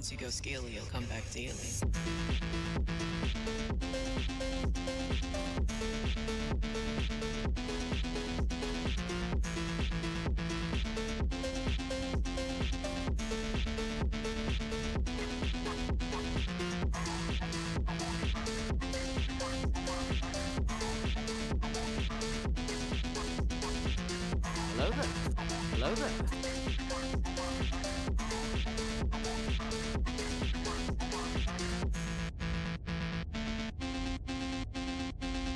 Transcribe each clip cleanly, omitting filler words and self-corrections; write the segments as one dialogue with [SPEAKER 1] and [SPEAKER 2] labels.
[SPEAKER 1] Once you go scaly, you'll come back daily.
[SPEAKER 2] Hello there. Hello there.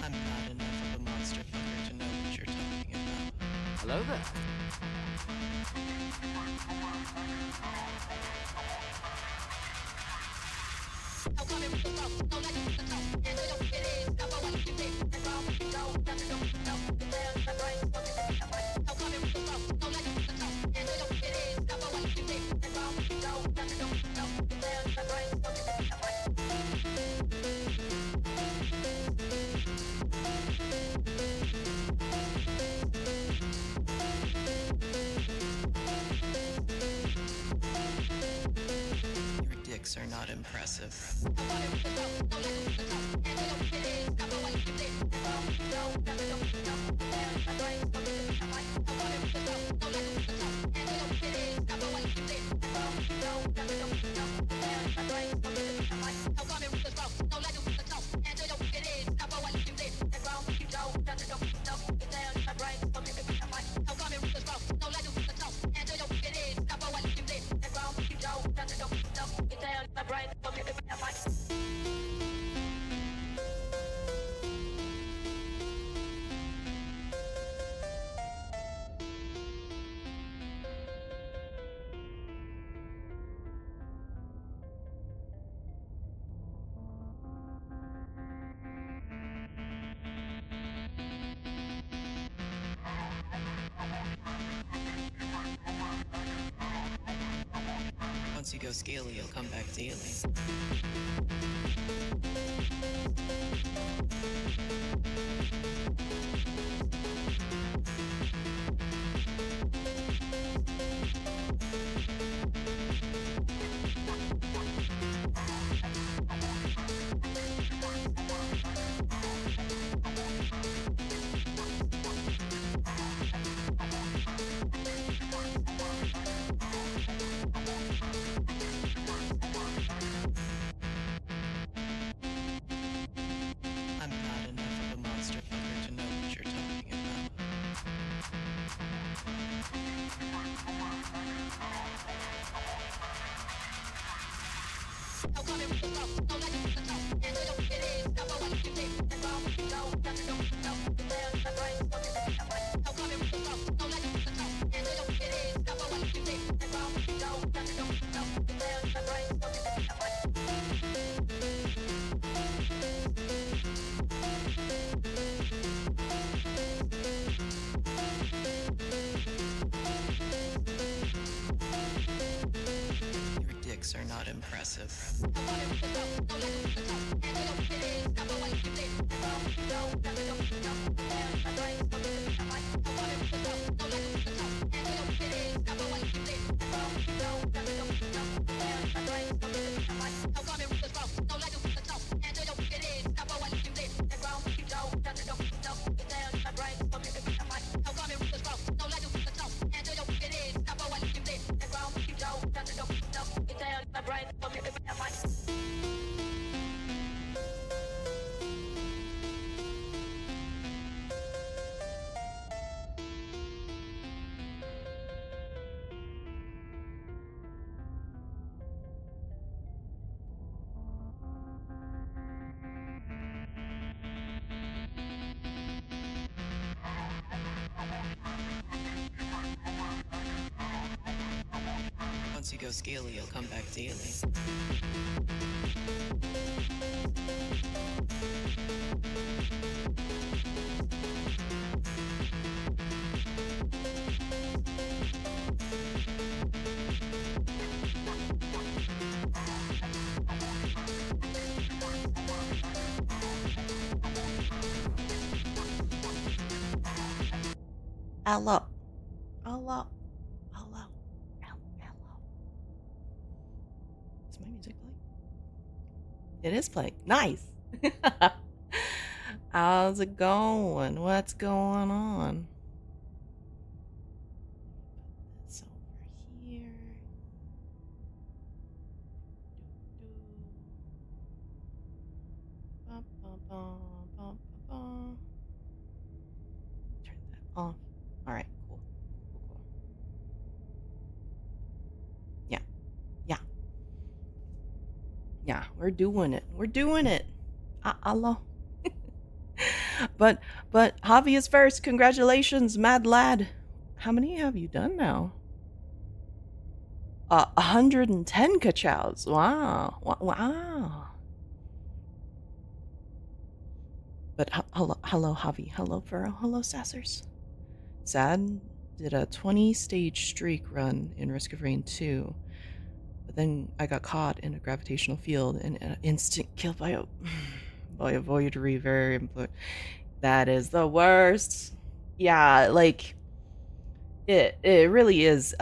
[SPEAKER 1] I'm not enough of a monster fucker to know what you're talking about.
[SPEAKER 2] Hello there.
[SPEAKER 1] Your dicks are not impressive. Once you go scaly, you'll come back daily. I'm not enough of a monster fucker to know what you're talking about. Your dicks are not impressive. Once you go scaly, you'll come back daily.
[SPEAKER 3] Hello. Hello. Hello. Hello. Hello. It's my
[SPEAKER 1] It is playing. Nice. How's it going? What's going on? It's over here. Ba, ba, ba, ba, ba, ba. Turn that off. All right, cool. Cool. Yeah, yeah, yeah. We're doing it. We're doing it. Allah. But Javi is first. Congratulations, mad lad. How many have you done now? 110 kachows. Wow. Wow. But hello, Javi. Hello, Furrow. Hello, Sassers. Sad did a 20-stage streak run in Risk of Rain 2, but then I got caught in a gravitational field and an instant kill by a void reverb. But that is the worst. Yeah, like it really is.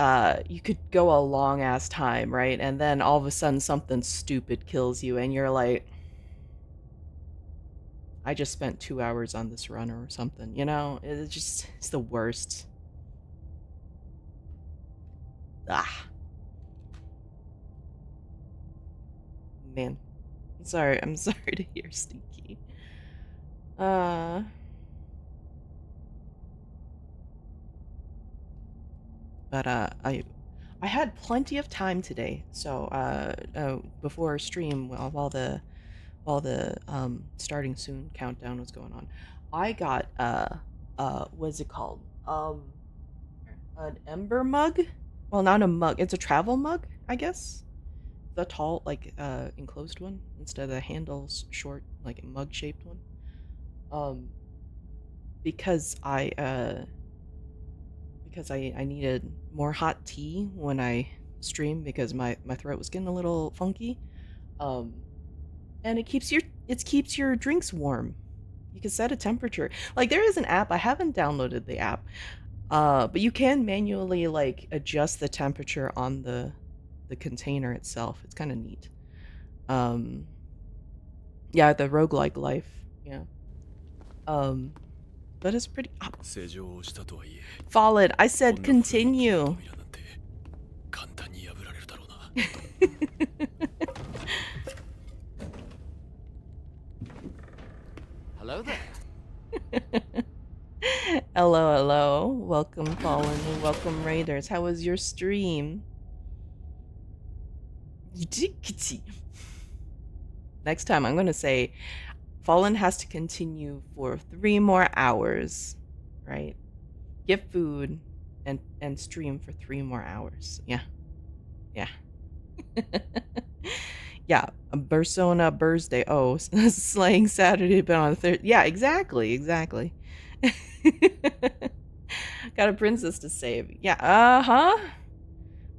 [SPEAKER 1] You could go a long ass time, right? And then all of a sudden something stupid kills you, and you're like, I just spent 2 hours on this run or something, you know? It's the worst. Ah, man. I'm sorry to hear, Stinky. But I had plenty of time today, so before stream, while the starting soon countdown was going on, I got what's it called? An ember mug. Well, not a mug. It's a travel mug, I guess. The tall, like enclosed one instead of the handles short, like mug shaped one. Because I needed more hot tea when I stream because my throat was getting a little funky. And it keeps your drinks warm. You can set a temperature. Like there is an app. I haven't downloaded the app. But you can manually like adjust the temperature on the container itself. It's kind of neat. Yeah, the roguelike life. Yeah. But it's pretty Fallen. I said continue.
[SPEAKER 2] Hello there.
[SPEAKER 1] Hello. Welcome, Fallen, and welcome, Raiders. How was your stream? Next time, I'm going to say Fallen has to continue for 3 more hours, right? Get food and stream for 3 more hours. Yeah. Yeah, a Persona Thursday. Oh, slaying Saturday, but on Thursday. Yeah, exactly. Got a princess to save. Yeah,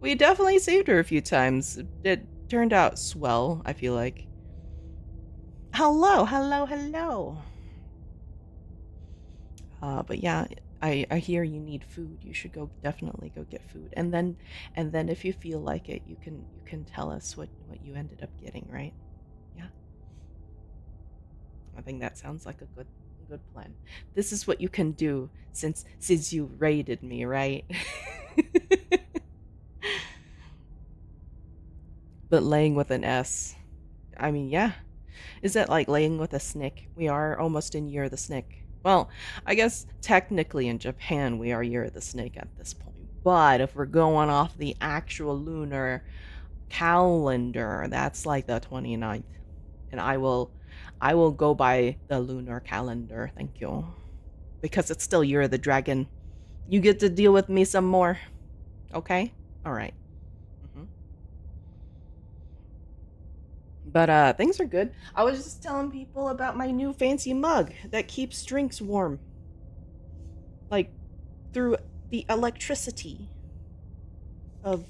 [SPEAKER 1] we definitely saved her a few times. It turned out swell, I feel like. Hello. But yeah, I hear you need food. You should definitely go get food. And then if you feel like it, you can tell us what you ended up getting, right? Yeah. I think that sounds like a good plan. This is what you can do since you raided me, right? But laying with an S. I mean, yeah. Is that like laying with a snick? We are almost in Year of the Snick. Well, I guess technically in Japan we are Year of the Snake at this point. But if we're going off the actual lunar calendar, that's like the 29th. And I will go by the lunar calendar, thank you. Because it's still Year of the Dragon. You get to deal with me some more. Okay? Alright. But things are good. I was just telling people about my new fancy mug that keeps drinks warm. Like through the electricity of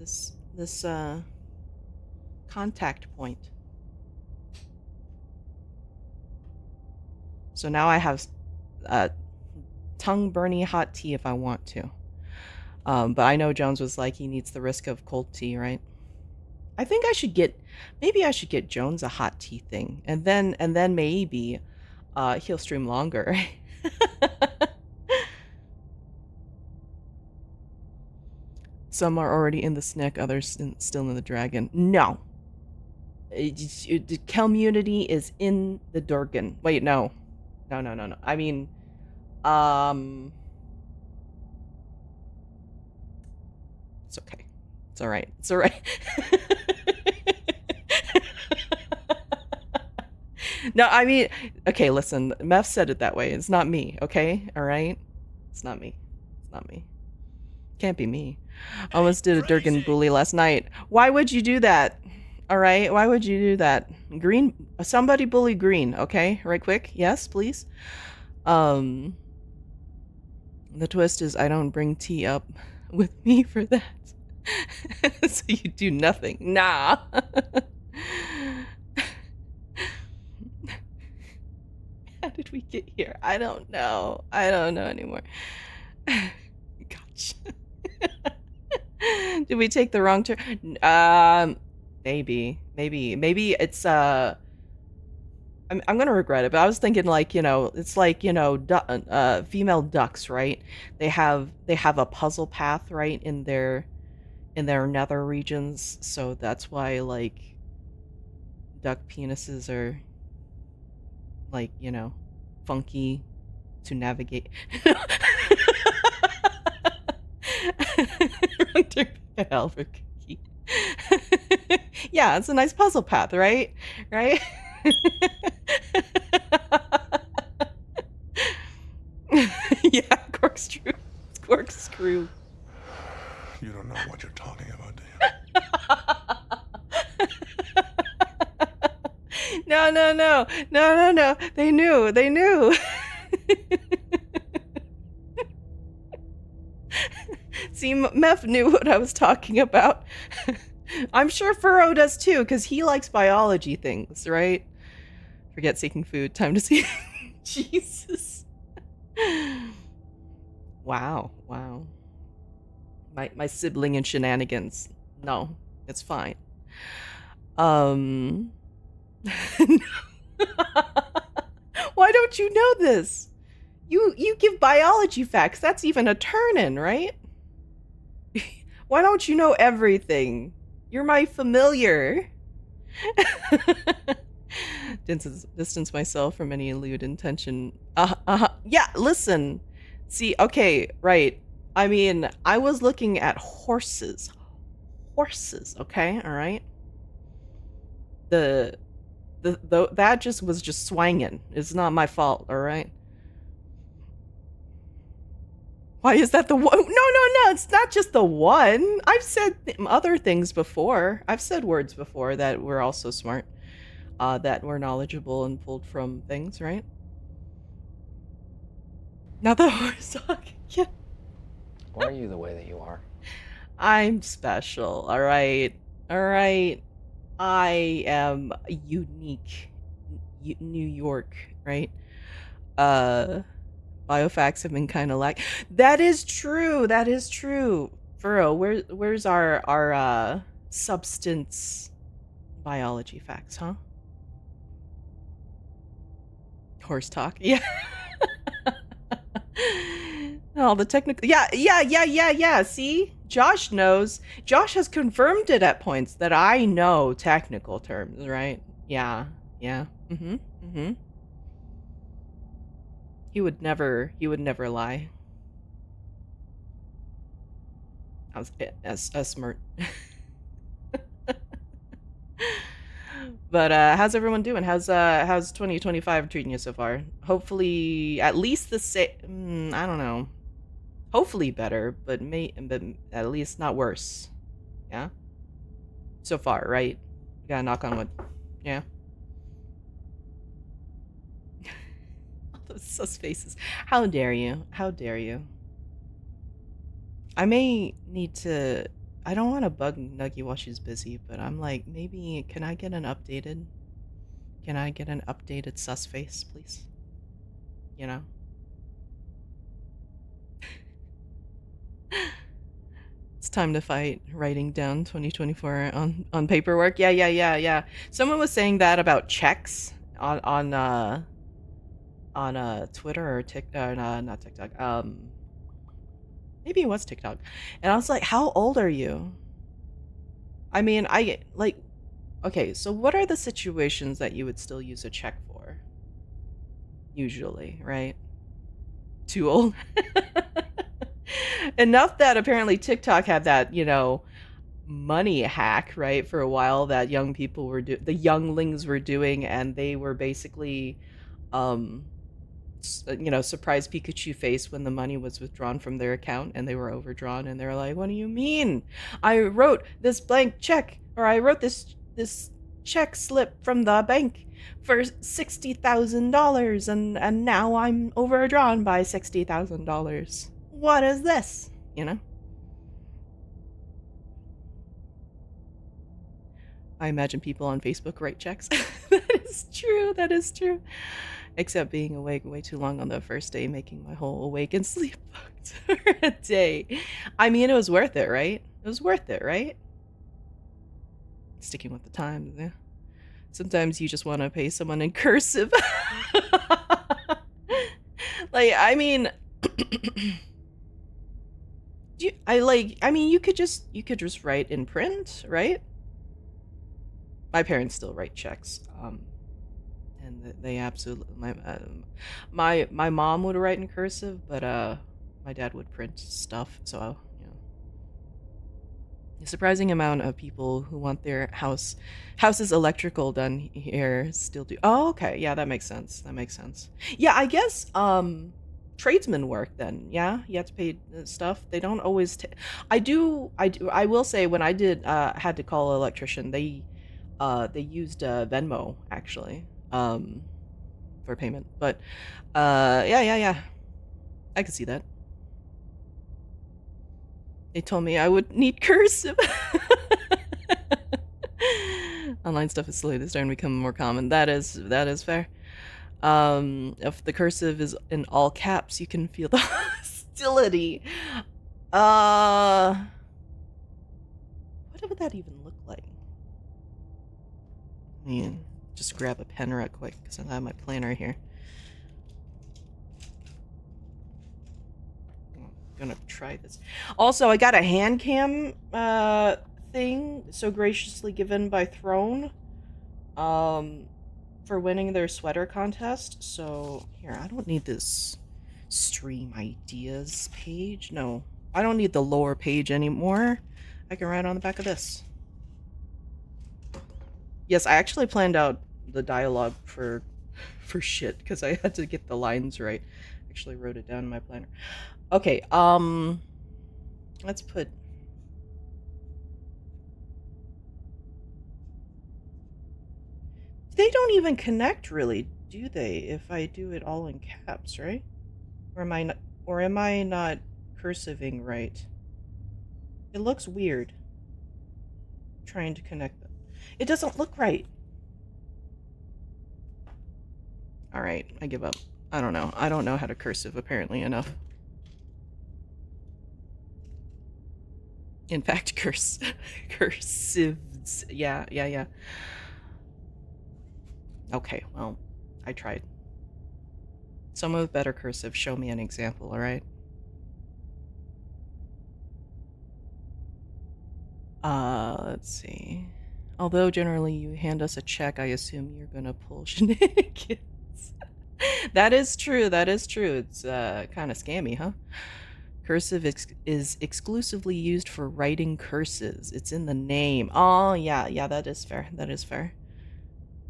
[SPEAKER 1] this contact point. So now I have tongue burny hot tea if I want to. But I know Jones was like he needs the risk of cold tea, right? I think maybe I should get Jones a hot tea thing, and then maybe he'll stream longer. Some are already in the snick, others still in the dragon. No. The community is in the Durgan. Wait, no. No. I mean, it's okay. It's all right. It's all right. No, I mean, okay, listen. Meph said it that way. It's not me, okay? All right? It's not me. It's not me. Can't be me. Almost did a Durgan bully last night. Why would you do that? All right? Why would you do that? Green, somebody bully Green, okay? Right quick. Yes, please. The twist is I don't bring tea up with me for that. So you do nothing. Nah. How did we get here? I don't know. I don't know anymore. Gosh. Did we take the wrong turn? Maybe it's I'm gonna regret it, but I was thinking like, it's like, female ducks, right? They have a puzzle path, right, in their nether regions, so that's why like duck penises are like, funky to navigate. Albuquerque. Yeah, it's a nice puzzle path, right? Right? Yeah, corkscrew. Corkscrew.
[SPEAKER 3] You don't know what you're talking about, do
[SPEAKER 1] you? No. They knew. See, Meph knew what I was talking about. I'm sure Furrow does too, because he likes biology things, right? Forget seeking food. Time to see. Jesus. Wow. My sibling and shenanigans. No, it's fine. Why don't you know this? You give biology facts. That's even a turn-in, right? Why don't you know everything? You're my familiar. Distance myself from any lewd intention. Yeah, listen. See, okay, right. I mean, I was looking at horses. Horses, okay? All right? That just was just swanging. It's not my fault, all right? Why is that the one? No, it's not just the one. I've said other things before. I've said words before that were also smart, that were knowledgeable and pulled from things, right? Not the horse dog. Yeah.
[SPEAKER 4] Why are you the way that you are?
[SPEAKER 1] I'm special, all right? I am unique. New York, right? Biofacts have been kind of like that is true. Furrow, where's our substance biology facts, huh? Horse talk. Yeah. All the technical. Yeah. See? Josh knows. Josh has confirmed it at points that I know technical terms, right? Yeah. Mm-hmm. He would never lie. I was as smart. But how's everyone doing? How's 2025 treating you so far? Hopefully at least the same. I don't know. Hopefully better, but at least not worse. Yeah? So far, right? You gotta knock on wood. Yeah? All those sus faces. How dare you? I may need to... I don't want to bug Nuggy while she's busy, but I'm like, maybe... Can I get an updated sus face, please? You know? time to fight. Writing down 2024 on paperwork. Yeah. Someone was saying that about checks on Twitter or TikTok. Not TikTok. Maybe it was TikTok. And I was like, how old are you? I mean, I like. Okay, so what are the situations that you would still use a check for? Usually, right? Too old. Enough that apparently TikTok had that, money hack, right, for a while that young people were the younglings were doing, and they were basically, um, surprise Pikachu face when the money was withdrawn from their account and they were overdrawn, and they're like, "What do you mean? I wrote this blank check, or I wrote this check slip from the bank for $60,000, and now I'm overdrawn by $60,000. What is this?" You know? I imagine people on Facebook write checks. That is true. That is true. Except being awake way too long on the first day, making my whole awake and sleep fucked for a day. I mean, it was worth it, right? It was worth it, right? Sticking with the times, yeah. Sometimes you just want to pay someone in cursive. Like, I mean, you could just write in print, right? My parents still write checks. And they absolutely my mom would write in cursive, but my dad would print stuff. So a surprising amount of people who want their house's electrical done here still do. Oh, okay, yeah, that makes sense. That makes sense. Yeah, I guess tradesmen work then. Yeah, you have to pay stuff. They don't always. I will say when I did had to call an electrician, they used Venmo actually. For payment. But yeah. I could see that. They told me I would need cursive. Online stuff is slowly starting to become more common. That is fair. If the cursive is in all caps, you can feel the hostility. What would that even look like? I mean, just grab a pen real quick because I have my planner here. I'm gonna try this. Also, I got a hand cam thing so graciously given by Throne for winning their sweater contest. So here, I don't need this stream ideas page. No, I don't need the lower page anymore. I can write on the back of this. Yes, I actually planned out the dialogue for shit because I had to get the lines right. Actually wrote it down in my planner. Okay, let's put. They don't even connect really, do they? If I do it all in caps, right? Or am I not cursiving right? It looks weird. Trying to connect them. It doesn't look right. All right, I give up. I don't know. I don't know how to cursive apparently enough. In fact, cursives. Yeah. Okay, well, I tried. Someone with better cursive, show me an example, alright? Let's see. Although generally you hand us a check, I assume you're gonna pull shenanigans. That is true, It's kind of scammy, huh? Cursive is exclusively used for writing curses. It's in the name. Oh, yeah, that is fair.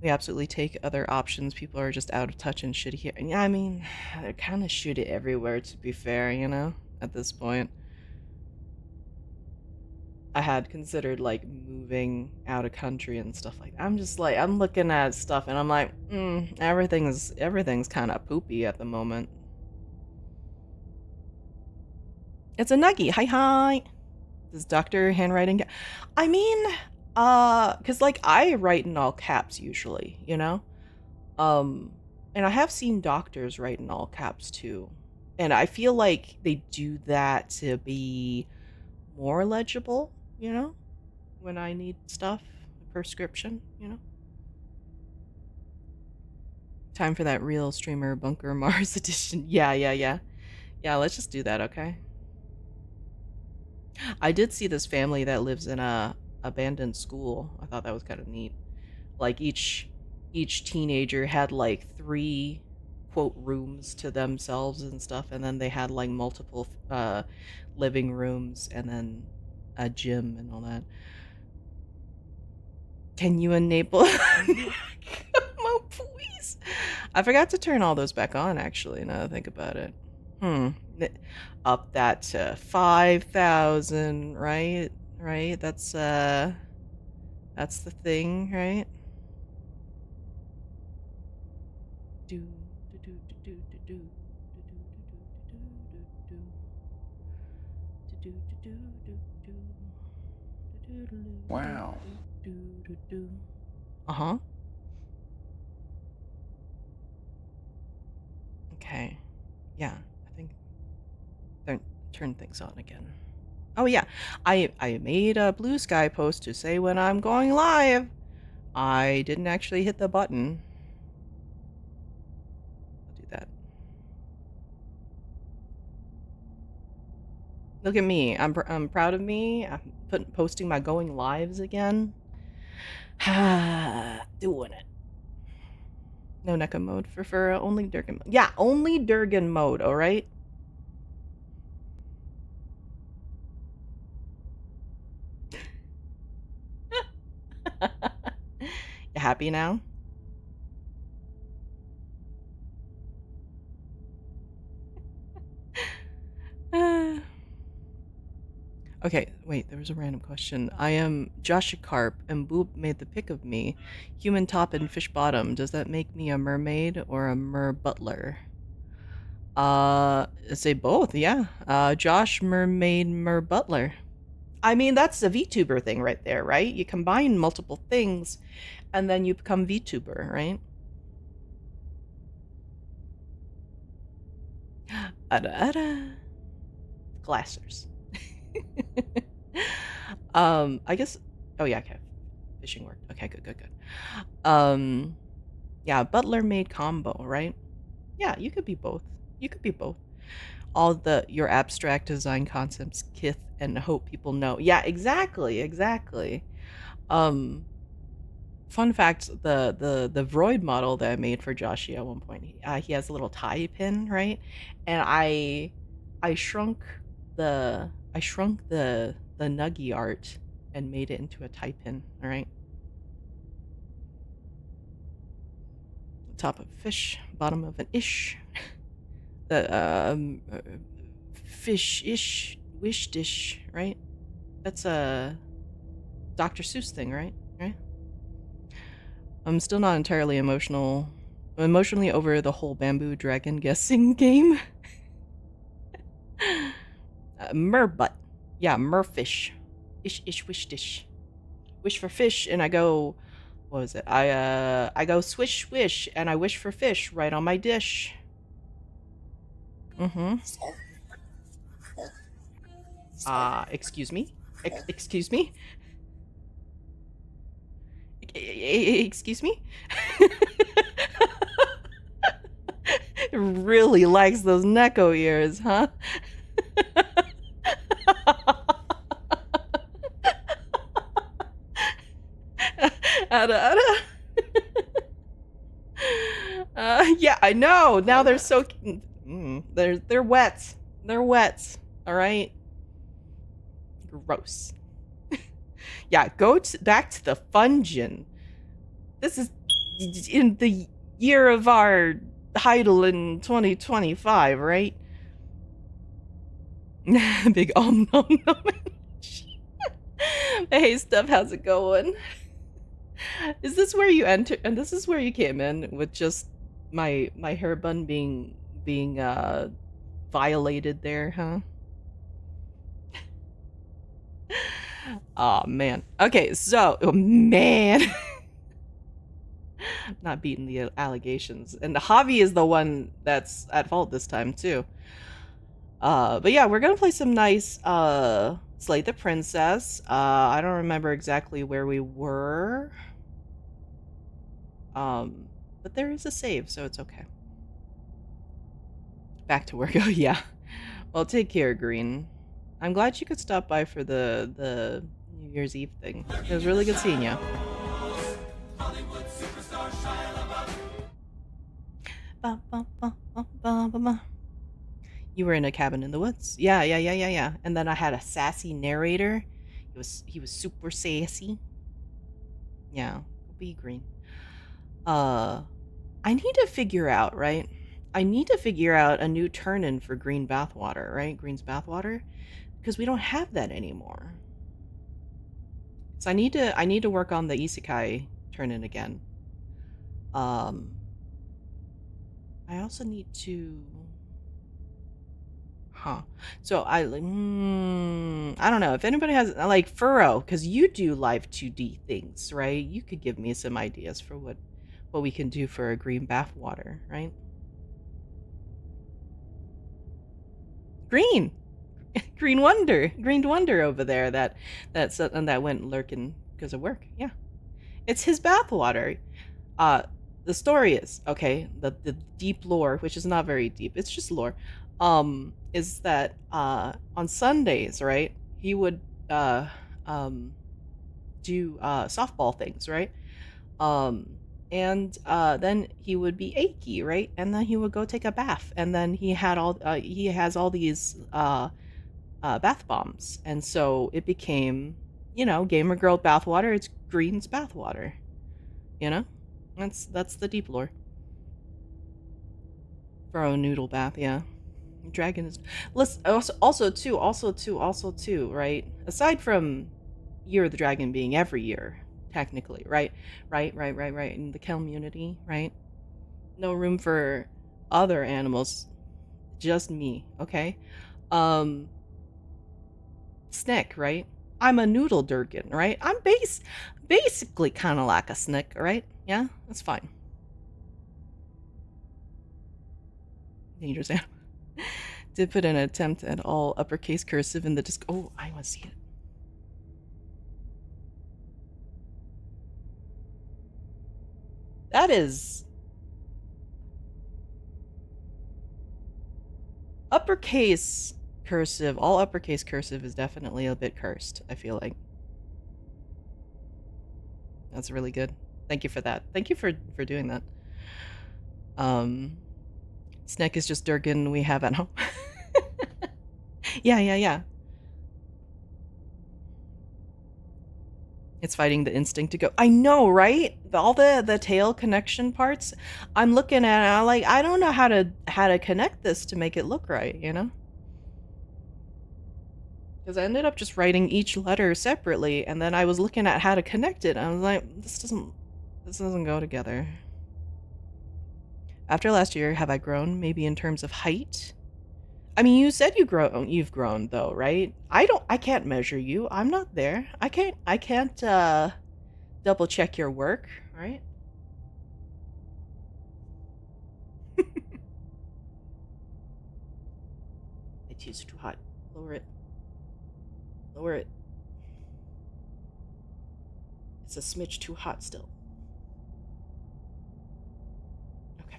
[SPEAKER 1] We absolutely take other options. People are just out of touch and shitty here. Yeah, I mean, they're kind of shitty everywhere, to be fair, at this point. I had considered, like, moving out of country and stuff like that. I'm just, like, I'm looking at stuff and I'm like, everything's kind of poopy at the moment. It's a nuggie. Hi. Does doctor handwriting get... I mean, because, like, I write in all caps usually, and I have seen doctors write in all caps too. And I feel like they do that to be more legible, you know, when I need stuff, a prescription, you know. Time for that real streamer Bunker Mars edition. Yeah. Yeah, let's just do that, okay? I did see this family that lives in a abandoned school. I thought that was kind of neat. Like each teenager had like 3 quote rooms to themselves and stuff, and then they had like multiple living rooms and then a gym and all that. Can you enable Mo, please? I forgot to turn all those back on, actually, now that I think about it. Up that to 5,000, right? Right? That's the thing, right? Do do do do do do do do do do.
[SPEAKER 4] Wow.
[SPEAKER 1] Uh-huh. Okay. Yeah, I think turn things on again. Oh yeah, I made a Blue Sky post to say when I'm going live. I didn't actually hit the button. I'll do that. Look at me. I'm proud of me. I'm posting my going lives again. Doing it. No NECA mode for Furra, only Durgan mode. Yeah, only Durgan mode, alright? You happy now? Okay, wait, there was a random question. I am Joshua Carp, and Boop made the pic of me. Human top and fish bottom. Does that make me a mermaid or a mer butler? Say both, yeah. Josh, mermaid, mer butler. I mean, that's the VTuber thing right there, right? You combine multiple things, and then you become VTuber, right? Ada. Glassers. I guess. Oh yeah, okay. Fishing worked. Okay, good. Yeah, butler maid combo, right? Yeah, you could be both. You could be both. All your abstract design concepts, kith, and hope people know. Yeah, exactly. Fun fact: the Vroid model that I made for Joshi at one point, he has a little tie pin, right? And I shrunk the nuggy art and made it into a tie pin. All right. Top of fish, bottom of an ish. The fish-ish wish dish, right? That's a Dr. Seuss thing, right? Right? I'm still not entirely emotionally over the whole bamboo dragon guessing game. Merbutt. Yeah, merfish. Ish wish dish. Wish for fish, and I go, what was it? I go swish swish, and I wish for fish right on my dish. Mm-hmm. Excuse me? Excuse me? Excuse me? Really likes those Neko ears, huh? Ada. Yeah, I know. Now they're so they're wet. They're wet. All right. Gross. Yeah, go back to the Fungin. This is in the year of our Heidel in 2025, right? Big nom nom. Hey, Steph, how's it going? Is this where you enter? And this is where you came in with just my hair bun being violated there, huh? Oh man. Okay, so man. Not beating the allegations. And Javi is the one that's at fault this time too. But yeah, we're gonna play some nice Slayed the princess. I don't remember exactly where we were. But there is a save, so it's okay. Back to work. Oh, yeah. Well, take care, Green. I'm glad you could stop by for the New Year's Eve thing. It was really good seeing you. You were in a cabin in the woods. Yeah. And then I had a sassy narrator. He was super sassy. Yeah, be Green. I need to figure out, right? I need to figure out a new turn-in for green bathwater, right? Green's bathwater, because we don't have that anymore. So I need to work on the isekai turn-in again. I also need to, So I don't know if anybody has like Furrow, because you do live 2D things, right? You could give me some ideas for what we can do for a green bathwater, right? Green. Green Wonder over there that went lurking because of work. Yeah, it's his bathwater. The story is okay. The deep lore, which is not very deep, it's just lore. Is that on Sundays, right? He would do softball things, right? And then he would be achy, right? And then he would go take a bath, and then he has all these bath bombs, and so it became, gamer girl bathwater. It's Green's bathwater. You know, that's the deep lore. Bro, noodle bath, yeah. Dragon is. Let's also too, right? Aside from Year of the Dragon being every year, technically, right? Right. In the community, right? No room for other animals, just me, okay? Um, Snick, right? I'm a noodle Durgan, right? I'm basically kind of like a Snick, right? Yeah, that's fine. Dangerous animal. Did put an attempt at all uppercase cursive in the disc. Oh, I want to see it. That is uppercase cursive. All uppercase cursive is definitely a bit cursed, I feel like. That's really good. Thank you for that. Thank you for doing that. Snick is just Durgan we have at home. Yeah. It's fighting the instinct to go. I know, right? All the tail connection parts. I'm looking at it, I'm like, I don't know how to connect this to make it look right, you know? Because I ended up just writing each letter separately, and then I was looking at how to connect it, and I was like, this doesn't go together. After last year, have I grown? Maybe in terms of height? I mean, you said you've grown though, right? I can't measure you. I'm not there. I can't double check your work, right? It's too hot. Lower it. Lower it. It's a smidge too hot still. Okay.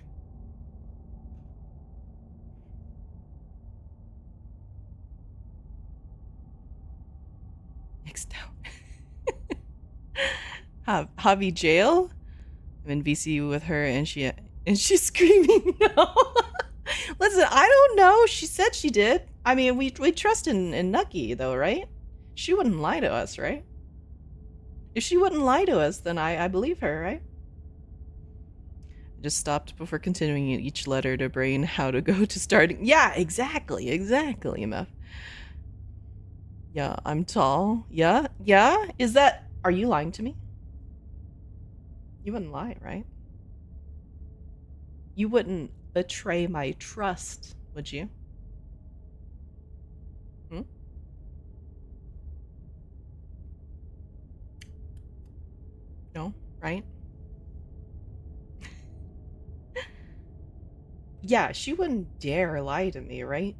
[SPEAKER 1] Next down. Hobby jail? I'm in VC with her, and she's screaming no. Listen, I don't know. She said she did. I mean, we trust in Nucky though, right? She wouldn't lie to us, right? If she wouldn't lie to us, then I believe her, right? I just stopped before continuing each letter to brain how to go to starting. Yeah, exactly, Meph. Yeah, I'm tall. Yeah. Is that? Are you lying to me? You wouldn't lie, right? You wouldn't betray my trust, would you? Hmm? No, right? Yeah, she wouldn't dare lie to me, right?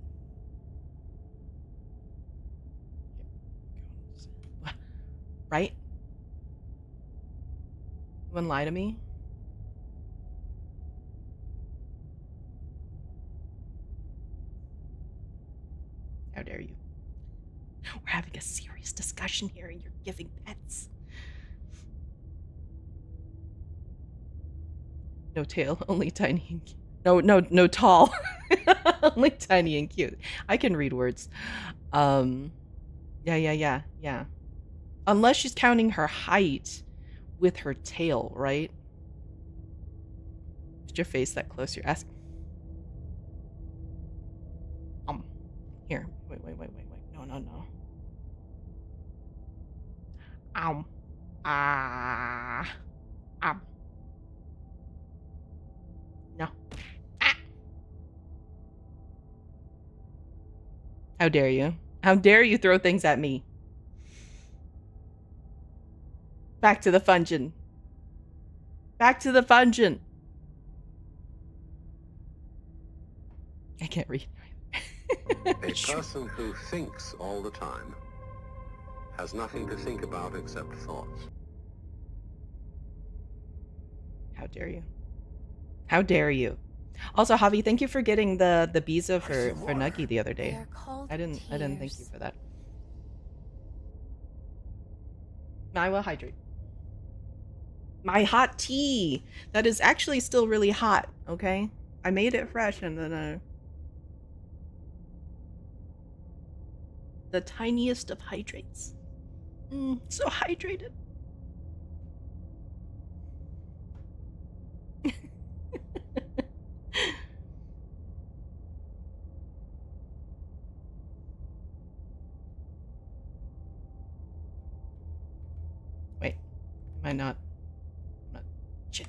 [SPEAKER 1] Right? You wouldn't lie to me? How dare you? We're having a serious discussion here and you're giving pets. No tail, only tiny and cute. No tall. Only tiny and cute. I can read words. Yeah. Unless she's counting her height with her tail, right? Is your face that close? You're asking. Here. Wait. No. Ah. No. Ah. How dare you? How dare you throw things at me? Back to the fungin. Back to the fungin. I can't read.
[SPEAKER 5] A person who thinks all the time has nothing to think about except thoughts.
[SPEAKER 1] How dare you? How dare you? Also, Javi, thank you for getting the Biza for Nuggy the other day. I didn't thank you for that. I will hydrate. My hot tea that is actually still really hot. Okay, I made it fresh and then the tiniest of hydrates. So hydrated. Wait, am I not? I'm not. Shit.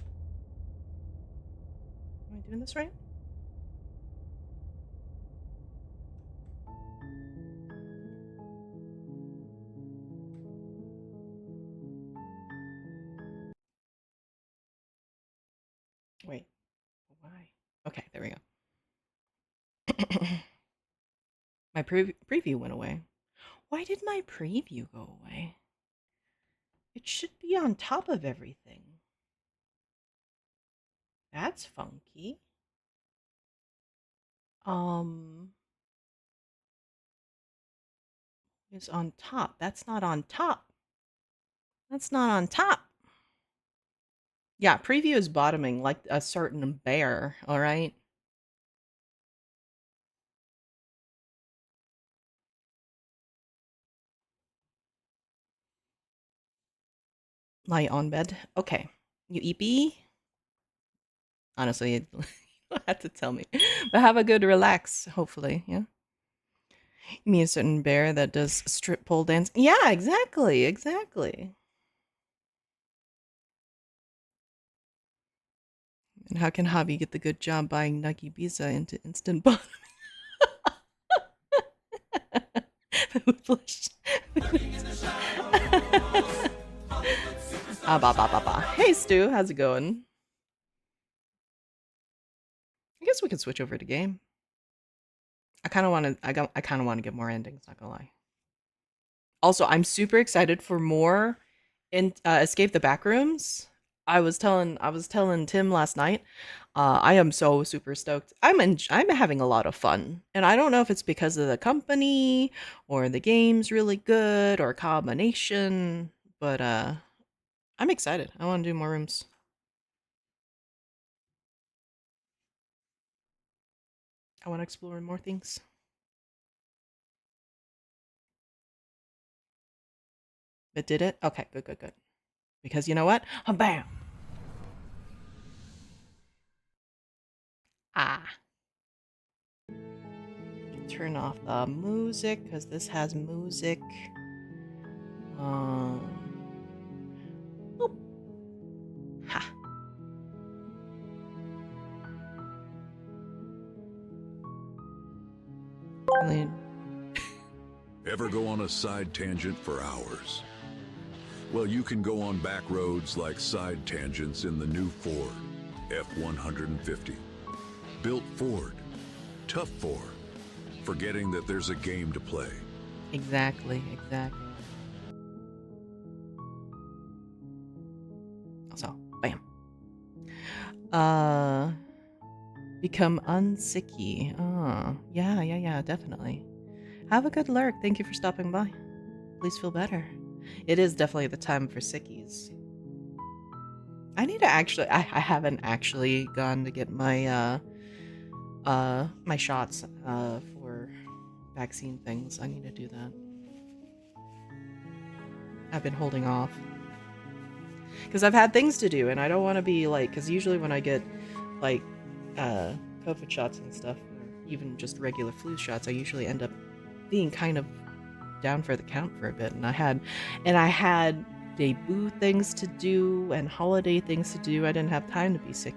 [SPEAKER 1] Am I doing this right? Wait, why? Okay, there we go. My preview went away. Why did my preview go away? It should be on top of everything. That's funky. Is on top. That's not on top. That's not on top. Yeah, preview is bottoming like a certain bear, all right? Lie on bed. Okay. You EP? Honestly, you don't have to tell me. But have a good relax, hopefully, yeah? You mean a certain bear that does strip pole dance? Yeah, exactly. And how can Hobby get the good job buying Nuggy Biza into instant bottom? Hey Stu, how's it going? I guess we can switch over to game. I kind of want to get more endings, not gonna lie. Also, I'm super excited for more in Escape the Backrooms. I was telling Tim last night. I am so super stoked. I'm having a lot of fun, and I don't know if it's because of the company or the game's really good or a combination, but I'm excited. I want to do more rooms. I want to explore more things. It did it? Okay, good. Because you know what? Bam! Ah. Turn off the music, because this has music. Boop. Ha.
[SPEAKER 6] Ever go on a side tangent for hours? Well, you can go on back roads like side tangents in the new Ford F-150. Built Ford. Tough Ford. Forgetting that there's a game to play.
[SPEAKER 1] Exactly. Uh, become unsicky. Oh, yeah, definitely. Have a good lurk. Thank you for stopping by. Please feel better. It is definitely the time for sickies. I need to actually, I haven't actually gone to get my, my shots, for vaccine things. I need to do that. I've been holding off. Because I've had things to do, and I don't want to be like, because usually when I get, like, COVID shots and stuff, or even just regular flu shots, I usually end up being kind of down for the count for a bit, and I had debut things to do and holiday things to do. I didn't have time to be sicky.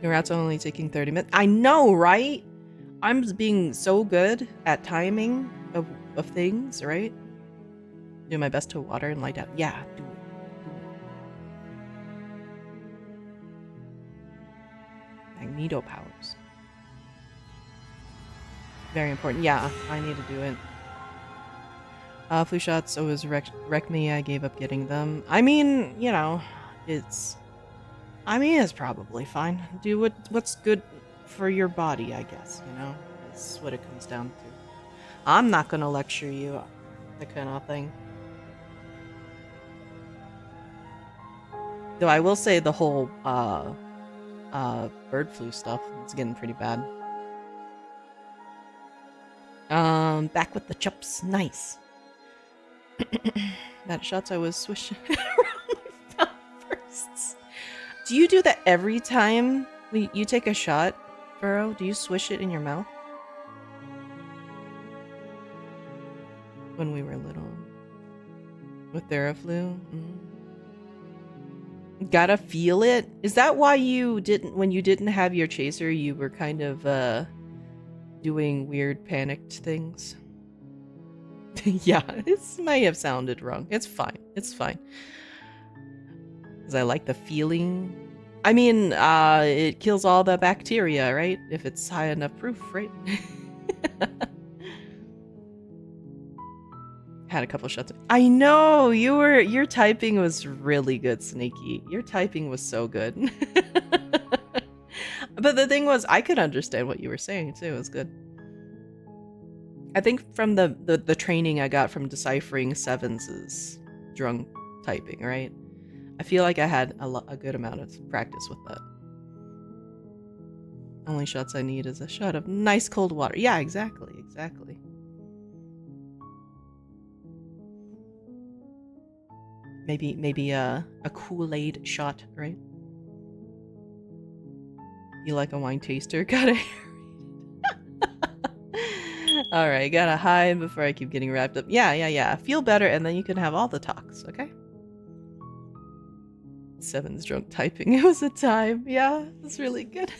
[SPEAKER 1] Your routes only taking 30 minutes. I know, right? I'm being so good at timing of things, right? Do my best to water and lie down. Yeah, do it. Magneto powers. Very important. Yeah, I need to do it. Flu shots always wreck me. I gave up getting them. I mean, you know, it's probably fine. Do what's good for your body, I guess, you know? That's what it comes down to. I'm not gonna lecture you, that kind of thing. Though I will say the whole, bird flu stuff is getting pretty bad. Back with the chops. Nice. That shots I was swishing around my mouth first. Do you do that every time you take a shot, Burrow? Do you swish it in your mouth? When we were little. With Theraflu? Gotta feel it? Is that why you didn't, when you didn't have your chaser, you were kind of, doing weird panicked things? Yeah, this may have sounded wrong. It's fine. It's fine. Because I like the feeling. I mean, it kills all the bacteria, right? If it's high enough proof, right? Had a couple shots. I know! Your typing was really good, Sneaky. Your typing was so good. But the thing was, I could understand what you were saying, too. It was good. I think from the training I got from deciphering Sevens' drunk typing, right? I feel like I had a good amount of practice with that. Only shots I need is a shot of nice cold water. Yeah, exactly. Maybe a Kool-Aid shot, right? You like a wine taster? Gotta Alright, gotta hide before I keep getting wrapped up. Yeah. Feel better, and then you can have all the talks, okay? Seven's drunk typing. It was a time. Yeah, it's really good.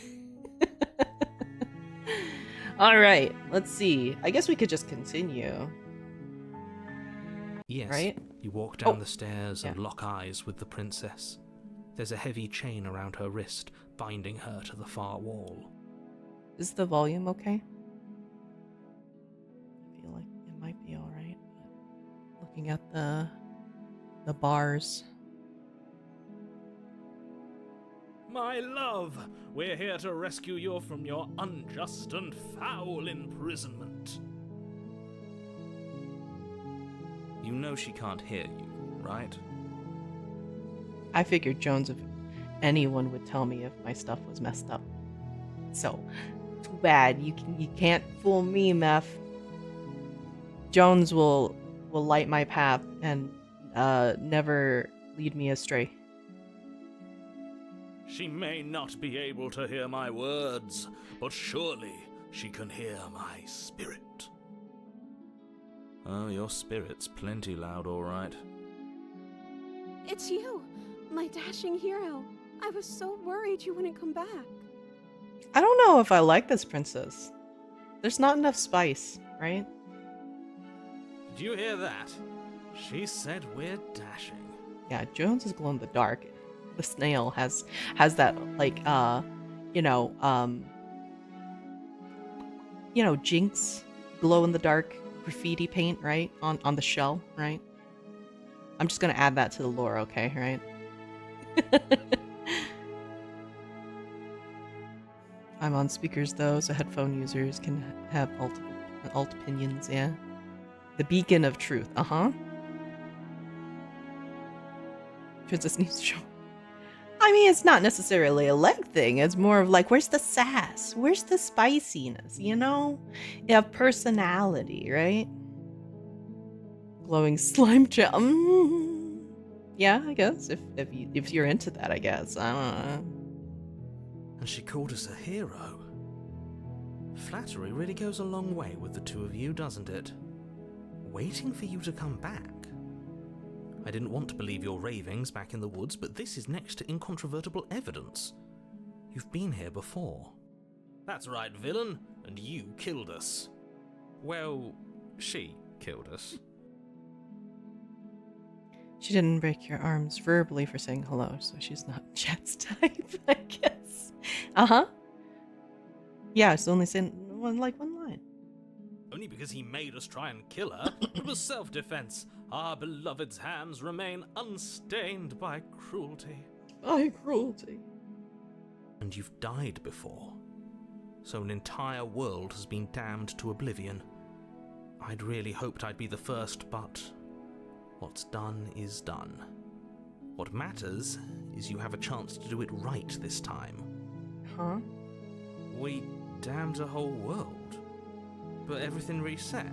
[SPEAKER 1] Alright, let's see. I guess we could just continue.
[SPEAKER 7] Yes.
[SPEAKER 1] Right?
[SPEAKER 7] You walk down the stairs and lock eyes with the princess. There's a heavy chain around her wrist, binding her to the far wall.
[SPEAKER 1] Is the volume okay? I feel like it might be alright, but looking at the bars.
[SPEAKER 7] My love, we're here to rescue you from your unjust and foul imprisonment. You know she can't hear you, right?
[SPEAKER 1] I figured Jones, if anyone would tell me if my stuff was messed up. So, too bad. You can't fool me, Meph. Jones will light my path and never lead me astray.
[SPEAKER 7] She may not be able to hear my words, but surely she can hear my spirit. Oh, your spirit's plenty loud, all right.
[SPEAKER 8] It's you, my dashing hero. I was so worried you wouldn't come back.
[SPEAKER 1] I don't know if I like this princess. There's not enough spice, right?
[SPEAKER 7] Did you hear that? She said we're dashing.
[SPEAKER 1] Yeah, Jones is glow in the dark. The snail has that, like, Jinx glow in the dark graffiti paint, right? On the shell, right? I'm just gonna add that to the lore, okay, right? I'm on speakers though, so headphone users can have alt opinions, yeah. The beacon of truth, Princess needs to show. I mean, it's not necessarily a leg thing. It's more of like, where's the sass? Where's the spiciness, you know? You have personality, right? Glowing slime gel. Yeah, I guess. If you're into that, I guess. I don't know.
[SPEAKER 7] And she called us a hero. Flattery really goes a long way with the two of you, doesn't it? Waiting for you to come back. I didn't want to believe your ravings back in the woods, but this is next to incontrovertible evidence. You've been here before. That's right, villain, and you killed us. Well, she killed us.
[SPEAKER 1] She didn't break your arms verbally for saying hello, so she's not Chat's type, I guess. Yeah, it's only saying one line.
[SPEAKER 7] Only because he made us try and kill her. It was self-defense. Our beloved's hands remain unstained by cruelty.
[SPEAKER 1] By cruelty.
[SPEAKER 7] And you've died before. So an entire world has been damned to oblivion. I'd really hoped I'd be the first, but what's done is done. What matters is you have a chance to do it right this time.
[SPEAKER 1] Huh?
[SPEAKER 7] We damned a whole world, but everything reset.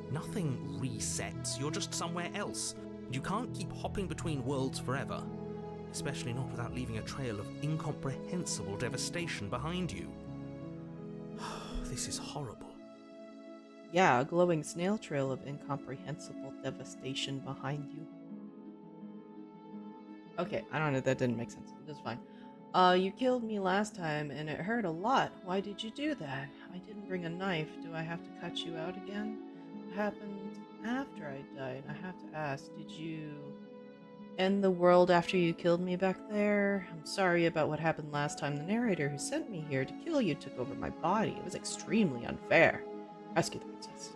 [SPEAKER 7] Nothing resets, you're just somewhere else. You can't keep hopping between worlds forever, especially not without leaving a trail of incomprehensible devastation behind you. This is horrible.
[SPEAKER 1] Yeah, a glowing snail trail of incomprehensible devastation behind you. Okay, I don't know, that didn't make sense. That's fine. You killed me last time and it hurt a lot. Why did you do that? I didn't bring a knife. Do I have to cut you out again? What happened after I died? I have to ask, did you end the world after you killed me back there? I'm sorry about what happened last time. The narrator who sent me here to kill you took over my body. It was extremely unfair. Rescue the princess.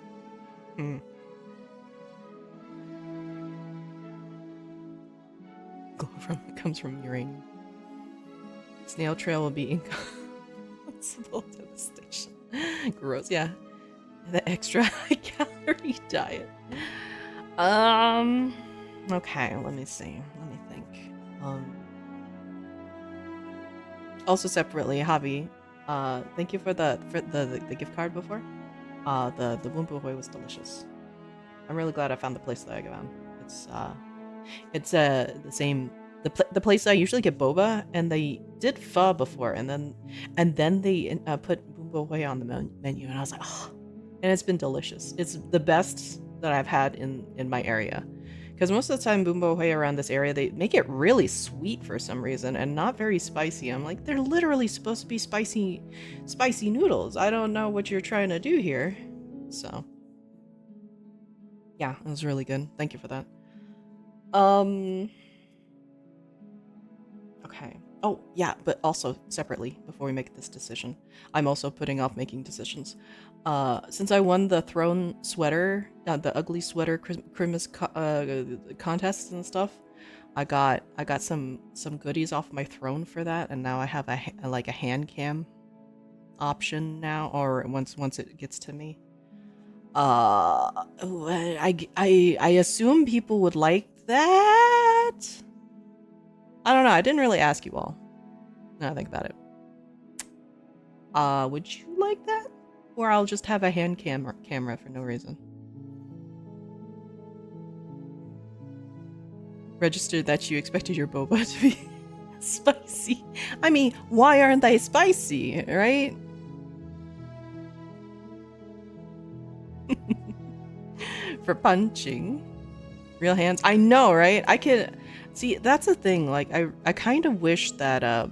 [SPEAKER 1] Glow comes from uranium. Snail trail will be incomprehensible devastation. Gross, yeah. The extra high calorie diet. Okay, let me see. Let me think. Also separately, Javi, thank you for the gift card before. The Wumpuhoi was delicious. I'm really glad I found the place that I found. It's the same the place I usually get boba, and they did pho before, and then they put Wumpuhoi on the menu, and I was like, oh, and it's been delicious. It's the best that I've had in my area. Because most of the time, Wumpuhoi around this area, they make it really sweet for some reason and not very spicy. I'm like, they're literally supposed to be spicy noodles. I don't know what you're trying to do here. So, yeah, it was really good. Thank you for that. Okay. Oh, yeah, but also separately, before we make this decision, I'm also putting off making decisions. Since I won the throne sweater, the ugly sweater Christmas contests and stuff, I got some goodies off my throne for that, and now I have a hand cam option now, or once it gets to me. I assume people would like that. I don't know. I didn't really ask you all. Now I think about it. Would you like that? Or I'll just have a hand camera for no reason. Register that you expected your boba to be spicy. I mean, why aren't they spicy, right? For punching. Real hands. I know, right? I could... See, that's the thing. Like, I kind of wish that, I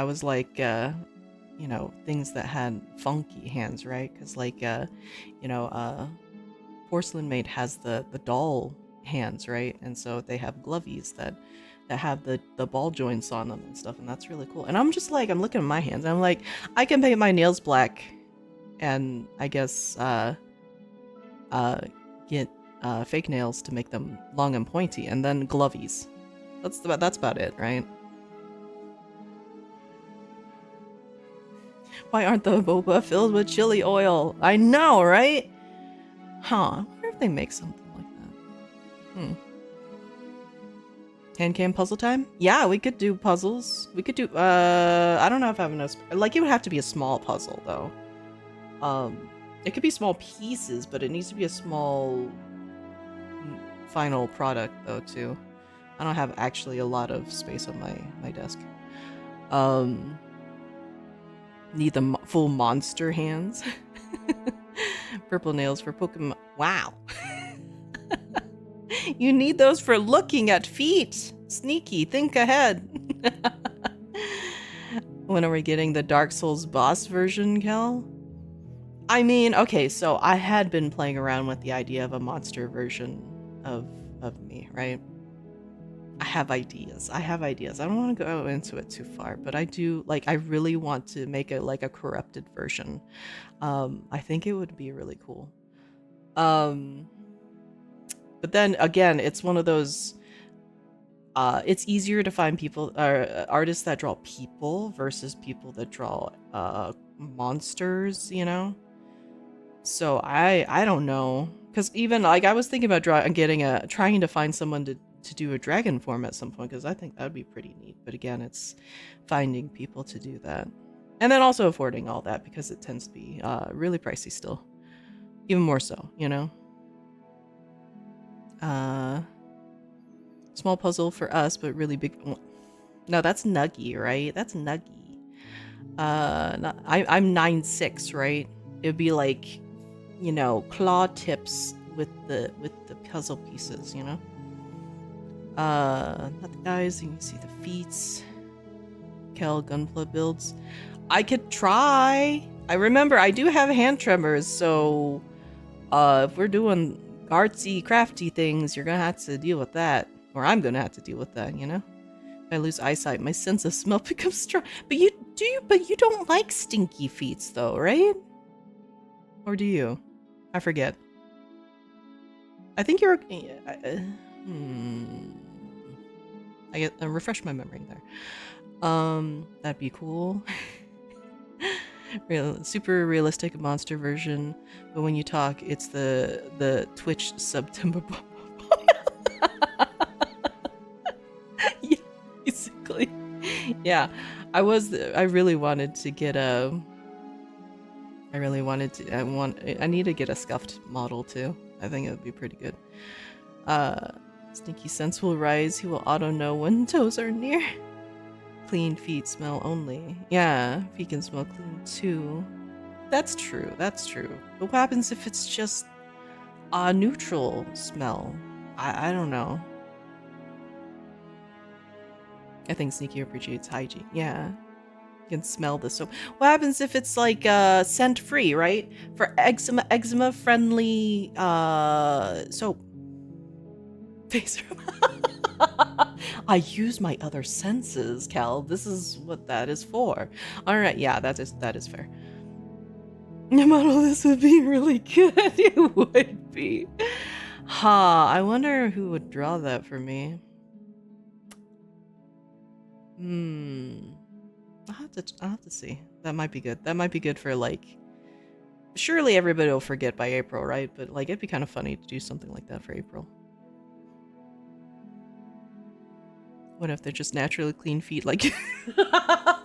[SPEAKER 1] was like, things that had funky hands, right? Because, like, Porcelain Maid has the doll hands, right? And so they have glovies that have the ball joints on them and stuff, and that's really cool. And I'm just like, I'm looking at my hands, and I'm like, I can paint my nails black, and I guess, get fake nails to make them long and pointy, and then glovies. That's about it, right? Why aren't the boba filled with chili oil? I know, right? Huh. I wonder if they make something like that. Hand cam puzzle time? Yeah, we could do puzzles. We could do, I don't know if I have enough, like, it would have to be a small puzzle, though. It could be small pieces, but it needs to be a small final product, though, too. I don't have actually a lot of space on my desk. Need the full monster hands. Purple nails for Pokemon. Wow. You need those for looking at feet. Sneaky, think ahead. When are we getting the Dark Souls boss version, Khell? I mean, okay, so I had been playing around with the idea of a monster version of me, right? I have ideas. I don't want to go into it too far, but I do, like, I really want to make it like a corrupted version. I think it would be really cool. But then again, it's one of those, it's easier to find people, artists that draw people versus people that draw monsters, you know? So I don't know, because even like I was thinking about trying to find someone to do a dragon form at some point, because I think that would be pretty neat. But again, it's finding people to do that, and then also affording all that, because it tends to be really pricey still, even more so, you know. Small puzzle for us, but really big. No, that's Nuggy, right? That's Nuggy. I'm 9'6", right? It'd be like, you know, claw tips with the puzzle pieces, you know. Not the eyes. You can see the feet. Khell gunpla builds. I could try. I remember I do have hand tremors, so if we're doing artsy, crafty things, you're gonna have to deal with that, or I'm gonna have to deal with that, you know. If I lose eyesight, my sense of smell becomes strong. But you don't like stinky feet, though, right? Or do you? I forget. I think you're. I refresh my memory there. That'd be cool. Super realistic monster version, but when you talk, it's the Twitch September. Yeah, basically. Yeah, I really wanted to get a. I need to get a scuffed model too. I think it would be pretty good. Sneaky sense will rise. He will auto know when toes are near. Clean feet smell only. Yeah, feet can smell clean too. That's true. But what happens if it's just a neutral smell? I don't know. I think Sneaky appreciates hygiene. Yeah. You can smell the soap. What happens if it's like scent free, right? For eczema friendly soap. Face. I use my other senses, Khell. This is what that is for. All right, yeah, that is fair. Model, this would be really good. It would be. I wonder who would draw that for me. I'll have to see. That might be good. That might be good for, like, surely everybody will forget by April, right? But like, it'd be kind of funny to do something like that for April. What if they're just naturally clean feet? Like, I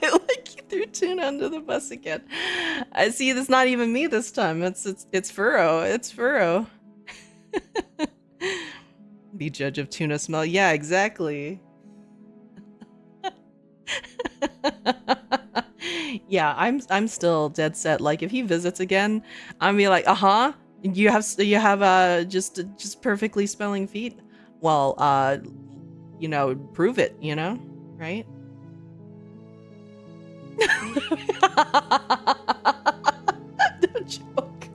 [SPEAKER 1] like you threw Tuna under the bus again. I see. It's not even me this time. It's Furrow. It's Furrow. Be judge of tuna smell. Yeah, exactly. Yeah, I'm still dead set. Like, if he visits again, I'm gonna be like, you have just perfectly smelling feet. Well, you know, prove it, you know, right? Don't joke.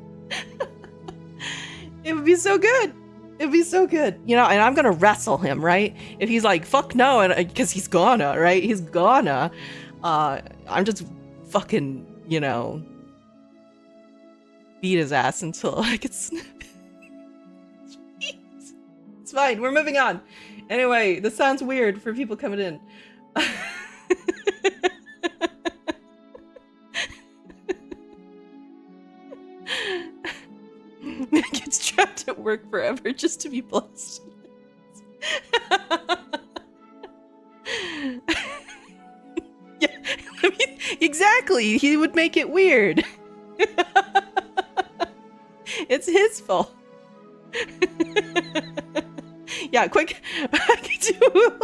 [SPEAKER 1] It would be so good. It'd be so good, you know. And I'm gonna wrestle him, right? If he's like, fuck no, and because he's gonna, right? He's gonna. I'm just fucking, you know, beat his ass until I get snipped. It's fine. We're moving on. Anyway, this sounds weird for people coming in. to work forever just to be blessed. Yeah, I mean, exactly. He would make it weird. It's his fault. Yeah, quick. Back to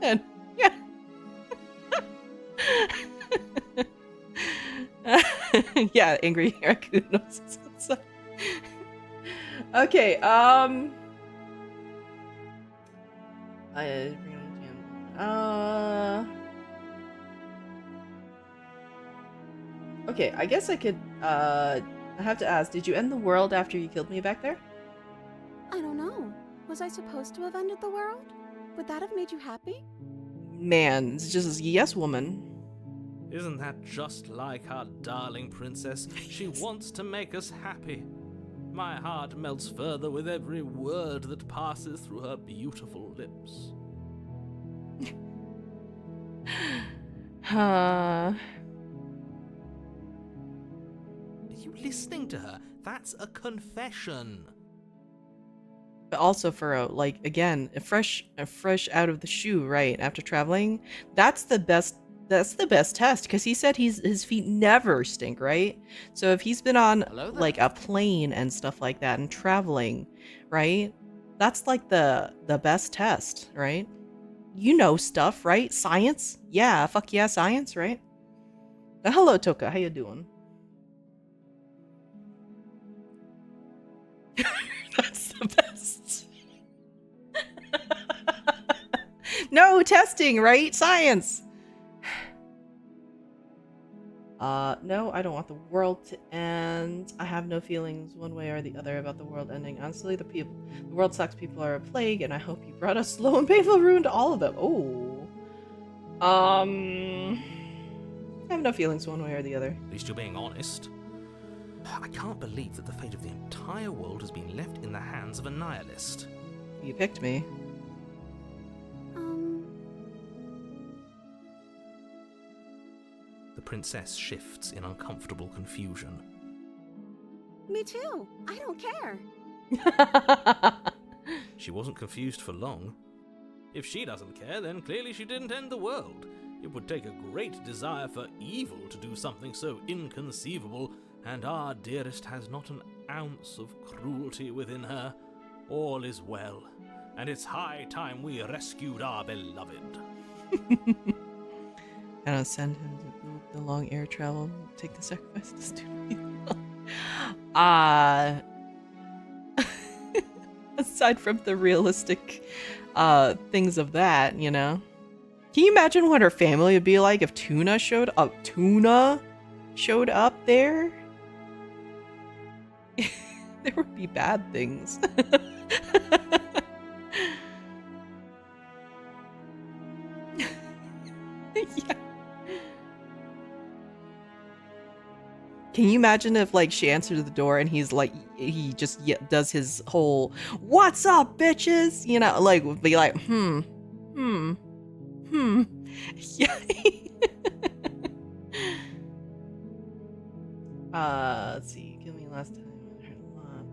[SPEAKER 1] London. Yeah. Yeah, angry raccoon noses. Okay, okay, I guess I could, I have to ask, did you end the world after you killed me back there?
[SPEAKER 8] I don't know. Was I supposed to have ended the world? Would that have made you happy?
[SPEAKER 1] Man, it's just yes, woman.
[SPEAKER 7] Isn't that just like our darling princess? She wants to make us happy. My heart melts further with every word that passes through her beautiful lips.
[SPEAKER 1] Huh.
[SPEAKER 7] Are you listening to her? That's a confession.
[SPEAKER 1] But also Furrow, like again, a fresh out of the shoe, right? After traveling, that's the best test because he said his feet never stink, right? So if he's been on
[SPEAKER 2] Hello there.
[SPEAKER 1] like a plane and stuff like that and traveling, right? That's like the best test, right? You know stuff, right? Science? Yeah, fuck yeah, science, right? Hello, Toka, how you doing? That's the best. No, testing, right? Science. No, I don't want the world to end. I have no feelings one way or the other about the world ending. Honestly, the world sucks. People are a plague, and I hope you brought a slow and painful ruin to all of them. Oh. I have no feelings one way or the other.
[SPEAKER 7] At least you're being honest. I can't believe that the fate of the entire world has been left in the hands of a nihilist.
[SPEAKER 1] You picked me.
[SPEAKER 7] The princess shifts in uncomfortable confusion.
[SPEAKER 8] Me too. I don't care.
[SPEAKER 7] She wasn't confused for long. If she doesn't care, then clearly she didn't end the world. It would take a great desire for evil to do something so inconceivable, and our dearest has not an ounce of cruelty within her. All is well, and it's high time we rescued our beloved.
[SPEAKER 1] And I'll send him to the long air travel, take the sacrifice of the student. Aside from the realistic things of that, you know. Can you imagine what her family would be like if Tuna showed up? Tuna showed up there? There would be bad things. Yeah. Can you imagine if like she answered the door and he's like he just does his whole "What's up, bitches?" You know, like would be like yeah. Let's see. Kill me last time. I heard a lot.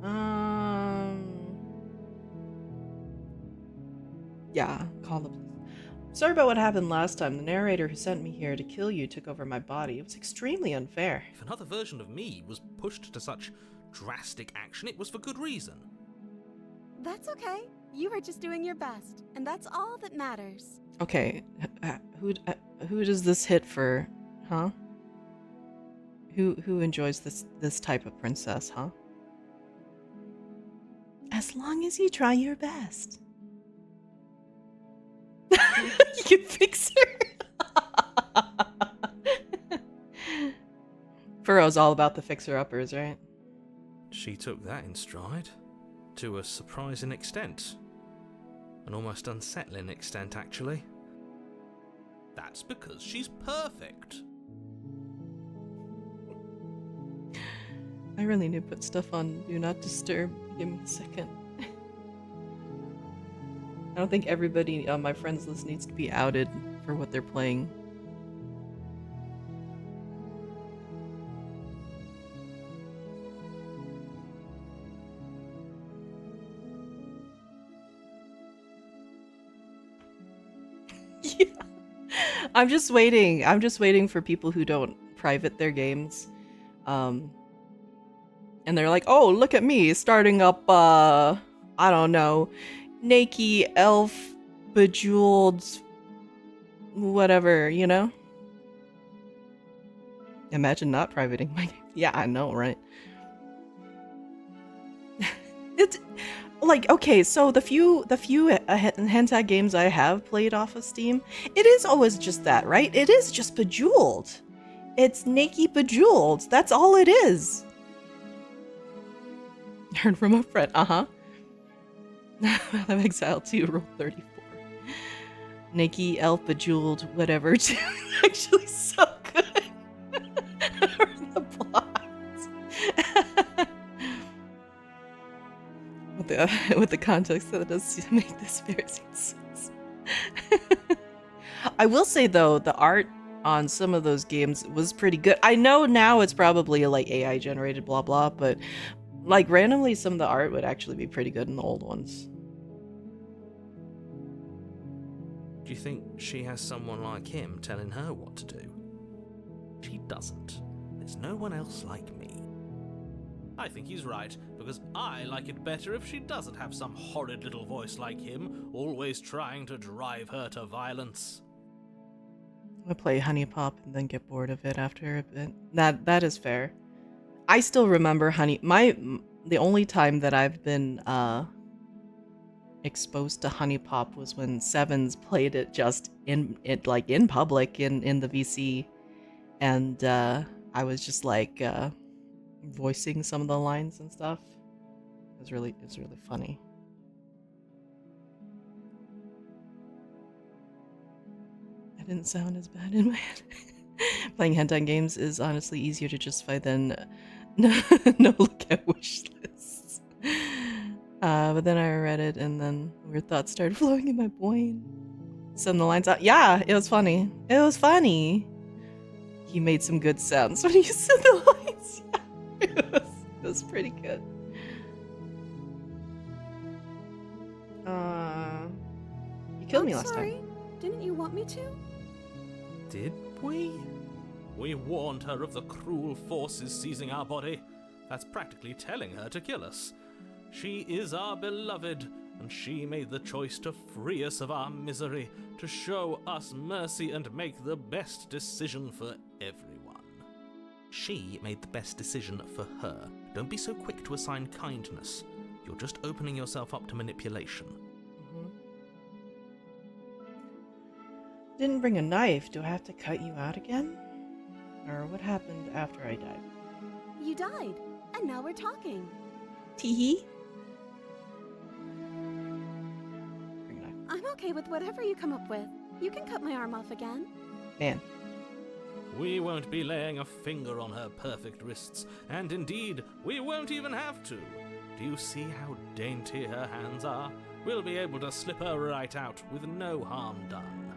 [SPEAKER 1] Yeah. Call the police. Sorry about what happened last time. The narrator who sent me here to kill you took over my body. It was extremely unfair.
[SPEAKER 7] If another version of me was pushed to such drastic action, it was for good reason.
[SPEAKER 8] That's okay. You were just doing your best, and that's all that matters.
[SPEAKER 1] Okay, who does this hit for, huh? Who enjoys this type of princess, huh? As long as you try your best. You can fix her. Furrow's all about the fixer-uppers, right?
[SPEAKER 7] She took that in stride, to a surprising extent. An almost unsettling extent, actually. That's because she's perfect.
[SPEAKER 1] I really need to put stuff on Do Not Disturb. Give me a second. I don't think everybody on my friends list needs to be outed for what they're playing. Yeah. I'm just waiting. I'm just waiting for people who don't private their games. And they're like, "Oh, look at me starting up I don't know, Nakey elf bejeweled whatever, you know?" Imagine not privating my game. Yeah, I know, right? It's like, okay, so the few hentai games I have played off of Steam, it is always just that, right? It is just bejeweled. It's Nakey bejeweled. That's all it is. Heard from a friend. Uh-huh. I'm Exile 2, roll 34. Nakey elf bejeweled whatever. Actually so good. The plots. With the context that it does make this very sense. I will say though, the art on some of those games was pretty good. I know now it's probably like AI generated blah blah, but like randomly some of the art would actually be pretty good in the old ones.
[SPEAKER 7] Do you think she has someone like him telling her what to do? She doesn't. There's no one else like me. I think he's right, because I like it better if she doesn't have some horrid little voice like him, always trying to drive her to violence.
[SPEAKER 1] I play Honey Pop and then get bored of it after a bit. That is fair. I still remember the only time that I've been exposed to Honey Pop was when Sevens played it just in public in the VC, and I was just like voicing some of the lines and stuff. It's really funny. I didn't sound as bad in my head. Playing hentai games is honestly easier to justify than no look at wish lists. But then I read it, and then weird thoughts started flowing in my brain. Send the lines out. Yeah, it was funny. It was funny. He made some good sounds when he said the lines. Yeah, it was pretty good. You killed me last
[SPEAKER 8] sorry.
[SPEAKER 1] time.
[SPEAKER 8] Didn't you want me to?
[SPEAKER 7] Did we? We warned her of the cruel forces seizing our body. That's practically telling her to kill us. She is our beloved, and she made the choice to free us of our misery, to show us mercy and make the best decision for everyone. She made the best decision for her. Don't be so quick to assign kindness. You're just opening yourself up to manipulation.
[SPEAKER 1] Didn't bring a knife. Do I have to cut you out again? Or what happened after I died?
[SPEAKER 8] You died, and now we're talking.
[SPEAKER 1] Teehee?
[SPEAKER 8] I'm okay with whatever you come up with. You can cut my arm off again.
[SPEAKER 1] Man.
[SPEAKER 7] We won't be laying a finger on her perfect wrists, and indeed, we won't even have to. Do you see how dainty her hands are? We'll be able to slip her right out with no harm done.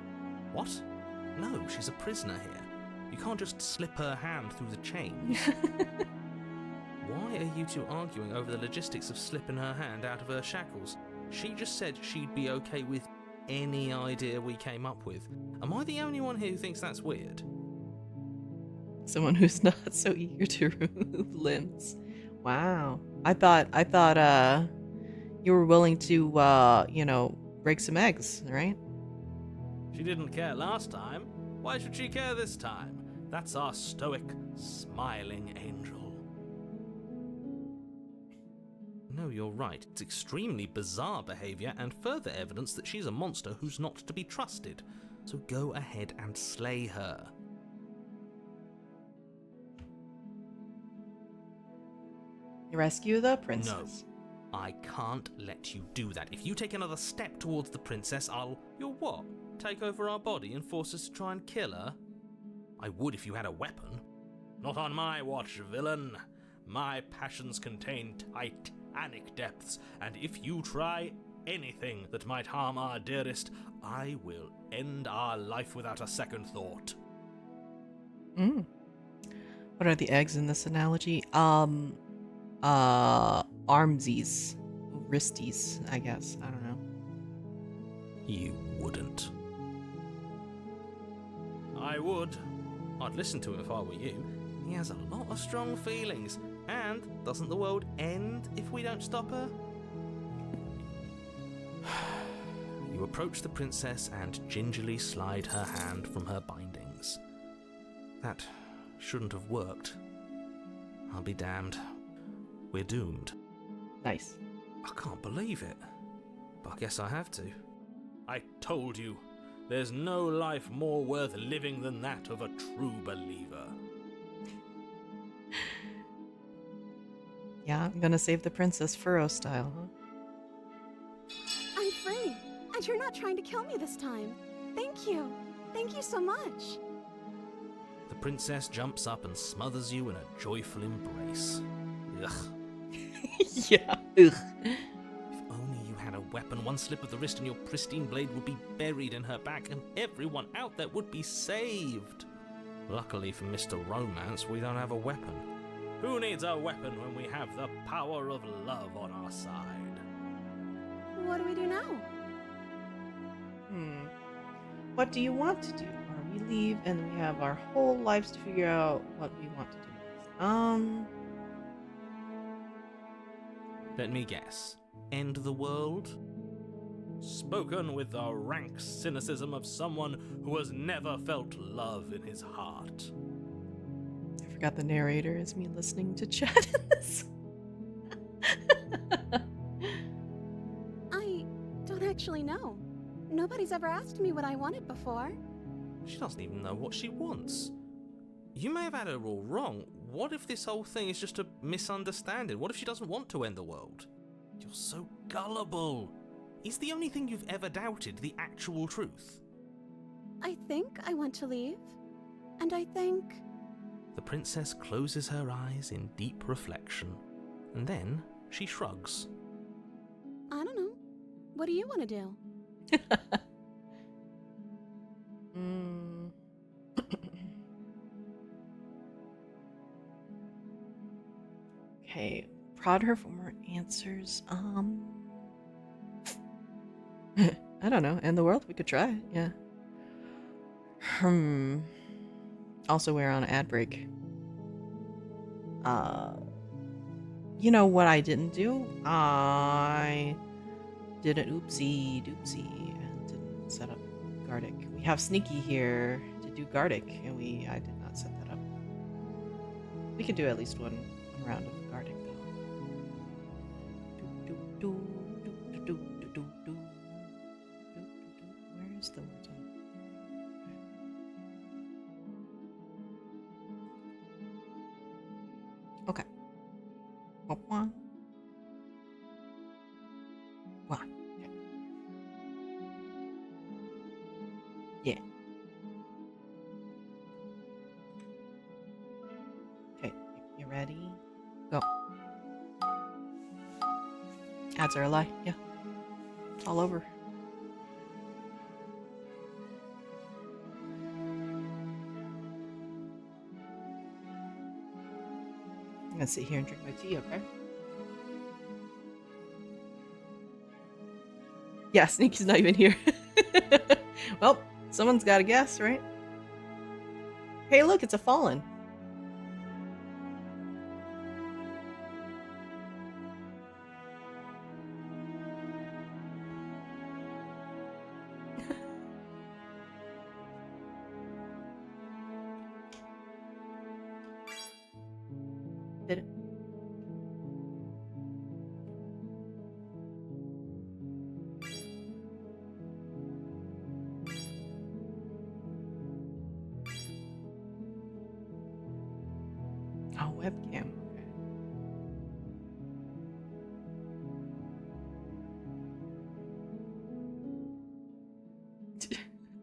[SPEAKER 7] What? No, she's a prisoner here. You can't just slip her hand through the chains. Why are you two arguing over the logistics of slipping her hand out of her shackles? She just said she'd be okay with any idea we came up with. Am I the only one here who thinks that's weird?
[SPEAKER 1] Someone who's not so eager to remove limbs. Wow. I thought you were willing to break some eggs, right?
[SPEAKER 7] She didn't care last time. Why should she care this time? That's our stoic, smiling angel. No, you're right. It's extremely bizarre behavior and further evidence that she's a monster who's not to be trusted. So go ahead and slay her.
[SPEAKER 1] Rescue the princess.
[SPEAKER 7] No, I can't let you do that. If you take another step towards the princess, You'll what? Take over our body and force us to try and kill her? I would if you had a weapon. Not on my watch, villain. My passions contain titanic depths, and if you try anything that might harm our dearest, I will end our life without a second thought.
[SPEAKER 1] What are the eggs in this analogy? Armsies. Wristies, I guess. I don't know.
[SPEAKER 7] You wouldn't. I would. I'd listen to him if I were you. He has a lot of strong feelings. And doesn't the world end if we don't stop her? You approach the princess and gingerly slide her hand from her bindings. That shouldn't have worked. I'll be damned. We're doomed.
[SPEAKER 1] Nice.
[SPEAKER 7] I can't believe it. But I guess I have to. I told you, there's no life more worth living than that of a true believer.
[SPEAKER 1] Yeah, I'm gonna save the princess furrow style, huh?
[SPEAKER 8] I'm free, and you're not trying to kill me this time. Thank you. Thank you so much.
[SPEAKER 7] The princess jumps up and smothers you in a joyful embrace. Ugh.
[SPEAKER 1] Yeah. Ugh.
[SPEAKER 7] If only you had a weapon, one slip of the wrist and your pristine blade would be buried in her back and everyone out there would be saved. Luckily for Mr. Romance, we don't have a weapon. Who needs a weapon when we have the power of love on our side?
[SPEAKER 8] What do we do now?
[SPEAKER 1] What do you want to do? Or we leave and we have our whole lives to figure out what we want to do next.
[SPEAKER 7] Let me guess. End the world? Spoken with the rank cynicism of someone who has never felt love in his heart.
[SPEAKER 1] I forgot the narrator is me listening to chat in this.
[SPEAKER 8] I don't actually know. Nobody's ever asked me what I wanted before.
[SPEAKER 7] She doesn't even know what she wants. You may have had her all wrong. What if this whole thing is just a misunderstanding? What if she doesn't want to end the world? You're so gullible. Is the only thing you've ever doubted the actual truth?
[SPEAKER 8] I think I want to leave. And I think...
[SPEAKER 7] The princess closes her eyes in deep reflection, and then she shrugs.
[SPEAKER 8] I don't know. What do you want to do?
[SPEAKER 1] Okay, prod her for more answers. I don't know. End the world? We could try. Yeah. Also, we're on an ad break. You know what I didn't do? I did an oopsie doopsie and didn't set up Gardic. We have Sneaky here to do Gardic, and I did not set that up. We could do at least one round of Gardic though. Where's the words on? Okay. One. One. Okay. Yeah. Okay, you ready? Go. Ads are a lie. Yeah. It's all over. I'm gonna sit here and drink my tea, okay? Yeah, Sneaky's not even here. Well, someone's got to guess, right? Hey, look, it's a fallen. Did it? Oh, webcam. Okay.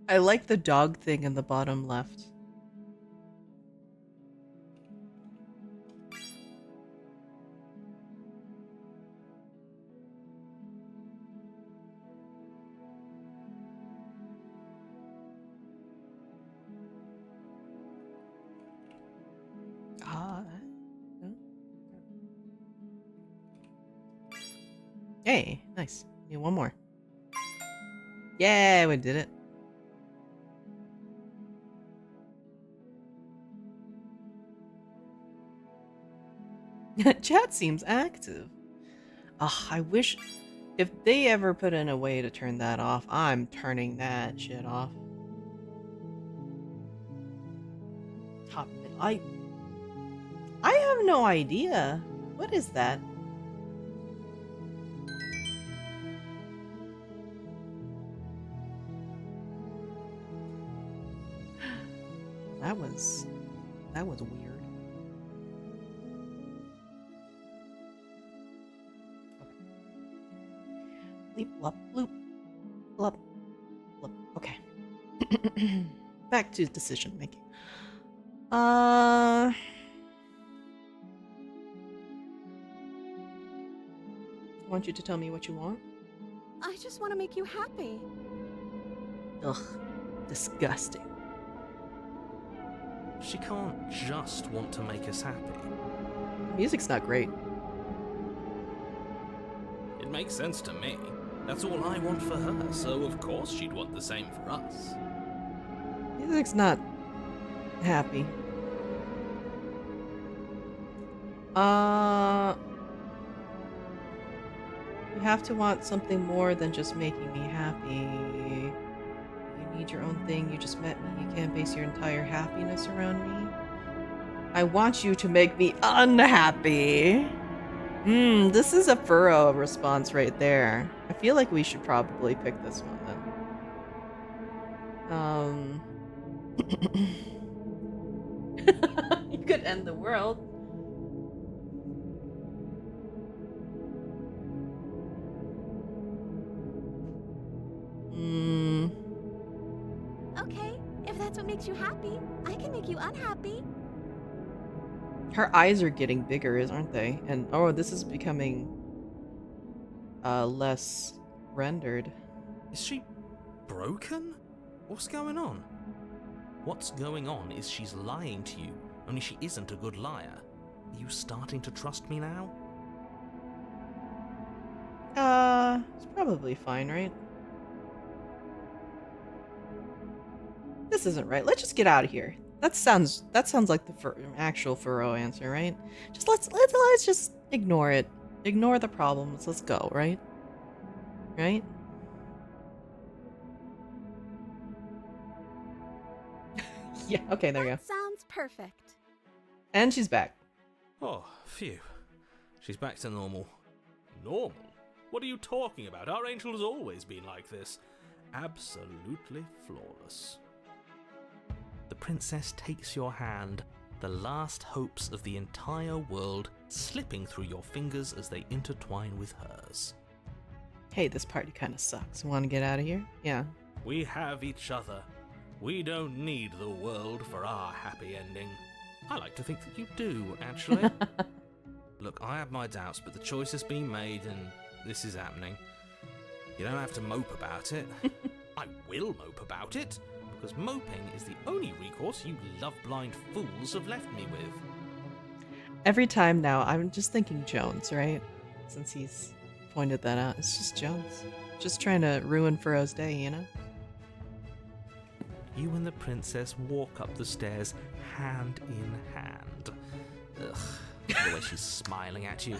[SPEAKER 1] I like the dog thing in the bottom left. Hey, nice. Need one more. Yeah, we did it. Chat seems active. Ugh, I wish if they ever put in a way to turn that off, I'm turning that shit off. Top I have no idea. What is that? That was weird. Bleep, blop, bloop, blop, blop. Okay. Back to decision making. I want you to tell me what you want.
[SPEAKER 8] I just want to make you happy.
[SPEAKER 1] Ugh, disgusting.
[SPEAKER 7] She can't just want to make us happy.
[SPEAKER 1] The music's not great.
[SPEAKER 7] It makes sense to me. That's all I want for her, so of course she'd want the same for us.
[SPEAKER 1] Music's not happy. You have to want something more than just making me happy. You need your own thing. You just met me. You can't base your entire happiness around me. I want you to make me unhappy. This is a furrow response right there. I feel like we should probably pick this one then. You could end the world.
[SPEAKER 8] Okay, if that's what makes you happy, I can make you unhappy.
[SPEAKER 1] Her eyes are getting bigger, aren't they? And oh, this is becoming less rendered.
[SPEAKER 7] Is she broken? What's going on? What's going on is she's lying to you, only she isn't a good liar. Are you starting to trust me now?
[SPEAKER 1] It's probably fine, right? This isn't right. Let's just get out of here. That sounds like the actual furrow answer, right? Just let's just ignore it. Ignore the problems. Let's go, right? Right? Yeah, okay, there you go.
[SPEAKER 8] That sounds perfect.
[SPEAKER 1] And she's back.
[SPEAKER 7] Oh, phew. She's back to normal. Normal? What are you talking about? Our angel has always been like this. Absolutely flawless. The princess takes your hand, the last hopes of the entire world slipping through your fingers as they intertwine with hers.
[SPEAKER 1] Hey, this party kind of sucks. Want to get out of here? Yeah.
[SPEAKER 7] We have each other. We don't need the world for our happy ending. I like to think that you do, actually. Look, I have my doubts, but the choice has been made and this is happening. You don't have to mope about it. I will mope about it, because moping is the only recourse you love-blind fools have left me with.
[SPEAKER 1] Every time now, I'm just thinking Jones, right? Since he's pointed that out. It's just Jones. Just trying to ruin Furrow's day, you know?
[SPEAKER 7] You and the princess walk up the stairs hand in hand. Ugh, the way she's smiling at you.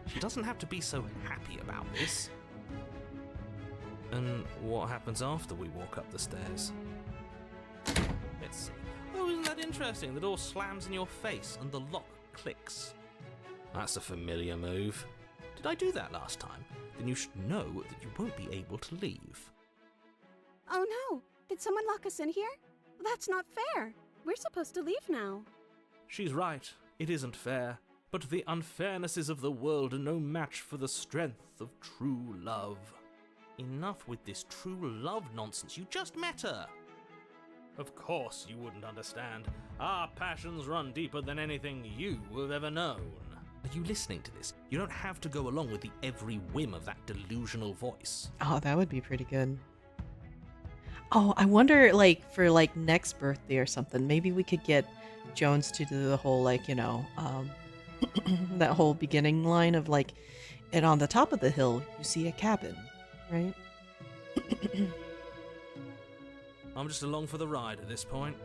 [SPEAKER 7] She doesn't have to be so happy about this. And what happens after we walk up the stairs? Let's see. Oh, isn't that interesting? The door slams in your face and the lock clicks. That's a familiar move. Did I do that last time? Then you should know that you won't be able to leave.
[SPEAKER 8] Oh no! Did someone lock us in here? That's not fair. We're supposed to leave now.
[SPEAKER 7] She's right. It isn't fair. But the unfairnesses of the world are no match for the strength of true love. Enough with this true love nonsense. You just met her. Of course you wouldn't understand. Our passions run deeper than anything you have ever known. Are you listening to this? You don't have to go along with the every whim of that delusional voice.
[SPEAKER 1] Oh, that would be pretty good. Oh, I wonder, like, for, like, next birthday or something, maybe we could get Jones to do the whole, like, you know, that whole beginning line of, like, and on the top of the hill, you see a cabin, right?
[SPEAKER 7] I'm just along for the ride at this point.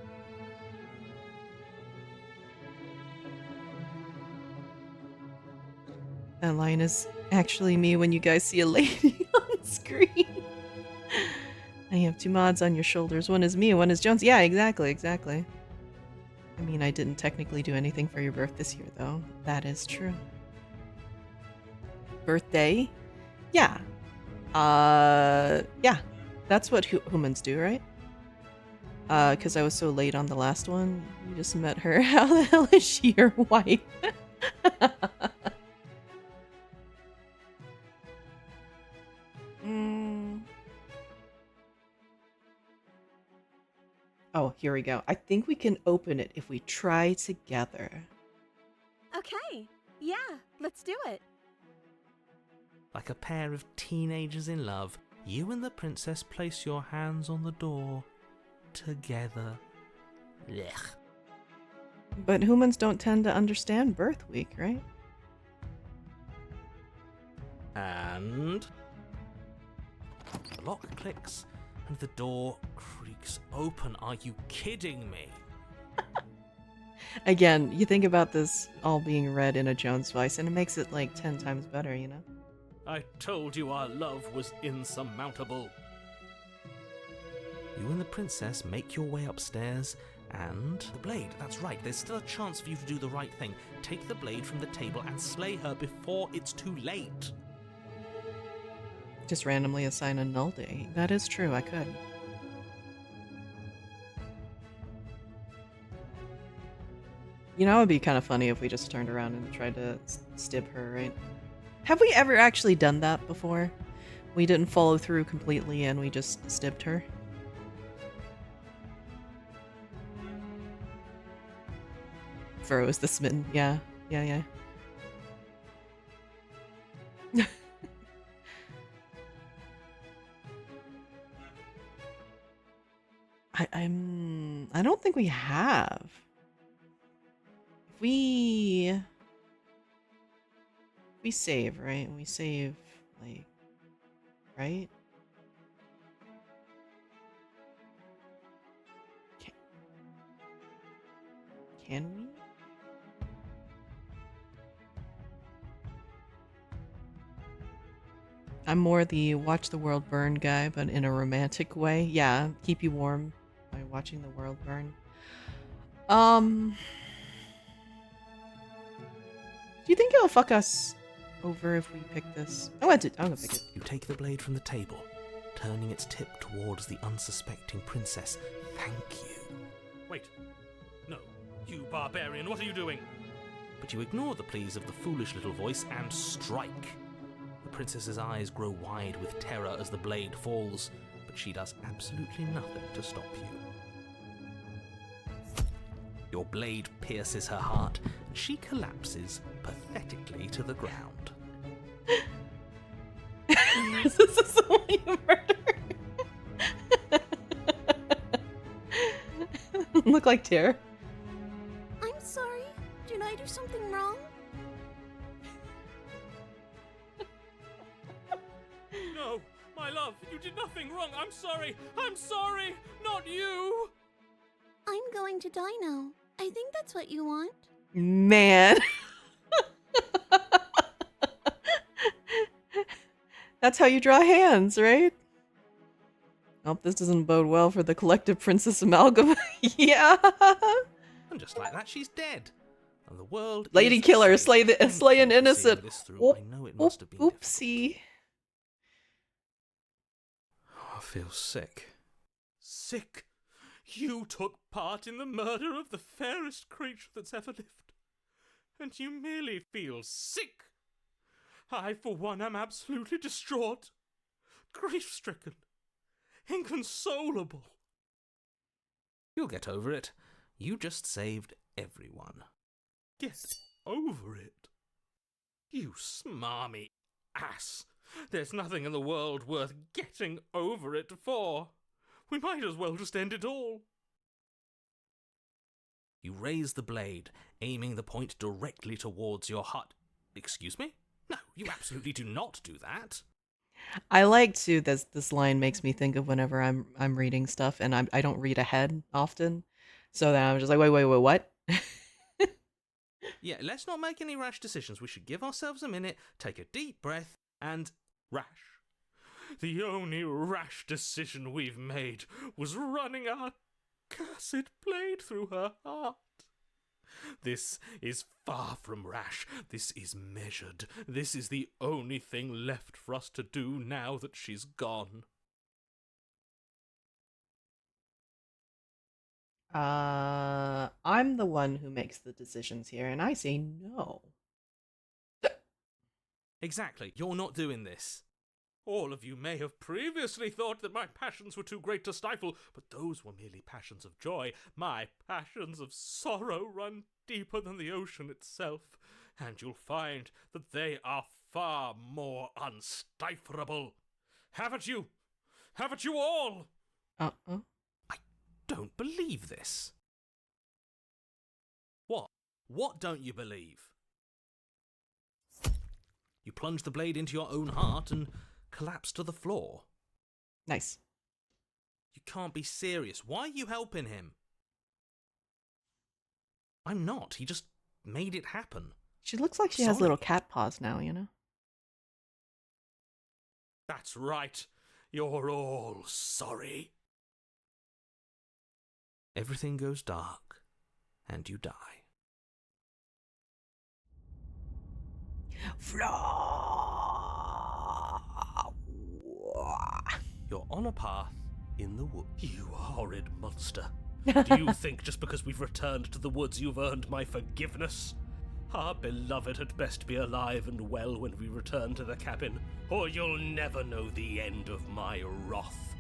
[SPEAKER 1] That line is actually me when you guys see a lady on screen. I have 2 mods on your shoulders. One is me and one is Jones. Yeah, exactly. I mean, I didn't technically do anything for your birth this year, though. That is true. Birthday? Yeah. Yeah. That's what humans do, right? Because I was so late on the last one. You just met her. How the hell is she your wife? Oh, here we go. I think we can open it if we try together.
[SPEAKER 8] Okay, yeah, let's do it.
[SPEAKER 7] Like a pair of teenagers in love, you and the princess place your hands on the door together. Blech.
[SPEAKER 1] But humans don't tend to understand birth week, right?
[SPEAKER 7] And the lock clicks and the door creaks open. Are you kidding me?
[SPEAKER 1] Again, you think about this all being read in a Jones voice, and it makes it like 10 times better, you know?
[SPEAKER 7] I told you our love was insurmountable. You and the princess make your way upstairs, and the blade, that's right, there's still a chance for you to do the right thing. Take the blade from the table and slay her before it's too late.
[SPEAKER 1] Just randomly assign a null day. That is true, I could. You know, it would be kind of funny if we just turned around and tried to stib her, right? Have we ever actually done that before? We didn't follow through completely and we just stibbed her? Froze the smitten. Yeah. I don't think we have. If we save, right? We save, like, right? Can we? I'm more the watch the world burn guy, but in a romantic way. Yeah, keep you warm by watching the world burn. Do you think it'll fuck us over if we pick this? I'm gonna pick it.
[SPEAKER 7] You take the blade from the table, turning its tip towards the unsuspecting princess. Thank you. Wait. No. You barbarian, what are you doing? But you ignore the pleas of the foolish little voice and strike. The princess's eyes grow wide with terror as the blade falls, but she does absolutely nothing to stop you. Your blade pierces her heart, and she collapses pathetically to the ground.
[SPEAKER 1] This is someone you murder. Look like Tear.
[SPEAKER 8] I'm sorry. Did I do something wrong?
[SPEAKER 7] No, my love, you did nothing wrong. I'm sorry, not you.
[SPEAKER 8] I'm going to die now. I think that's what you want.
[SPEAKER 1] Man. That's how you draw hands, right? Hope this doesn't bode well for the collective Princess Amalgam. Yeah.
[SPEAKER 7] And just like that, she's dead. And the world
[SPEAKER 1] Lady
[SPEAKER 7] is
[SPEAKER 1] killer,
[SPEAKER 7] safe.
[SPEAKER 1] slay an innocent.
[SPEAKER 7] I know it must have been difficult.
[SPEAKER 1] Oopsie.
[SPEAKER 7] I feel sick. Sick? You took part in the murder of the fairest creature that's ever lived. And you merely feel sick. I, for one, am absolutely distraught. Grief-stricken. Inconsolable. You'll get over it. You just saved everyone. Get over it? You smarmy ass. There's nothing in the world worth getting over it for. We might as well just end it all. You raise the blade, aiming the point directly towards your heart. Excuse me? No, you absolutely do not do that.
[SPEAKER 1] I like to this line makes me think of whenever I'm reading stuff and I don't read ahead often. So then I'm just like, wait, what?
[SPEAKER 7] Yeah, let's not make any rash decisions. We should give ourselves a minute, take a deep breath, and... Rash. The only rash decision we've made was running our cursed blade through her heart. This is far from rash. This is measured. This is the only thing left for us to do now that she's gone.
[SPEAKER 1] I'm the one who makes the decisions here, and I say no.
[SPEAKER 7] Exactly. You're not doing this. All of you may have previously thought that my passions were too great to stifle, but those were merely passions of joy. My passions of sorrow run deeper than the ocean itself, and you'll find that they are far more unstiflable. Haven't you? Haven't you all?
[SPEAKER 1] Uh-uh.
[SPEAKER 7] I don't believe this. What? What don't you believe? You plunge the blade into your own heart and collapse to the floor.
[SPEAKER 1] Nice.
[SPEAKER 7] You can't be serious. Why are you helping him? I'm not. He just made it happen.
[SPEAKER 1] She looks like she has little cat paws now, you know?
[SPEAKER 7] That's right. You're all sorry. Everything goes dark, and you die. You're on a path in the woods. You horrid monster. Do you think just because we've returned to the woods you've earned my forgiveness? Our beloved had best be alive and well when we return to the cabin, or you'll never know the end of my wrath.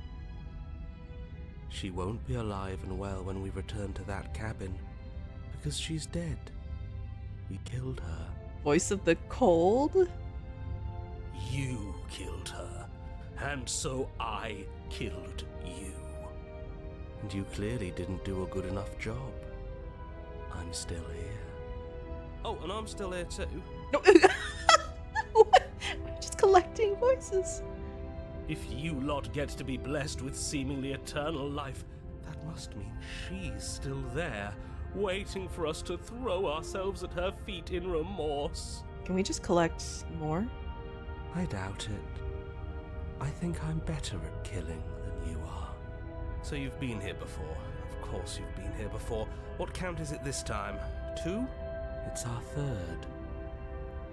[SPEAKER 7] She won't be alive and well when we return to that cabin, because she's dead. We killed her.
[SPEAKER 1] Voice of the cold?
[SPEAKER 7] You killed her, and so I killed you. And you clearly didn't do a good enough job. I'm still here. Oh, and I'm still here too.
[SPEAKER 1] No. What? I'm just collecting voices.
[SPEAKER 7] If you lot get to be blessed with seemingly eternal life, that must mean she's still there, waiting for us to throw ourselves at her feet in remorse.
[SPEAKER 1] Can we just collect more?
[SPEAKER 7] I doubt it. I think I'm better at killing than you are. So you've been here before. Of course you've been here before. What count is it this time? 2? It's our 3rd.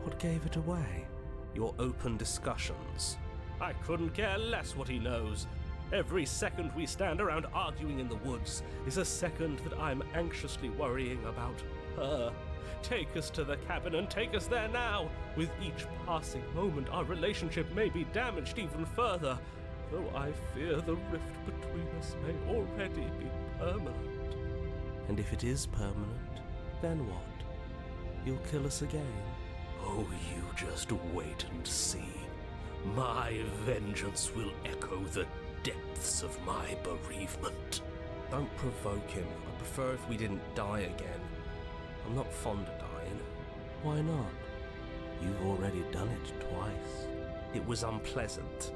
[SPEAKER 7] What gave it away? Your open discussions. I couldn't care less what he knows. Every second we stand around arguing in the woods is a second that I'm anxiously worrying about her. Take us to the cabin and take us there now. With each passing moment, our relationship may be damaged even further, though I fear the rift between us may already be permanent. And if it is permanent, then what? You'll kill us again? Oh, you just wait and see. My vengeance will echo the depths of my bereavement. Don't provoke him. I prefer if we didn't die again. I'm not fond of dying. Why not? You've already done it twice. It was unpleasant.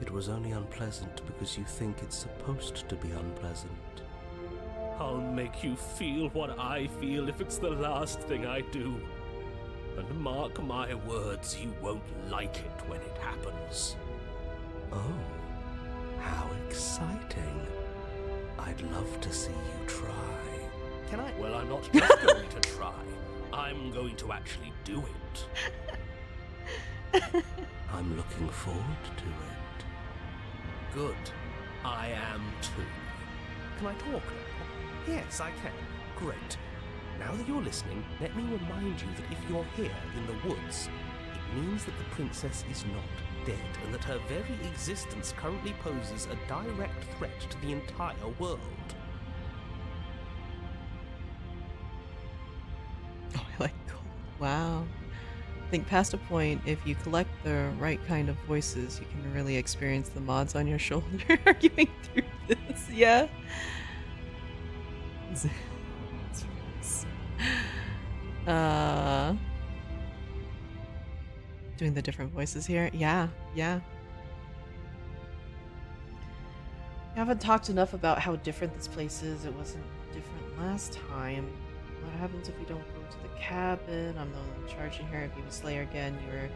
[SPEAKER 7] It was only unpleasant because you think it's supposed to be unpleasant. I'll make you feel what I feel if it's the last thing I do. And mark my words, you won't like it when it happens. Oh, how exciting. I'd love to see you try. Can I? Well, I'm not just going to try. I'm going to actually do it. I'm looking forward to it. Good. I am too. Can I talk now? Yes, I can. Great. Now that you're listening, let me remind you that if you're here in the woods, it means that the princess is not dead, and that her very existence currently poses a direct threat to the entire world.
[SPEAKER 1] Oh, I like cold. Wow. I think past a point, if you collect the right kind of voices, you can really experience the mods on your shoulder arguing through this. Yeah. Doing the different voices here. Yeah. We haven't talked enough about how different this place is. It wasn't different last time. What happens if we don't go to the cabin? I'm the one in charge in here. If you slay her again, you're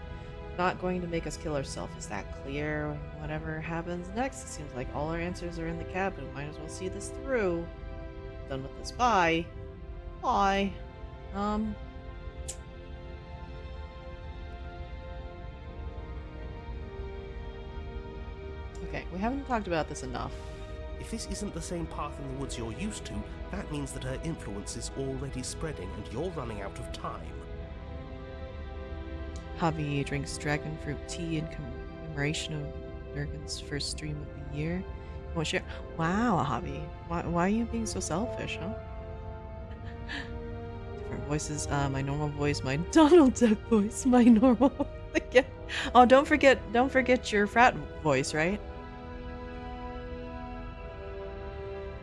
[SPEAKER 1] not going to make us kill ourselves. Is that clear? Whatever happens next, it seems like all our answers are in the cabin. Might as well see this through. Done with this. Bye. Bye. Okay, we haven't talked about this enough.
[SPEAKER 9] If this isn't the same path in the woods you're used to, that means that her influence is already spreading and you're running out of time.
[SPEAKER 1] Javi drinks dragon fruit tea in commemoration of Durgan's first stream of the year. Won't share. Wow, Javi. Why are you being so selfish, huh? Different voices. My normal voice, my Donald Duck voice, my normal again. Oh, don't forget your frat voice, right?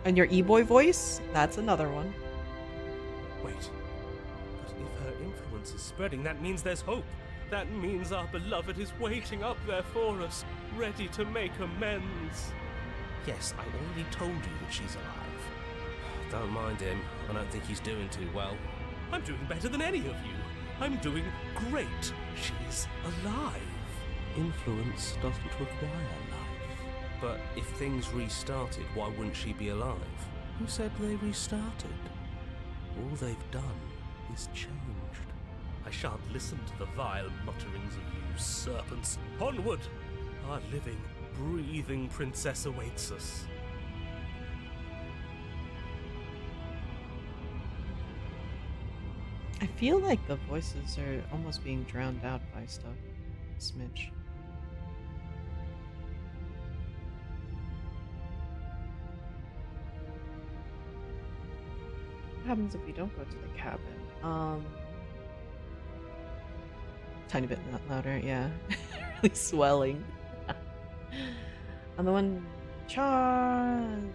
[SPEAKER 1] And your e-boy voice? That's another one.
[SPEAKER 9] Wait. But if her influence is spreading, that means there's hope. That means our beloved is waiting up there for us, ready to make amends. Yes, I already told you that she's alive. Don't mind him. I don't think he's doing too well. I'm doing better than any of you. I'm doing great. She's alive. Influence doesn't require life. But if things restarted, why wouldn't she be alive? Who said they restarted? All they've done is changed. I shan't listen to the vile mutterings of you serpents. Onward! Our living, breathing princess awaits us.
[SPEAKER 1] I feel like the voices are almost being drowned out by stuff. Smidge. What happens if we don't go to the cabin? Tiny bit louder, yeah. Really swelling. I'm the one charged.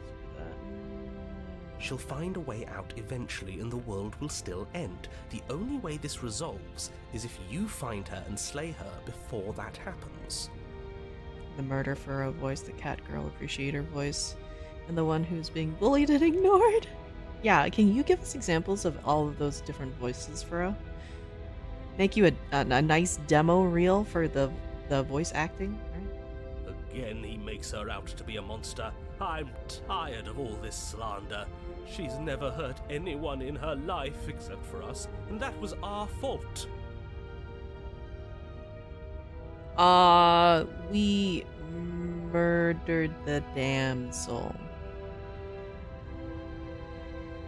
[SPEAKER 9] She'll find a way out eventually and the world will still end. The only way this resolves is if you find her and slay her before that happens.
[SPEAKER 1] The murder for a voice, the cat girl appreciator voice, and the one who's being bullied and ignored. Yeah, can you give us examples of all of those different voices, Furrow? Make you a nice demo reel for the voice acting, right?
[SPEAKER 9] Again, he makes her out to be a monster. I'm tired of all this slander. She's never hurt anyone in her life except for us, and that was our fault.
[SPEAKER 1] We murdered the damsel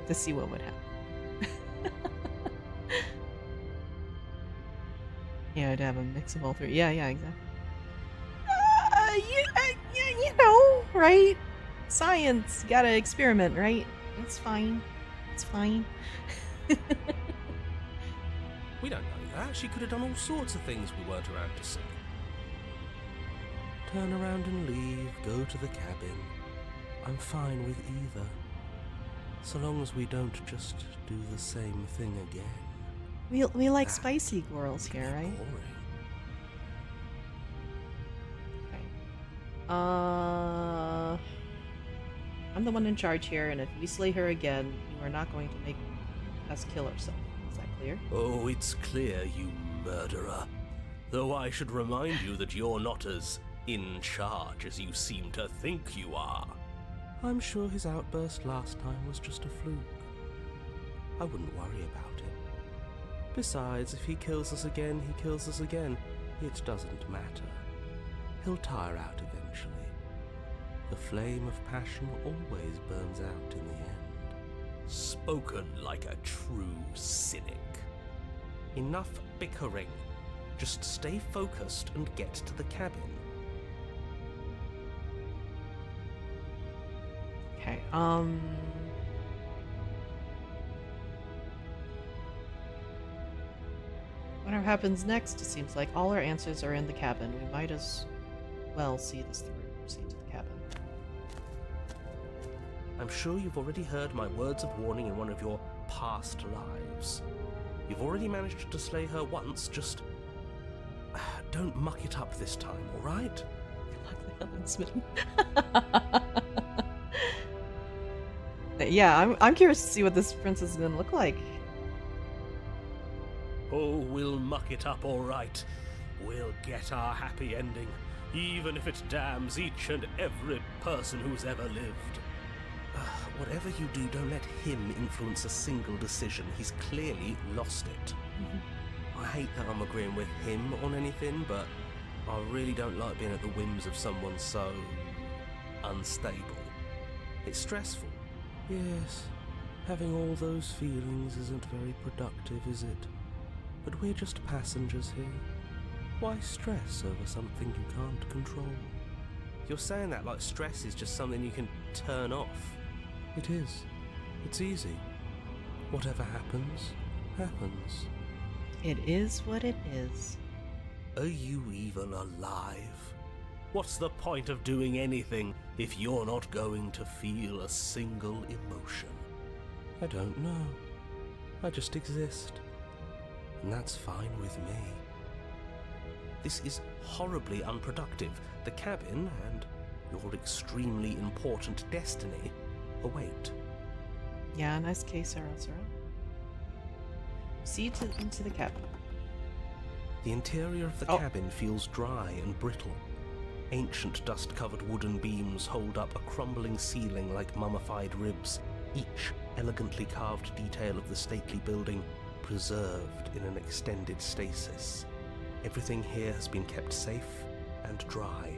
[SPEAKER 1] to see what would happen. Yeah, I'd have a mix of all three. Yeah, exactly. You know, right? Science, gotta experiment, right? It's fine. It's fine.
[SPEAKER 9] We don't know that. She could have done all sorts of things we weren't around to see. Turn around and leave, go to the cabin. I'm fine with either. So long as we don't just do the same thing again.
[SPEAKER 1] We like spicy girls here, right? Okay. I'm the one in charge here, and if we slay her again, you are not going to make us kill ourselves. Is that clear?
[SPEAKER 9] Oh, it's clear, you murderer. Though I should remind you that you're not as in charge as you seem to think you are. I'm sure his outburst last time was just a fluke. I wouldn't worry about him. Besides, if he kills us again, he kills us again. It doesn't matter. He'll tire out eventually. The flame of passion always burns out in the end. Spoken like a true cynic. Enough bickering. Just stay focused and get to the cabin.
[SPEAKER 1] Okay, Whatever happens next, it seems like all our answers are in the cabin. We might as well see this through. Proceed to the cabin.
[SPEAKER 9] I'm sure you've already heard my words of warning in one of your past lives. You've already managed to slay her once, just don't muck it up this time, alright?
[SPEAKER 1] Smitten. Yeah, I'm curious to see what this princess is gonna look like.
[SPEAKER 9] Oh, we'll muck it up all right. We'll get our happy ending, even if it damns each and every person who's ever lived. Whatever you do, don't let him influence a single decision. He's clearly lost it. I hate that I'm agreeing with him on anything, but I really don't like being at the whims of someone so unstable. It's stressful. Yes, having all those feelings isn't very productive, is it? But we're just passengers here. Why stress over something you can't control? You're saying that like stress is just something you can turn off. It is. It's easy. Whatever happens, happens.
[SPEAKER 1] It is what it is.
[SPEAKER 9] Are you even alive? What's the point of doing anything if you're not going to feel a single emotion? I don't know. I just exist. And that's fine with me. This is horribly unproductive. The cabin and your extremely important destiny await.
[SPEAKER 1] Yeah, nice case, Sarah. See into the cabin.
[SPEAKER 9] The interior of the cabin feels dry and brittle. Ancient dust-covered wooden beams hold up a crumbling ceiling like mummified ribs, each elegantly carved detail of the stately building preserved in an extended stasis. Everything here has been kept safe and dry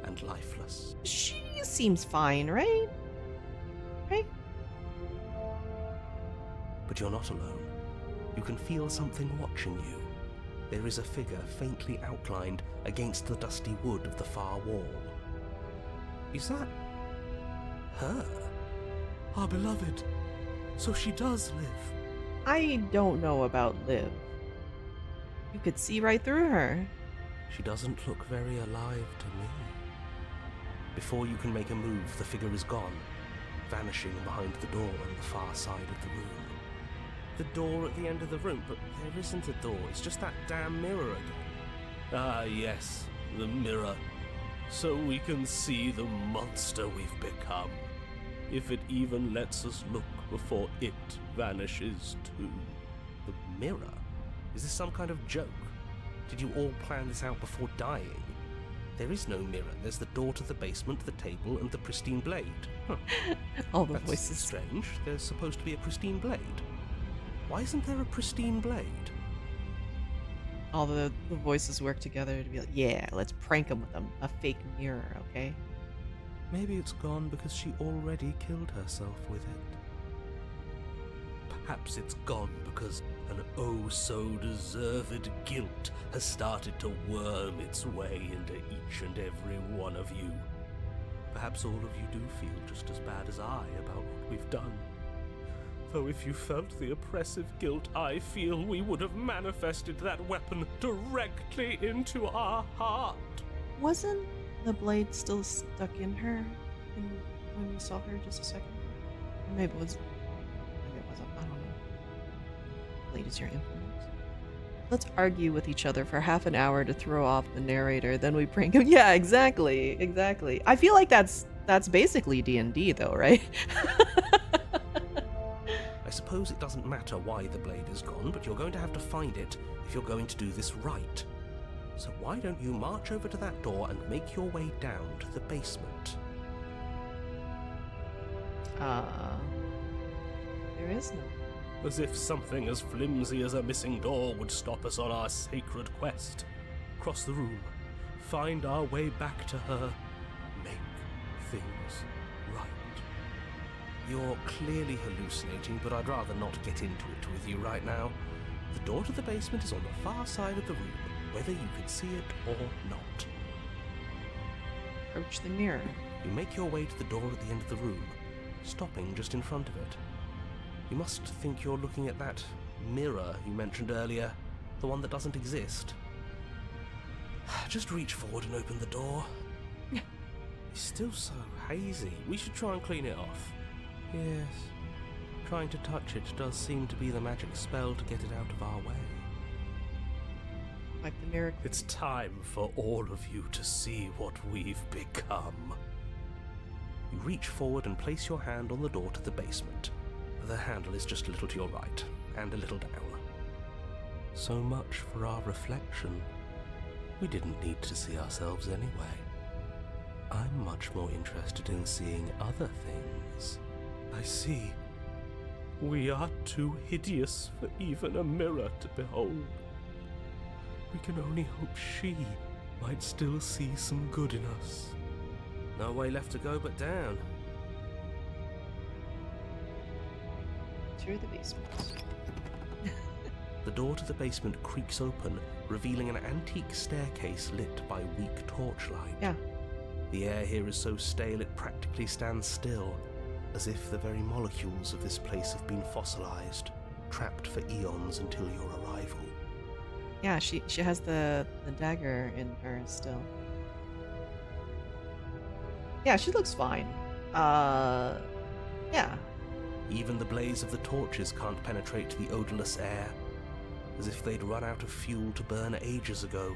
[SPEAKER 9] and lifeless.
[SPEAKER 1] She seems fine, right? Right?
[SPEAKER 9] But you're not alone. You can feel something watching you. There is a figure faintly outlined against the dusty wood of the far wall. Is that her? Our beloved. So she does live.
[SPEAKER 1] I don't know about Liv. You could see right through her.
[SPEAKER 9] She doesn't look very alive to me. Before you can make a move, the figure is gone, vanishing behind the door on the far side of the room. The door at the end of the room, but there isn't a door, it's just that damn mirror again. Ah, yes, the mirror. So we can see the monster we've become. If it even lets us look before it vanishes too. The mirror? Is this some kind of joke? Did you all plan this out before dying? There is no mirror. There's the door to the basement, the table, and the pristine blade. Huh.
[SPEAKER 1] All the
[SPEAKER 9] That's
[SPEAKER 1] voices.
[SPEAKER 9] strange. There's supposed to be a pristine blade. Why isn't there a pristine blade?
[SPEAKER 1] All the voices work together to be like, yeah, let's prank him with a fake mirror, okay?
[SPEAKER 9] Maybe it's gone because she already killed herself with it. Perhaps it's gone because an oh-so-deserved guilt has started to worm its way into each and every one of you. Perhaps all of you do feel just as bad as I about what we've done. Though if you felt the oppressive guilt I feel, we would have manifested that weapon directly into our heart.
[SPEAKER 1] Wasn't the blade still stuck in her when we saw her just a second ago? Or maybe it wasn't. I don't know. Blade is your implement. Let's argue with each other for half an hour to throw off the narrator, then we prank him. Yeah, exactly. I feel like that's basically D&D though, right?
[SPEAKER 9] I suppose it doesn't matter why the blade is gone, but you're going to have to find it if you're going to do this right. So why don't you march over to that door and make your way down to the basement?
[SPEAKER 1] There is no.
[SPEAKER 9] As if something as flimsy as a missing door would stop us on our sacred quest. Cross the room, find our way back to her, make things right. You're clearly hallucinating, but I'd rather not get into it with you right now. The door to the basement is on the far side of the room, whether you can see it or not.
[SPEAKER 1] Approach the mirror.
[SPEAKER 9] You make your way to the door at the end of the room, stopping just in front of it. You must think you're looking at that mirror you mentioned earlier, the one that doesn't exist. Just reach forward and open the door. It's still so hazy. We should try and clean it off. Yes, trying to touch it does seem to be the magic spell to get it out of our way.
[SPEAKER 1] Like the mirror.
[SPEAKER 9] It's time for all of you to see what we've become. You reach forward and place your hand on the door to the basement. The handle is just a little to your right, and a little down. So much for our reflection. We didn't need to see ourselves anyway. I'm much more interested in seeing other things. I see. We are too hideous for even a mirror to behold. We can only hope she might still see some good in us. No way left to go but down.
[SPEAKER 1] To the basement.
[SPEAKER 7] The door to the basement creaks open, revealing an antique staircase lit by weak torchlight.
[SPEAKER 1] Yeah.
[SPEAKER 7] The air here is so stale it practically stands still, as if the very molecules of this place have been fossilized, trapped for eons until your arrival.
[SPEAKER 1] Yeah, she has the dagger in her still. Yeah, she looks fine. Yeah.
[SPEAKER 7] Even the blaze of the torches can't penetrate the odorless air. As if they'd run out of fuel to burn ages ago,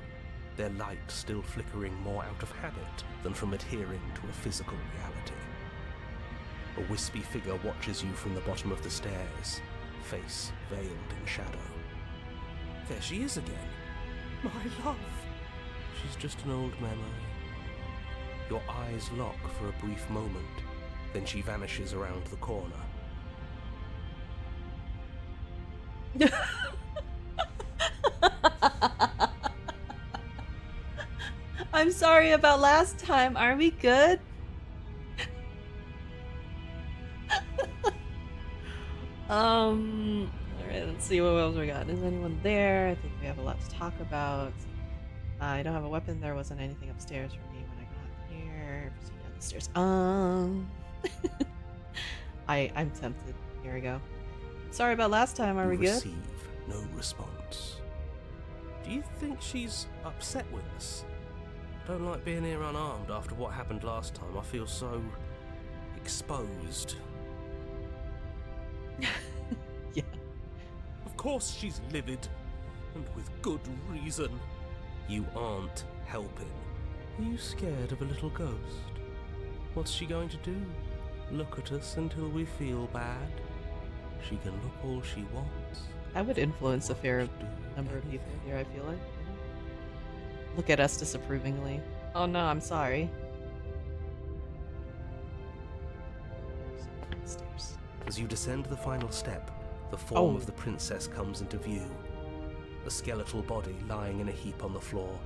[SPEAKER 7] their light still flickering more out of habit than from adhering to a physical reality. A wispy figure watches you from the bottom of the stairs, face veiled in shadow. There she is again. My love. She's just an old memory. Your eyes lock for a brief moment, then she vanishes around the corner.
[SPEAKER 1] I'm sorry about last time. Are we good? Alright, let's see what else we got. Is anyone there? I think we have a lot to talk about. I don't have a weapon. There wasn't anything upstairs for me when I got here. Proceed down the stairs. I'm tempted. Here we go. Sorry about last time. Are we good?
[SPEAKER 7] Receive no response.
[SPEAKER 9] Do you think she's upset with us? I don't like being here unarmed after what happened last time. I feel so exposed.
[SPEAKER 1] Yeah.
[SPEAKER 9] Of course she's livid, and with good reason.
[SPEAKER 7] You aren't helping.
[SPEAKER 9] Are you scared of a little ghost? What's she going to do? Look at us until we feel bad? She can look all she wants.
[SPEAKER 1] I would influence a fair number of people here, I feel like. Look at us disapprovingly. Oh no, I'm sorry. Stairs.
[SPEAKER 7] As you descend the final step, the form
[SPEAKER 1] Oh.
[SPEAKER 7] of the princess comes into view. A skeletal body lying in a heap on the floor,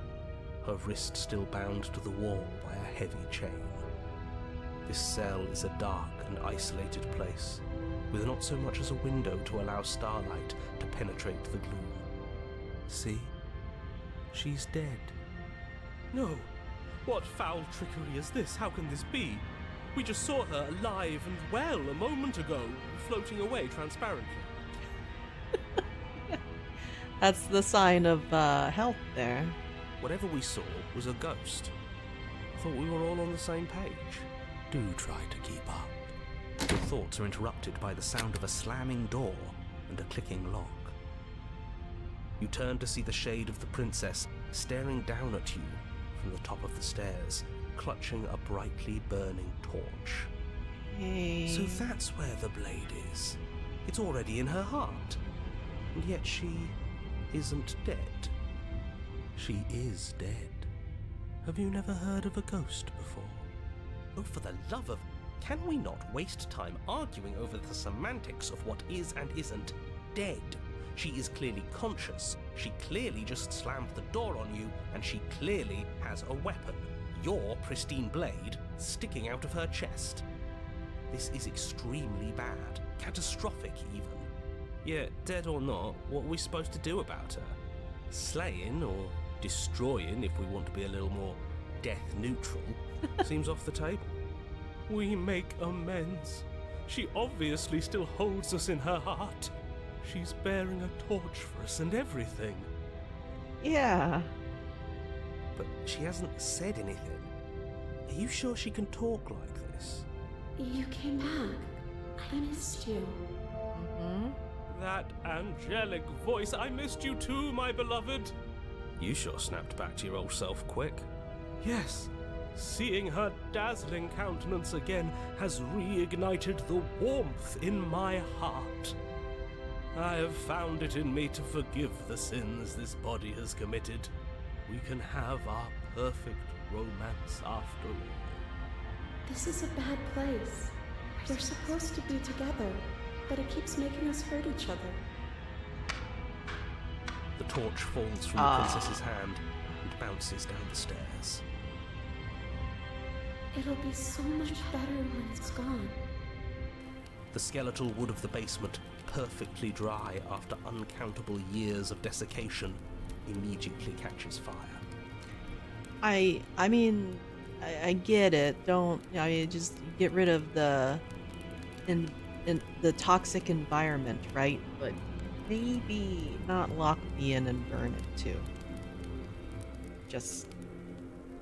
[SPEAKER 7] her wrist still bound to the wall by a heavy chain. This cell is a dark and isolated place, with not so much as a window to allow starlight to penetrate the gloom. See? She's dead.
[SPEAKER 9] No! What foul trickery is this? How can this be? We just saw her alive and well a moment ago, floating away transparently.
[SPEAKER 1] That's the sign of health there.
[SPEAKER 7] Whatever we saw was a ghost.
[SPEAKER 9] I thought we were all on the same page.
[SPEAKER 7] Do try to keep up. Your thoughts are interrupted by the sound of a slamming door and a clicking lock. You turn to see the shade of the princess staring down at you from the top of the stairs, clutching a brightly burning torch.
[SPEAKER 1] Hey.
[SPEAKER 7] So that's where the blade is. It's already in her heart. And yet she isn't dead. She is dead.
[SPEAKER 9] Have you never heard of a ghost before?
[SPEAKER 7] Oh, for the love of... Can we not waste time arguing over the semantics of what is and isn't dead? She is clearly conscious. She clearly just slammed the door on you, and she clearly has a weapon. Your pristine blade sticking out of her chest. This is extremely bad. Catastrophic, even.
[SPEAKER 9] Yeah, dead or not, what are we supposed to do about her? Slaying or destroying, if we want to be a little more death neutral, seems off the table. We make amends. She obviously still holds us in her heart. She's bearing a torch for us and everything.
[SPEAKER 1] Yeah.
[SPEAKER 7] But she hasn't said anything. Are you sure she can talk like this?
[SPEAKER 8] You came back. I missed you.
[SPEAKER 1] Mm-hmm.
[SPEAKER 9] That angelic voice, I missed you too, my beloved. You sure snapped back to your old self quick. Yes, seeing her dazzling countenance again has reignited the warmth in my heart. I have found it in me to forgive the sins this body has committed. We can have our perfect romance after all.
[SPEAKER 8] This is a bad place. We're supposed to be together, but it keeps making us hurt each other.
[SPEAKER 7] The torch falls from the princess's hand and bounces down the stairs.
[SPEAKER 8] It'll be so much better when it's gone.
[SPEAKER 7] The skeletal wood of the basement, perfectly dry after uncountable years of desiccation, immediately catches fire.
[SPEAKER 1] I mean, I get it. Just get rid of the the toxic environment, right? But maybe not lock me in and burn it too. Just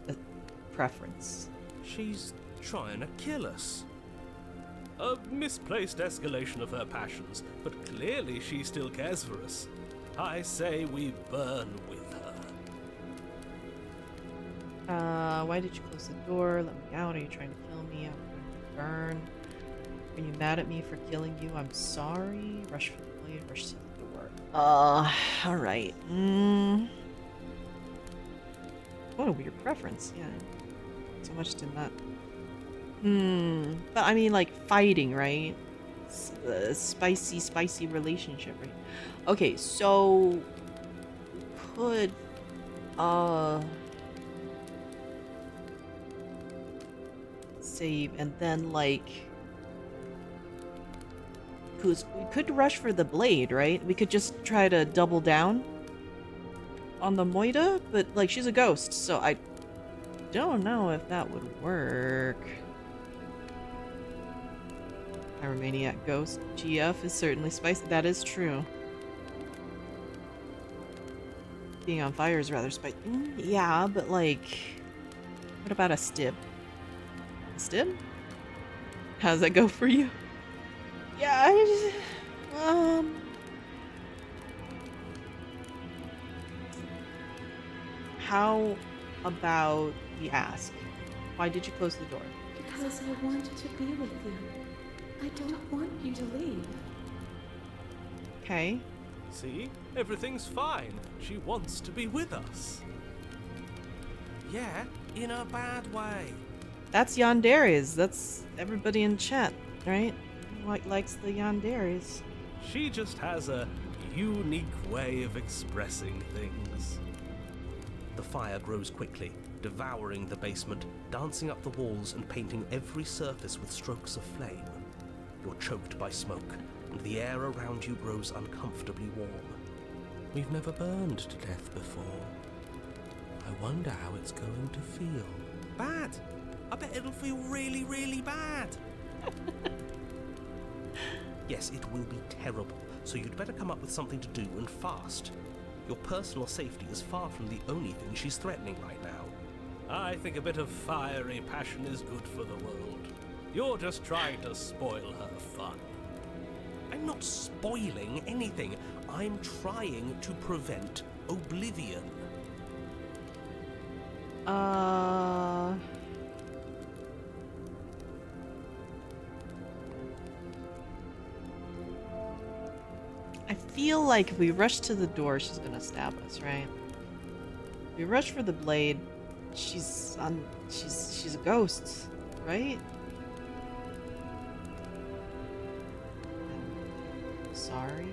[SPEAKER 1] a preference.
[SPEAKER 9] She's trying to kill us. A misplaced escalation of her passions, but clearly she still cares for us. I say we burn with her.
[SPEAKER 1] Why did you close the door? Let me out. Are you trying to kill me? I'm going to burn. Are you mad at me for killing you? I'm sorry. Rush for the blade, rush to the door. Alright. What a weird preference. Yeah. So much to not. But I mean, like, fighting, right? It's a spicy relationship, right? Okay, so. Could. Save and then, like. Because we could rush for the blade, right? We could just try to double down on the Moida, but, like, she's a ghost, so I don't know if that would work. Pyromaniac Ghost GF is certainly spicy. That is true. Being on fire is rather spicy. Yeah, but, like, what about a stib? A stib? How's that go for you? Yeah, how about we ask? Why did you close the door?
[SPEAKER 8] Because I wanted to be with you. I don't want you to leave.
[SPEAKER 1] Okay.
[SPEAKER 9] See? Everything's fine. She wants to be with us.
[SPEAKER 7] Yeah, in a bad way.
[SPEAKER 1] That's Yandere's. That's everybody in chat, right? Likes the Yandere's.
[SPEAKER 9] She just has a unique way of expressing things.
[SPEAKER 7] The fire grows quickly, devouring the basement, dancing up the walls and painting every surface with strokes of flame. You're choked by smoke, and the air around you grows uncomfortably warm. We've never burned to death before. I wonder how it's going to feel. Bad! I bet it'll feel really, really bad! Yes, it will be terrible, so you'd better come up with something to do and fast. Your personal safety is far from the only thing she's threatening right now.
[SPEAKER 9] I think a bit of fiery passion is good for the world. You're just trying to spoil her fun.
[SPEAKER 7] I'm not spoiling anything. I'm trying to prevent oblivion.
[SPEAKER 1] I feel like if we rush to the door, she's gonna stab us, right? If we rush for the blade, she's a ghost, right? I'm sorry.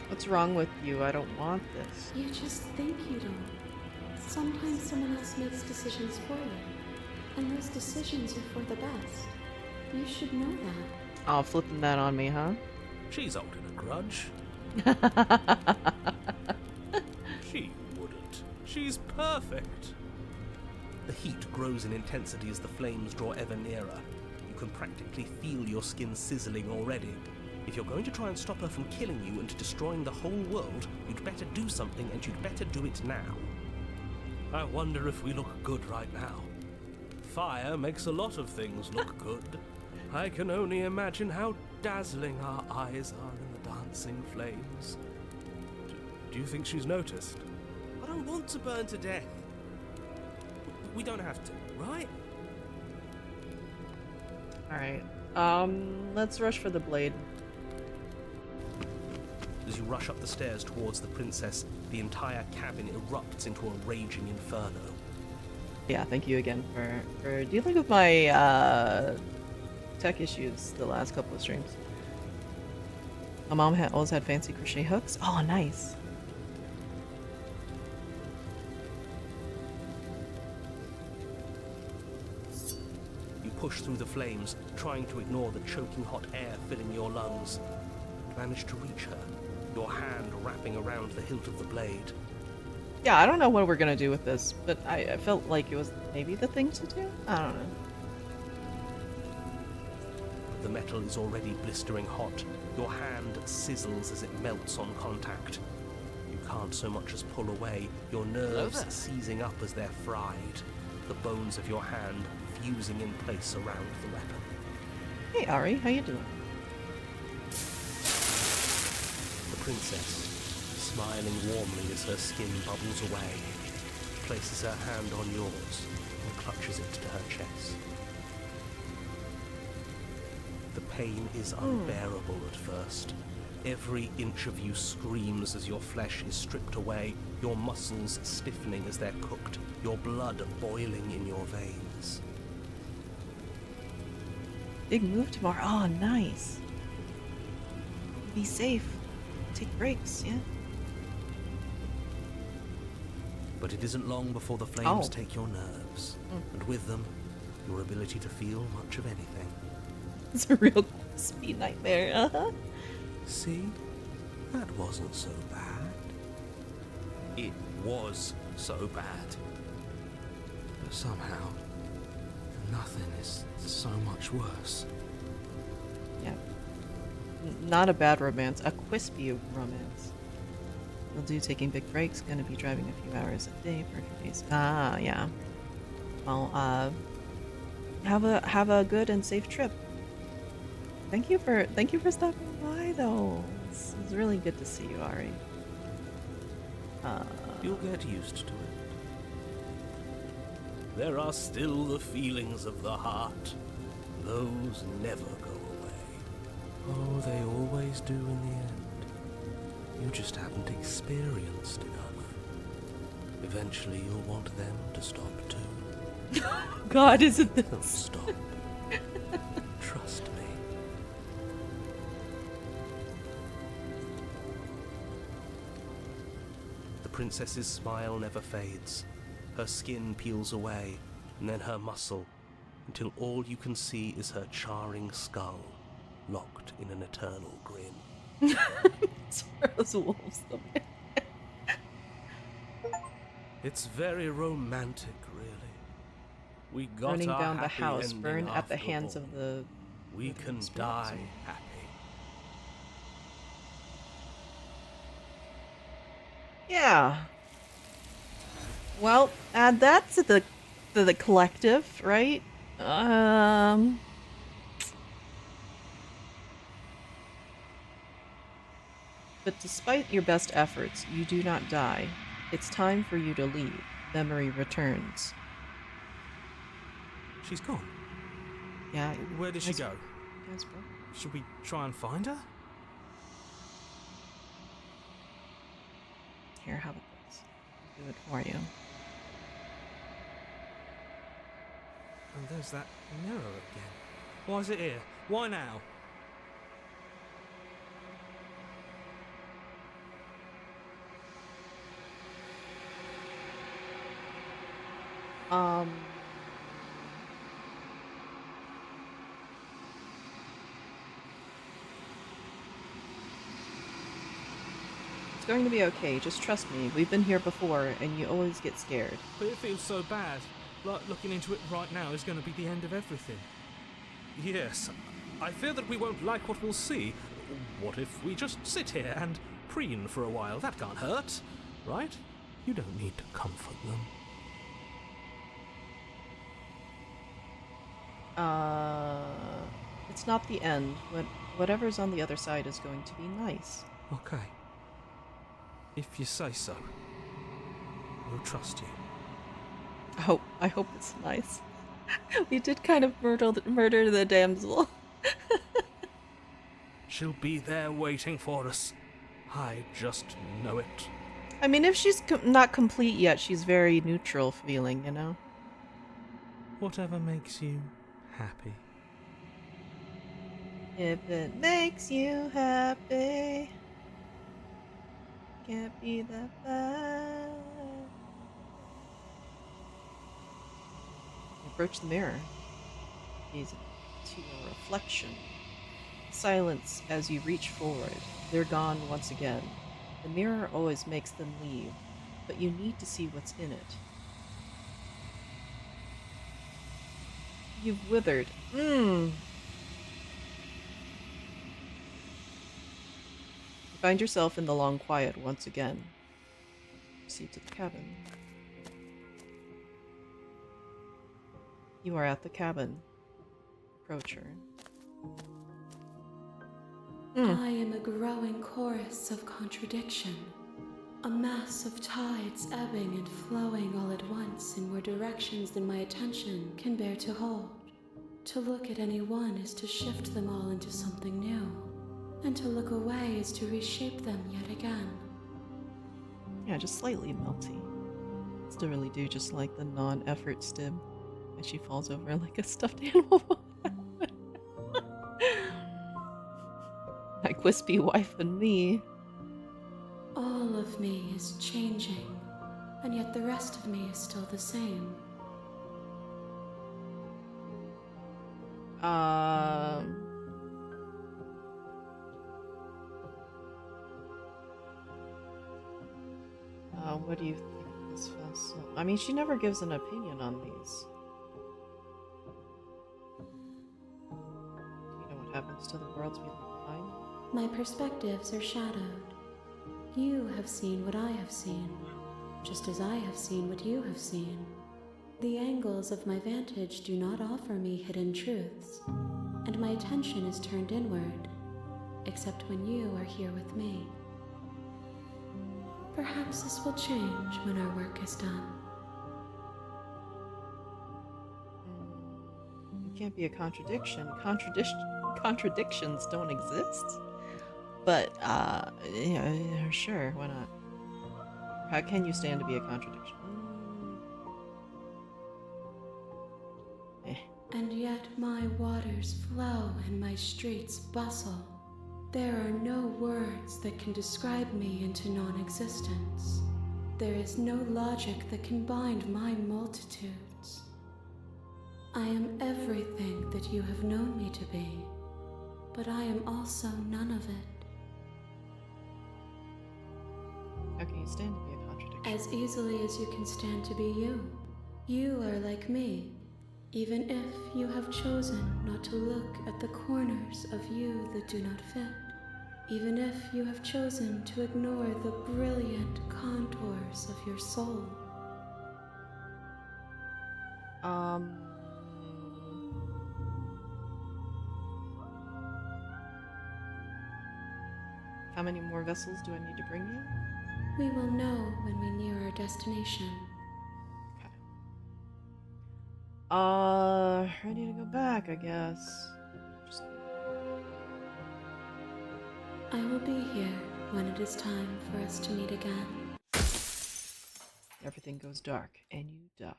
[SPEAKER 1] What's wrong with you? I don't want this.
[SPEAKER 8] You just think you don't. Sometimes someone else makes decisions for you. And those decisions are for the best. You should know that.
[SPEAKER 1] Oh, flipping that on me, huh?
[SPEAKER 9] She's holding a grudge. She wouldn't. She's perfect.
[SPEAKER 7] The heat grows in intensity as the flames draw ever nearer. You can practically feel your skin sizzling already. If you're going to try and stop her from killing you and destroying the whole world, you'd better do something, and you'd better do it now.
[SPEAKER 9] I wonder if we look good right now. Fire makes a lot of things look good. I can only imagine how dazzling our eyes are in the dancing flames. Do you think she's noticed? I don't want to burn to death. We don't have to, right?
[SPEAKER 1] Alright. Let's rush for the blade.
[SPEAKER 9] As you rush up the stairs towards the princess, the entire cabin erupts into a raging inferno.
[SPEAKER 1] Yeah, thank you again for dealing with my tech issues the last couple of streams. My mom always had fancy crochet hooks. Oh, nice.
[SPEAKER 9] You push through the flames, trying to ignore the choking hot air filling your lungs. You manage to reach her, your hand wrapping around the hilt of the blade.
[SPEAKER 1] Yeah, I don't know what we're gonna do with this, but I felt like it was maybe the thing to do? I don't know.
[SPEAKER 9] The metal is already blistering hot. Your hand sizzles as it melts on contact. You can't so much as pull away, your nerves seizing up as they're fried, the bones of your hand fusing in place around the weapon.
[SPEAKER 1] Hey Ari, how you doing?
[SPEAKER 9] The princess, smiling warmly as her skin bubbles away, places her hand on yours and clutches it to her chest. The pain is unbearable at first. Every inch of you screams as your flesh is stripped away, your muscles stiffening as they're cooked, your blood boiling in your veins.
[SPEAKER 1] Big move tomorrow. Oh, nice. Be safe. Take breaks, yeah?
[SPEAKER 9] But it isn't long before the flames take your nerves, and with them, your ability to feel much of anything.
[SPEAKER 1] It's a real speed nightmare. Uh-huh.
[SPEAKER 9] See? That wasn't so bad. It was so bad.
[SPEAKER 7] But somehow, nothing is so much worse.
[SPEAKER 1] Yeah. Not a bad romance. A crispy romance. Will do taking big breaks. Gonna be driving a few hours a day for a few days. Ah, yeah. Well, have a good and safe trip. Thank you for stopping by though. It's really good to see you, Ari.
[SPEAKER 9] You'll get used to it. There are still the feelings of the heart. Those never go away. Oh, they always do in the end. You just haven't experienced enough. Eventually you'll want them to stop too.
[SPEAKER 1] God, isn't this?
[SPEAKER 9] Don't stop. Trust me. The princess's smile never fades. Her skin peels away, and then her muscle, until all you can see is her charring skull, locked in an eternal grin.
[SPEAKER 1] It's for those wolves.
[SPEAKER 9] It's very romantic, really. We got
[SPEAKER 1] Burning
[SPEAKER 9] our
[SPEAKER 1] down the
[SPEAKER 9] happy
[SPEAKER 1] house,
[SPEAKER 9] ending
[SPEAKER 1] burned at the
[SPEAKER 9] after
[SPEAKER 1] hands
[SPEAKER 9] all.
[SPEAKER 1] of the...
[SPEAKER 9] We can
[SPEAKER 1] spirits.
[SPEAKER 9] die happy.
[SPEAKER 1] Yeah. Well, add that to the collective, right? But despite your best efforts, you do not die. It's time for you to leave. Memory returns.
[SPEAKER 7] She's gone.
[SPEAKER 1] Yeah.
[SPEAKER 7] Where did she go?
[SPEAKER 1] Guys, bro.
[SPEAKER 7] Should we try and find her?
[SPEAKER 1] Here, how about this? I'll do it for you.
[SPEAKER 7] And there's that mirror again. Why is it here? Why now?
[SPEAKER 1] It's going to be okay. Just trust me. We've been here before, and you always get scared.
[SPEAKER 7] But it feels so bad. Like looking into it right now is going to be the end of everything.
[SPEAKER 9] Yes, I fear that we won't like what we'll see. What if we just sit here and preen for a while? That can't hurt, right? You don't need to comfort them.
[SPEAKER 1] It's not the end. Whatever's on the other side is going to be nice.
[SPEAKER 7] Okay. If you say so. We'll trust you.
[SPEAKER 1] I hope it's nice. We did kind of murder the damsel.
[SPEAKER 7] She'll be there waiting for us. I just know it.
[SPEAKER 1] I mean, if she's not complete yet, she's very neutral feeling, you know?
[SPEAKER 7] Whatever makes you happy.
[SPEAKER 1] If it makes you happy, can't be that bad. Approach the mirror. Gaze into your reflection. Silence as you reach forward. They're gone once again. The mirror always makes them leave, but you need to see what's in it. You've withered. You find yourself in the long quiet once again. Proceed to the cabin. You are at the cabin. Approach her.
[SPEAKER 8] I am a growing chorus of contradiction. A mass of tides ebbing and flowing all at once in more directions than my attention can bear to hold. To look at any one is to shift them all into something new, and to look away is to reshape them yet again.
[SPEAKER 1] Yeah, just slightly melty. Still really do just like the non-effort stib. And she falls over like a stuffed animal. My wispy wife and me.
[SPEAKER 8] All of me is changing, and yet the rest of me is still the same.
[SPEAKER 1] What do you think of this vessel? I mean, she never gives an opinion on these. Do you know what happens to the worlds we leave behind?
[SPEAKER 8] My perspectives are shadowed. You have seen what I have seen, just as I have seen what you have seen. The angles of my vantage do not offer me hidden truths, and my attention is turned inward, except when you are here with me. Perhaps this will change when our work is done.
[SPEAKER 1] It can't be a contradiction. Contradictions don't exist. But, yeah, sure, why not? How can you stand to be a contradiction?
[SPEAKER 8] And yet my waters flow and my streets bustle. There are no words that can describe me into non-existence. There is no logic that can bind my multitudes. I am everything that you have known me to be, but I am also none of it.
[SPEAKER 1] How can you stand to be a contradiction?
[SPEAKER 8] As easily as you can stand to be you. You are like me, even if you have chosen not to look at the corners of you that do not fit. Even if you have chosen to ignore the brilliant contours of your soul.
[SPEAKER 1] How many more vessels do I need to bring you?
[SPEAKER 8] We will know when we near our destination.
[SPEAKER 1] Okay. Ready to go back, I guess.
[SPEAKER 8] I will be here when it is time for us to meet again.
[SPEAKER 1] Everything goes dark, and you die.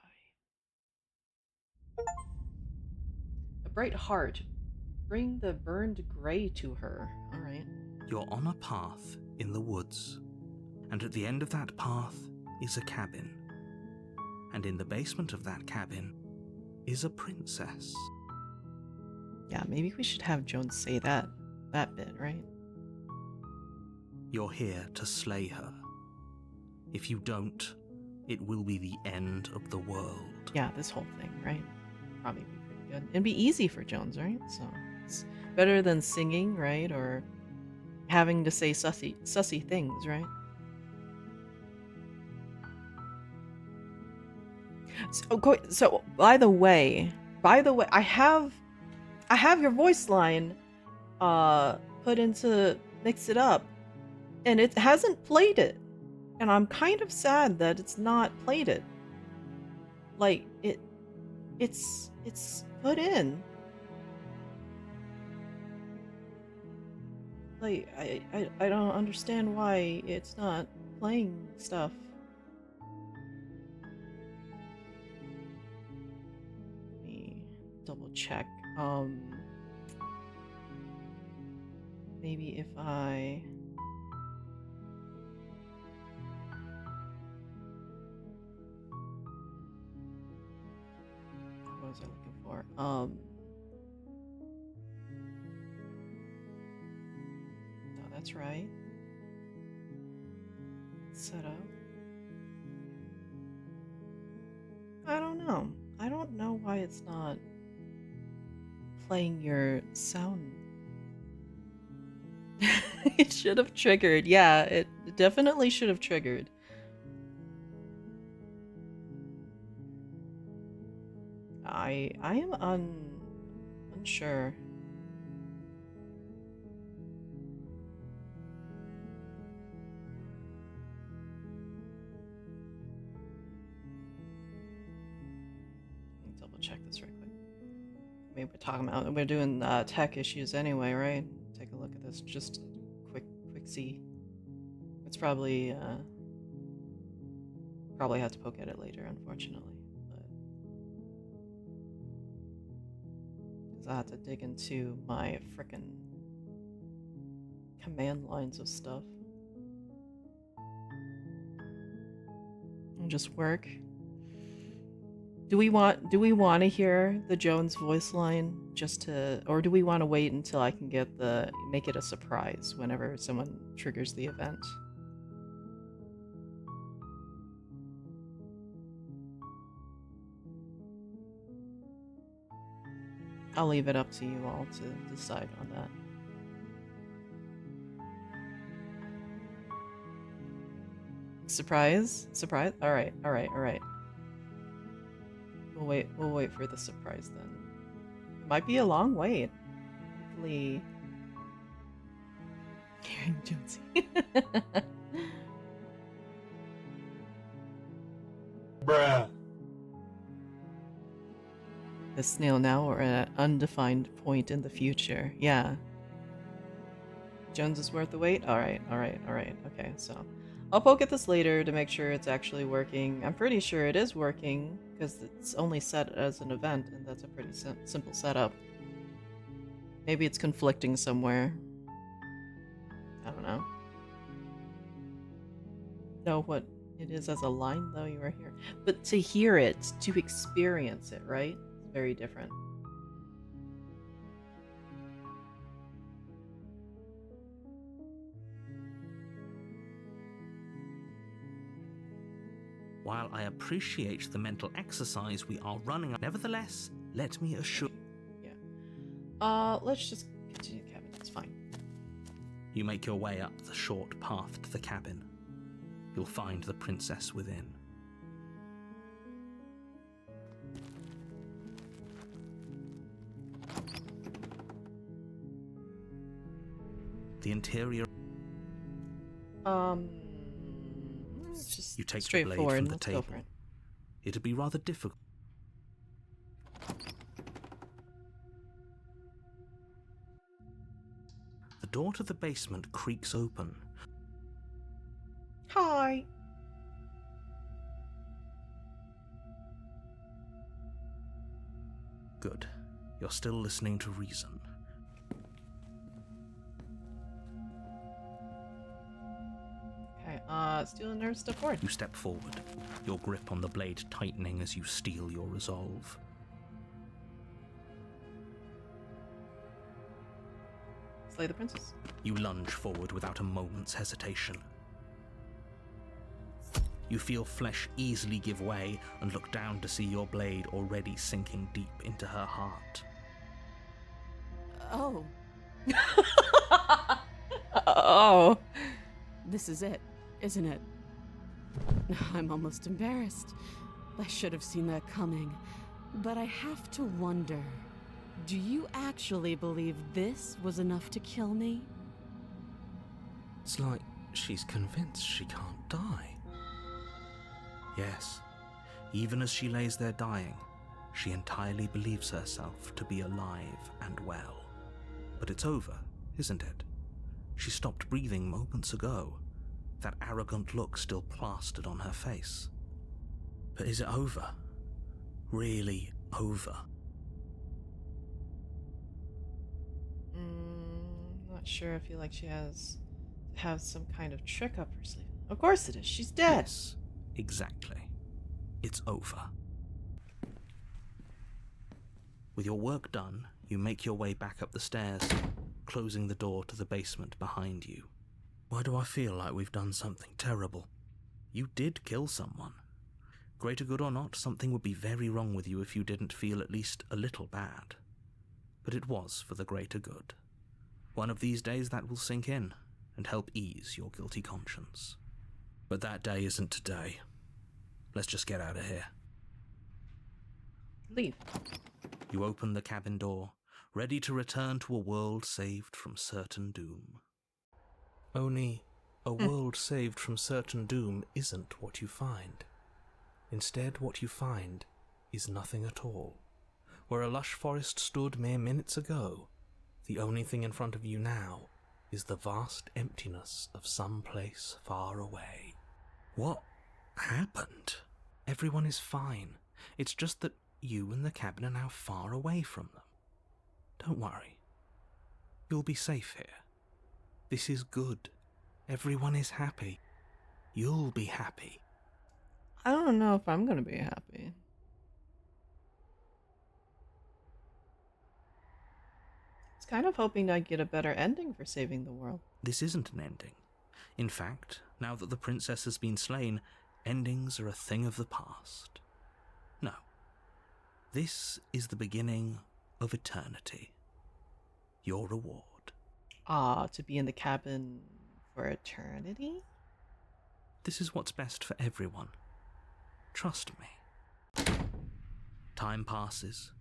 [SPEAKER 1] A bright heart. Bring the burned gray to her. Alright.
[SPEAKER 7] You're on a path in the woods, and at the end of that path is a cabin. And in the basement of that cabin is a princess.
[SPEAKER 1] Yeah, maybe we should have Jones say that bit, right?
[SPEAKER 7] You're here to slay her. If you don't, it will be the end of the world.
[SPEAKER 1] Yeah, this whole thing, right? Probably be pretty good. It'd be easy for Jones, right? So it's better than singing, right? Or having to say sussy things, right? So by the way, I have your voice line put into Mix It Up, and it hasn't played it. And I'm kind of sad that it's not plated. Like, it's put in. Like, I don't understand why it's not playing stuff. Let me double check. Maybe if I... What was I looking for? No, that's right. Setup. I don't know. I don't know why it's not playing your sound. It should have triggered. Yeah, it definitely should have triggered. I am unsure. Let me double check this right quick. Maybe we're doing tech issues anyway, right? Take a look at this. Just a quick see. It's probably have to poke at it later, unfortunately. But because I have to dig into my frickin' command lines of stuff. And just work. Do we want to hear the Jones voice line or do we want to wait until I can make it a surprise whenever someone triggers the event? I'll leave it up to you all to decide on that. Surprise? Surprise? Alright. We'll wait for the surprise then. It might be a long wait. Hopefully... Hearing Jonesy.
[SPEAKER 3] Bruh.
[SPEAKER 1] The snail now or at an undefined point in the future. Yeah. Jones is worth the wait? Alright. Okay, so I'll poke at this later to make sure it's actually working. I'm pretty sure it is working because it's only set as an event and that's a pretty simple setup. Maybe it's conflicting somewhere. I don't know. Know what it is as a line though, you are here. But to hear it, to experience it, right? It's very different.
[SPEAKER 7] While I appreciate the mental exercise we are running, nevertheless, let me assure...
[SPEAKER 1] Yeah. Let's just continue the cabin. It's fine.
[SPEAKER 7] You make your way up the short path to the cabin. You'll find the princess within. The interior...
[SPEAKER 1] Just
[SPEAKER 7] you take the blade
[SPEAKER 1] straightforward.
[SPEAKER 7] from the
[SPEAKER 1] Let's
[SPEAKER 7] table.
[SPEAKER 1] go for it.
[SPEAKER 7] It'd be rather difficult. The door to the basement creaks open.
[SPEAKER 1] Hi.
[SPEAKER 7] Good. You're still listening to reason.
[SPEAKER 1] Okay, steal the nerve, step forward.
[SPEAKER 7] You step forward, your grip on the blade tightening as you steel your resolve.
[SPEAKER 1] Slay the princess.
[SPEAKER 7] You lunge forward without a moment's hesitation. You feel flesh easily give way and look down to see your blade already sinking deep into her heart.
[SPEAKER 10] Oh.
[SPEAKER 1] Oh.
[SPEAKER 10] This is it, isn't it? I'm almost embarrassed. I should have seen that coming. But I have to wonder, do you actually believe this was enough to kill me?
[SPEAKER 7] It's like she's convinced she can't die. Yes, even as she lays there dying, she entirely believes herself to be alive and well. But it's over, isn't it? She stopped breathing moments ago, that arrogant look still plastered on her face. But is it over? Really over?
[SPEAKER 1] Not sure. I feel like she has to have some kind of trick up her sleeve. Of course it is. She's dead.
[SPEAKER 7] Yes, exactly. It's over. With your work done, you make your way back up the stairs, closing the door to the basement behind you. Why do I feel like we've done something terrible? You did kill someone. Greater good or not, something would be very wrong with you if you didn't feel at least a little bad. But it was for the greater good. One of these days that will sink in and help ease your guilty conscience. But that day isn't today. Let's just get out of here.
[SPEAKER 1] Leave.
[SPEAKER 7] You open the cabin door, ready to return to a world saved from certain doom. Only a world saved from certain doom isn't what you find. Instead, what you find is nothing at all. Where a lush forest stood mere minutes ago, the only thing in front of you now is the vast emptiness of some place far away. What happened? Everyone is fine. It's just that you and the cabin are now far away from them. Don't worry. You'll be safe here. This is good. Everyone is happy. You'll be happy.
[SPEAKER 1] I don't know if I'm going to be happy. I was kind of hoping I'd get a better ending for saving the world.
[SPEAKER 7] This isn't an ending. In fact, now that the princess has been slain, endings are a thing of the past. No. This is the beginning of eternity. Your reward.
[SPEAKER 1] To be in the cabin for eternity?
[SPEAKER 7] This is what's best for everyone. Trust me. Time passes.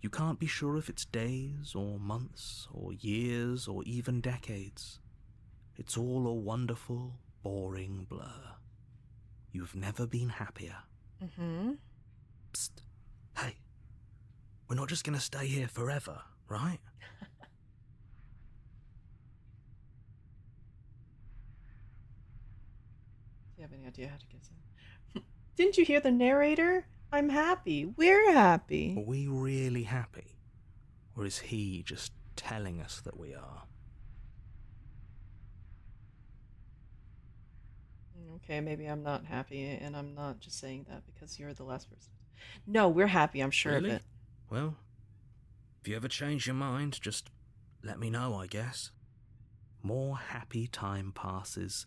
[SPEAKER 7] You can't be sure if it's days or months or years or even decades. It's all a wonderful, boring blur. You've never been happier.
[SPEAKER 1] Mm-hmm.
[SPEAKER 7] Psst. Hey. We're not just gonna stay here forever, right?
[SPEAKER 1] Do you have any idea how to get in? Didn't you hear the narrator? I'm happy. We're happy.
[SPEAKER 7] Are we really happy? Or is he just telling us that we are?
[SPEAKER 1] Okay, maybe I'm not happy, and I'm not just saying that because you're the last person. No, we're happy, I'm sure
[SPEAKER 7] Really?
[SPEAKER 1] of it.
[SPEAKER 7] Well, if you ever change your mind, just let me know, I guess. More happy time passes,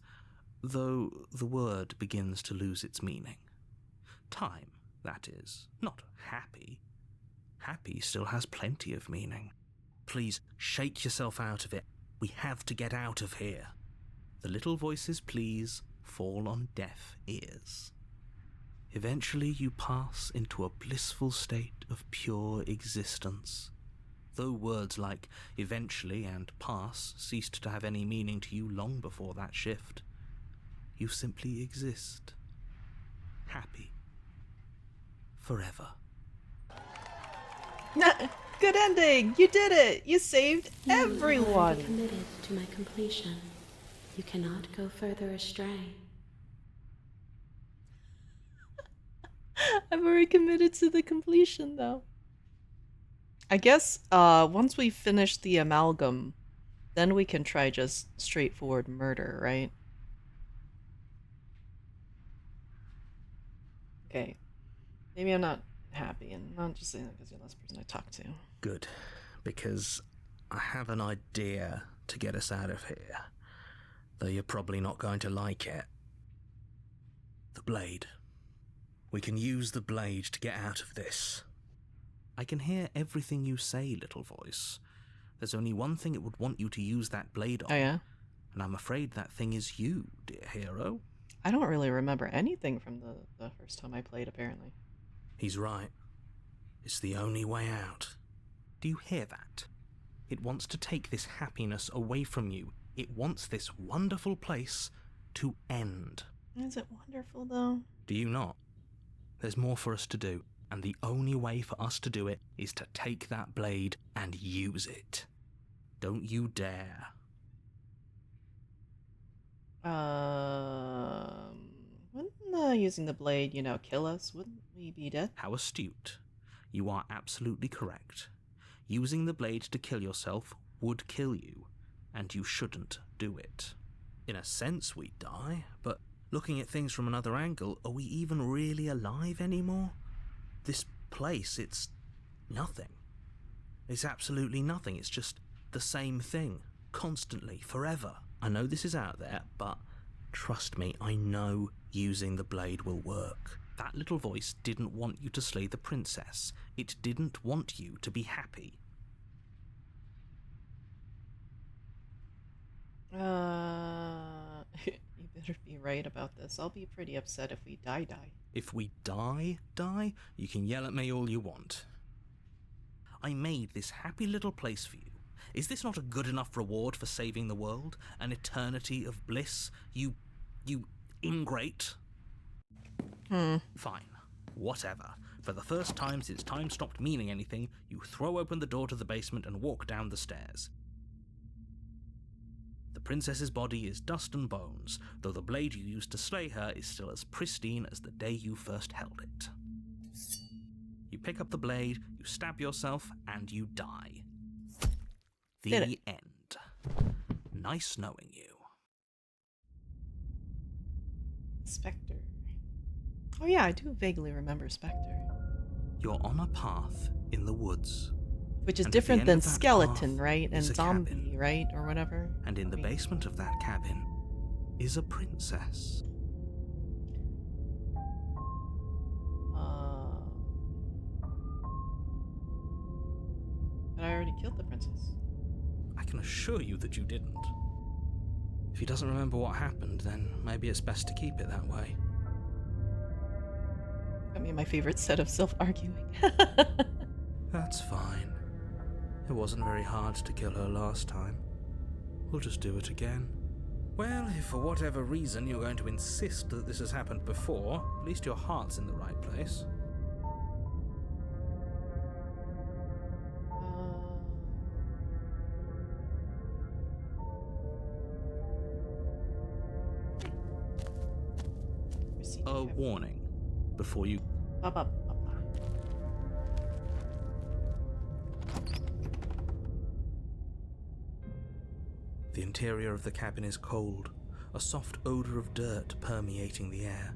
[SPEAKER 7] though the word begins to lose its meaning. Time, that is, not happy. Happy still has plenty of meaning. Please, shake yourself out of it. We have to get out of here. The little voices, please, fall on deaf ears. Eventually you pass into a blissful state of pure existence. Though words like eventually and pass ceased to have any meaning to you long before that shift, you simply exist. Happy. Forever.
[SPEAKER 1] Good ending! You did it! You saved everyone!
[SPEAKER 8] You are committed to my completion. You cannot go further astray.
[SPEAKER 1] I'm already committed to the completion, though. I guess, once we finish the amalgam, then we can try just straightforward murder, right? Okay. Maybe I'm not happy, and I'm not just saying that because you're the last person I talked to.
[SPEAKER 7] Good, because I have an idea to get us out of here, though you're probably not going to like it. The blade. We can use the blade to get out of this. I can hear everything you say, little voice. There's only one thing it would want you to use that blade on.
[SPEAKER 1] Oh, yeah?
[SPEAKER 7] And I'm afraid that thing is you, dear hero.
[SPEAKER 1] I don't really remember anything from the first time I played, apparently.
[SPEAKER 7] He's right. It's the only way out. Do you hear that? It wants to take this happiness away from you. It wants this wonderful place to end.
[SPEAKER 1] Is it wonderful, though?
[SPEAKER 7] Do you not? There's more for us to do, and the only way for us to do it is to take that blade and use it. Don't you dare.
[SPEAKER 1] Wouldn't using the blade, kill us? Wouldn't we be dead?
[SPEAKER 7] How astute. You are absolutely correct. Using the blade to kill yourself would kill you, and you shouldn't do it. In a sense, we'd die, but looking at things from another angle, are we even really alive anymore? This place, it's nothing. It's absolutely nothing. It's just the same thing, constantly, forever. I know this is out there, but trust me, I know using the blade will work. That little voice didn't want you to slay the princess. It didn't want you to be happy.
[SPEAKER 1] You better be right about this. I'll be pretty upset if we die.
[SPEAKER 7] If we die, you can yell at me all you want. I made this happy little place for you. Is this not a good enough reward for saving the world? An eternity of bliss? You ingrate? Fine. Whatever. For the first time since time stopped meaning anything, you throw open the door to the basement and walk down the stairs. The princess's body is dust and bones, though the blade you used to slay her is still as pristine as the day you first held it. You pick up the blade, you stab yourself, and you die. The end. Nice knowing you.
[SPEAKER 1] Spectre. Oh yeah, I do vaguely remember Spectre.
[SPEAKER 7] You're on a path in the woods.
[SPEAKER 1] Which is
[SPEAKER 7] And at the
[SPEAKER 1] different
[SPEAKER 7] end
[SPEAKER 1] than
[SPEAKER 7] of that
[SPEAKER 1] skeleton,
[SPEAKER 7] path
[SPEAKER 1] right? And
[SPEAKER 7] is a
[SPEAKER 1] zombie,
[SPEAKER 7] cabin.
[SPEAKER 1] right? Or whatever.
[SPEAKER 7] And in the basement of that cabin is a princess.
[SPEAKER 1] But I already killed the princess.
[SPEAKER 7] I can assure you that you didn't. If he doesn't remember what happened, then maybe it's best to keep it that way.
[SPEAKER 1] Got me my favorite set of self-arguing.
[SPEAKER 7] That's fine. It wasn't very hard to kill her last time. We'll just do it again. Well, if for whatever reason you're going to insist that this has happened before, at least your heart's in the right place. A warning before you... The interior of the cabin is cold, a soft odor of dirt permeating the air.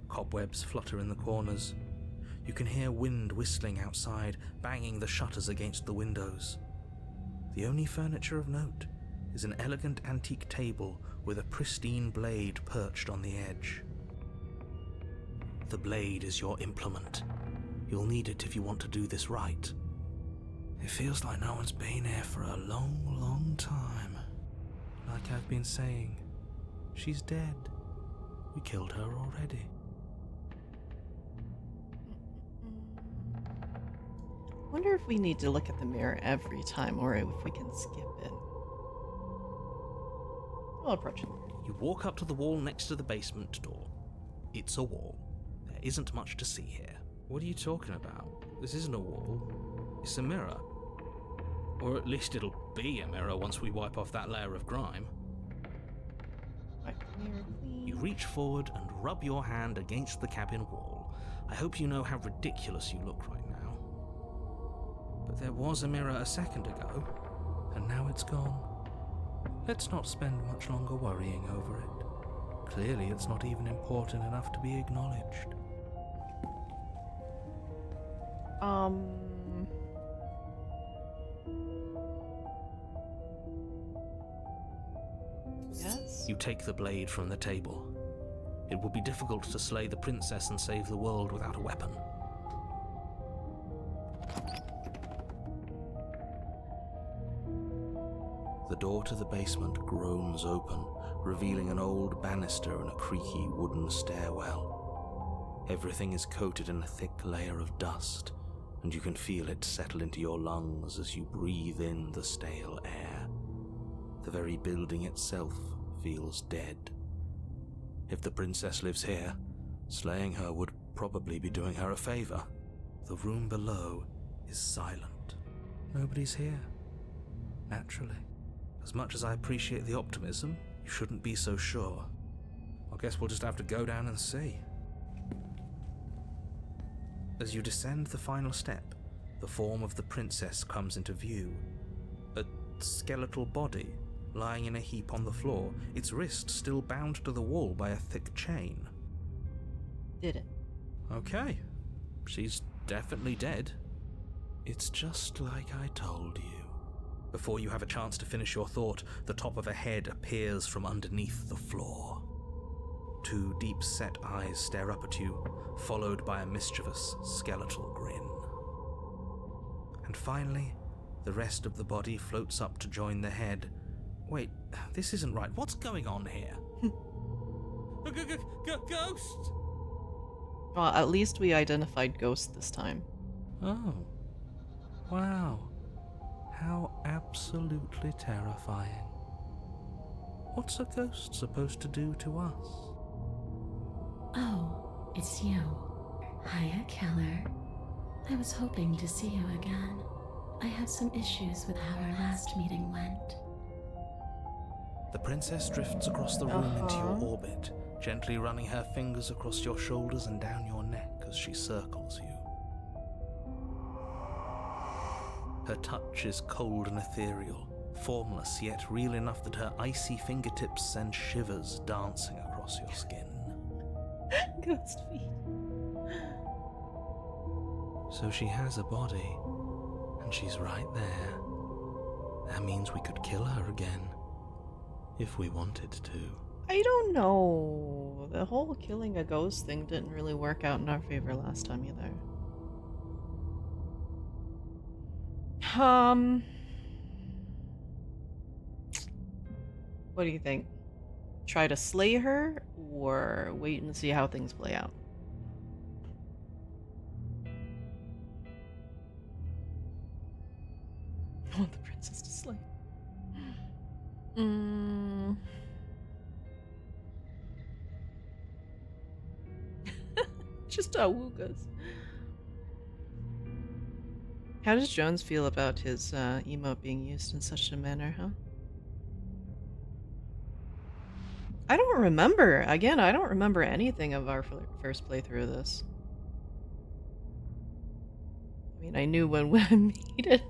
[SPEAKER 7] Cobwebs flutter in the corners. You can hear wind whistling outside, banging the shutters against the windows. The only furniture of note is an elegant antique table with a pristine blade perched on the edge. The blade is your implement. You'll need it if you want to do this right. It feels like no one's been here for a long, long time. Like I've been saying, she's dead. We killed her already.
[SPEAKER 1] Wonder if we need to look at the mirror every time, or if we can skip it. We'll approach it.
[SPEAKER 7] You walk up to the wall next to the basement door. It's a wall. There isn't much to see here. What are you talking about? This isn't a wall. It's a mirror. Or at least it'll be a mirror once we wipe off that layer of grime. You reach forward and rub your hand against the cabin wall. I hope you know how ridiculous you look right now. But there was a mirror a second ago, and now it's gone. Let's not spend much longer worrying over it. Clearly it's not even important enough to be acknowledged.
[SPEAKER 1] Yes?
[SPEAKER 7] You take the blade from the table. It would be difficult to slay the princess and save the world without a weapon. The door to the basement groans open, revealing an old banister and a creaky wooden stairwell. Everything is coated in a thick layer of dust, and you can feel it settle into your lungs as you breathe in the stale air. The very building itself feels dead. If the princess lives here, slaying her would probably be doing her a favor. The room below is silent. Nobody's here. Naturally. As much as I appreciate the optimism, you shouldn't be so sure. I guess we'll just have to go down and see. As you descend the final step, the form of the princess comes into view. A skeletal body, lying in a heap on the floor, its wrist still bound to the wall by a thick chain.
[SPEAKER 1] Did it?
[SPEAKER 7] Okay. She's definitely dead. It's just like I told you. Before you have a chance to finish your thought, the top of a head appears from underneath the floor. Two deep-set eyes stare up at you, followed by a mischievous, skeletal grin. And finally, the rest of the body floats up to join the head. Wait, this isn't right. What's going on here?
[SPEAKER 9] Ghost!
[SPEAKER 1] Well, at least we identified Ghost this time.
[SPEAKER 7] Oh. Wow. How absolutely terrifying. What's a ghost supposed to do to us?
[SPEAKER 8] Oh, it's you. Hiya, Keller. I was hoping to see you again. I had some issues with how our last meeting went.
[SPEAKER 7] The princess drifts across the room into your orbit, gently running her fingers across your shoulders and down your neck as she circles you. Her touch is cold and ethereal, formless yet real enough that her icy fingertips send shivers dancing across your skin.
[SPEAKER 1] Ghost feet.
[SPEAKER 7] So she has a body, and she's right there. That means we could kill her again, if we wanted to.
[SPEAKER 1] I don't know. The whole killing a ghost thing didn't really work out in our favor last time either. What do you think? Try to slay her, or wait and see how things play out? I want the princess to slay. Just awoogas. How does Jones feel about his emote being used in such a manner, huh? I don't remember. Again, I don't remember anything of our first playthrough of this. I mean, I knew when I made it.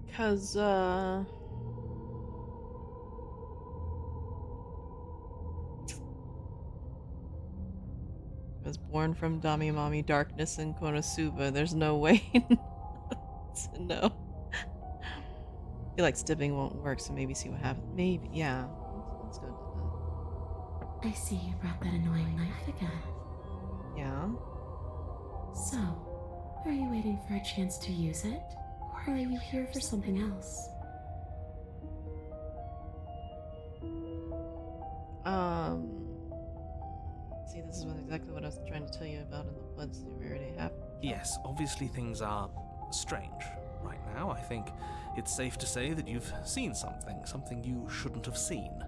[SPEAKER 1] Because, was born from Dami Mommy Darkness and Konosuba. There's no way to know. I feel like stibbing won't work, so maybe see what happens. Maybe, yeah. Let's go do
[SPEAKER 8] I see you brought that annoying knife again.
[SPEAKER 1] that. Yeah?
[SPEAKER 8] So, are you waiting for a chance to use it? Or are you here for something else?
[SPEAKER 1] See, this is exactly what I was trying to tell you about in the woods. We already have.
[SPEAKER 7] Yes, obviously things are strange right now. I think it's safe to say that you've seen something you shouldn't have seen.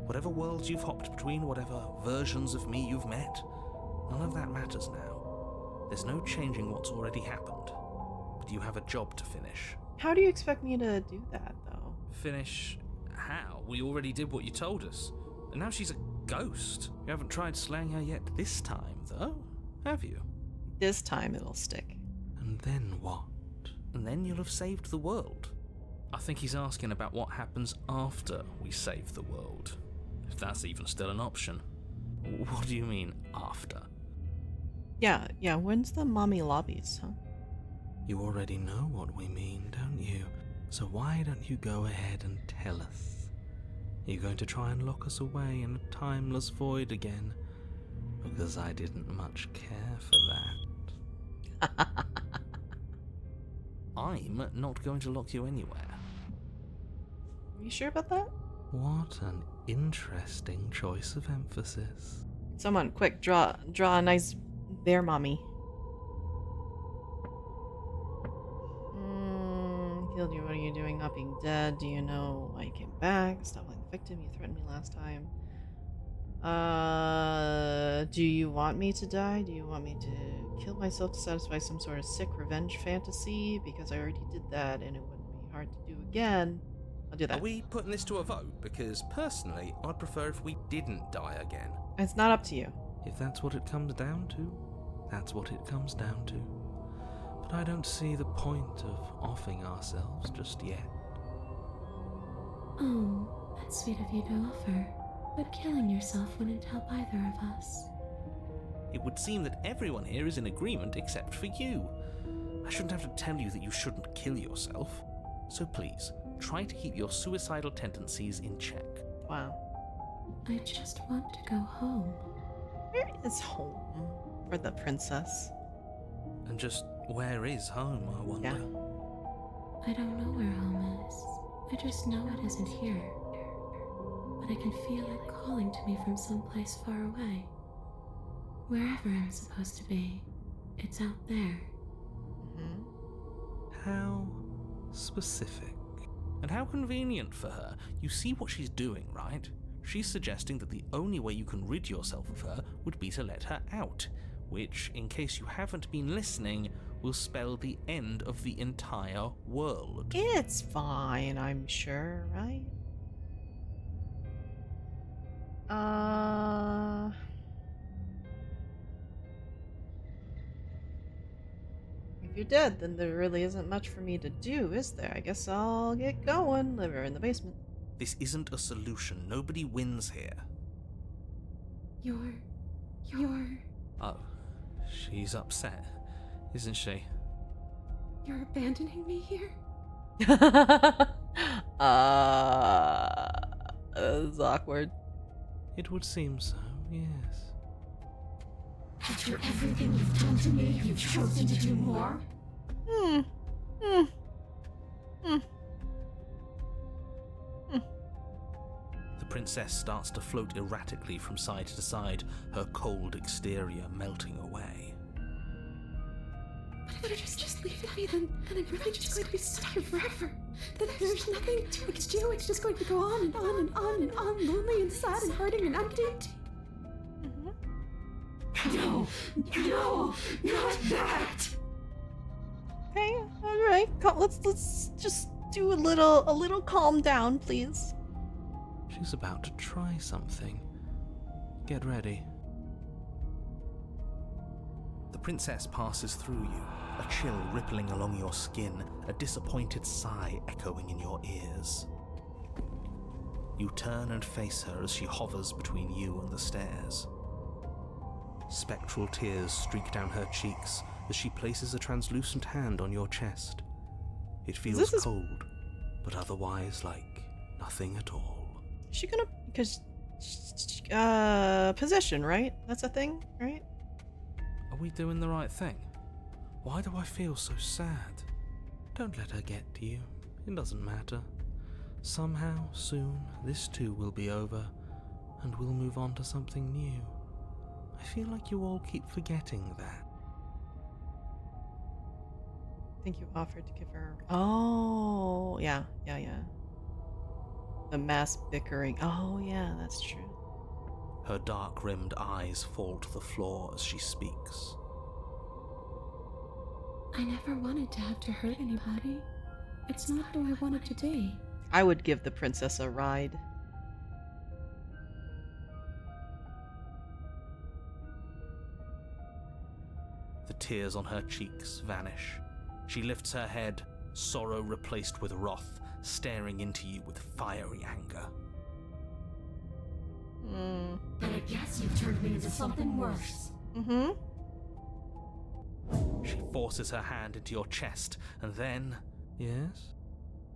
[SPEAKER 7] Whatever worlds you've hopped between, whatever versions of me you've met, none of that matters now. There's no changing what's already happened. But you have a job to finish.
[SPEAKER 1] How do you expect me to do that, though?
[SPEAKER 7] Finish how? We already did what you told us. And now she's a ghost. You haven't tried slaying her yet this time, though, have you?
[SPEAKER 1] This time it'll stick.
[SPEAKER 7] And then what? And then you'll have saved the world. I think he's asking about what happens after we save the world. If that's even still an option. What do you mean, after?
[SPEAKER 1] Yeah, when's the mommy lobbies, huh?
[SPEAKER 7] You already know what we mean, don't you? So why don't you go ahead and tell us? Are you going to try and lock us away in a timeless void again? Because I didn't much care for that. I'm not going to lock you anywhere.
[SPEAKER 1] Are you sure about that?
[SPEAKER 7] What an interesting choice of emphasis.
[SPEAKER 1] Someone, quick, draw a nice There, mommy. Killed you. What are you doing not being dead? Do you know why you came back? Stop playing the victim. You threatened me last time. Do you want me to die? Do you want me to kill myself to satisfy some sort of sick revenge fantasy? Because I already did that and it wouldn't be hard to do again. I'll do that.
[SPEAKER 7] Are we putting this to a vote? Because personally, I'd prefer if we didn't die again.
[SPEAKER 1] It's not up to you.
[SPEAKER 7] If that's what it comes down to, that's what it comes down to. But I don't see the point of offing ourselves just yet.
[SPEAKER 8] Oh, that's sweet of you to offer. But killing yourself wouldn't help either of us.
[SPEAKER 7] It would seem that everyone here is in agreement except for you. I shouldn't have to tell you that you shouldn't kill yourself. So please, try to keep your suicidal tendencies in check.
[SPEAKER 1] Wow.
[SPEAKER 8] I just want to go home.
[SPEAKER 1] Where is home for the princess?
[SPEAKER 7] And just where is home, I wonder?
[SPEAKER 8] Yeah. I don't know where home is. I just know it isn't here. But I can feel it calling to me from someplace far away. Wherever I'm supposed to be, it's out there.
[SPEAKER 7] How specific. And how convenient for her. You see what she's doing, right? She's suggesting that the only way you can rid yourself of her would be to let her out, which, in case you haven't been listening, will spell the end of the entire world.
[SPEAKER 1] It's fine, I'm sure, right? If you're dead, then there really isn't much for me to do, is there? I guess I'll get going. Live her in the basement.
[SPEAKER 7] This isn't a solution. Nobody wins here.
[SPEAKER 8] You're...
[SPEAKER 7] Oh, she's upset, isn't she?
[SPEAKER 8] You're abandoning me here?
[SPEAKER 1] It's awkward.
[SPEAKER 7] It would seem so, yes.
[SPEAKER 8] After everything you've done to me, you've chosen to do more?
[SPEAKER 7] The princess starts to float erratically from side to side, her cold exterior melting away.
[SPEAKER 8] But if you just leave me, then I'm really just going to be stuck here forever. Then there's nothing to do. It's just going to go on and on and on and on, lonely and sad and hurting and empty. No, not that.
[SPEAKER 1] Okay, all right. Let's just do a little calm down, please.
[SPEAKER 7] She's about to try something. Get ready. The princess passes through you, a chill rippling along your skin, a disappointed sigh echoing in your ears. You turn and face her as she hovers between you and the stairs. Spectral tears streak down her cheeks as she places a translucent hand on your chest. It feels cold, but otherwise like nothing at all.
[SPEAKER 1] Is she gonna... because... possession, right? That's a thing, right?
[SPEAKER 7] Are we doing the right thing? Why do I feel so sad? Don't let her get to you. It doesn't matter. Somehow, soon, this too will be over, and we'll move on to something new. I feel like you all keep forgetting that.
[SPEAKER 1] I think you offered to give her... Oh, yeah. The mass bickering. Oh, yeah, that's true.
[SPEAKER 7] Her dark-rimmed eyes fall to the floor as she speaks.
[SPEAKER 8] I never wanted to have to hurt anybody. It's not who I wanted to be.
[SPEAKER 1] I would give the princess a ride.
[SPEAKER 7] The tears on her cheeks vanish. She lifts her head, sorrow replaced with wrath, staring into you with fiery anger.
[SPEAKER 8] But I guess you turned me into something worse.
[SPEAKER 7] She forces her hand into your chest, and then... Yes?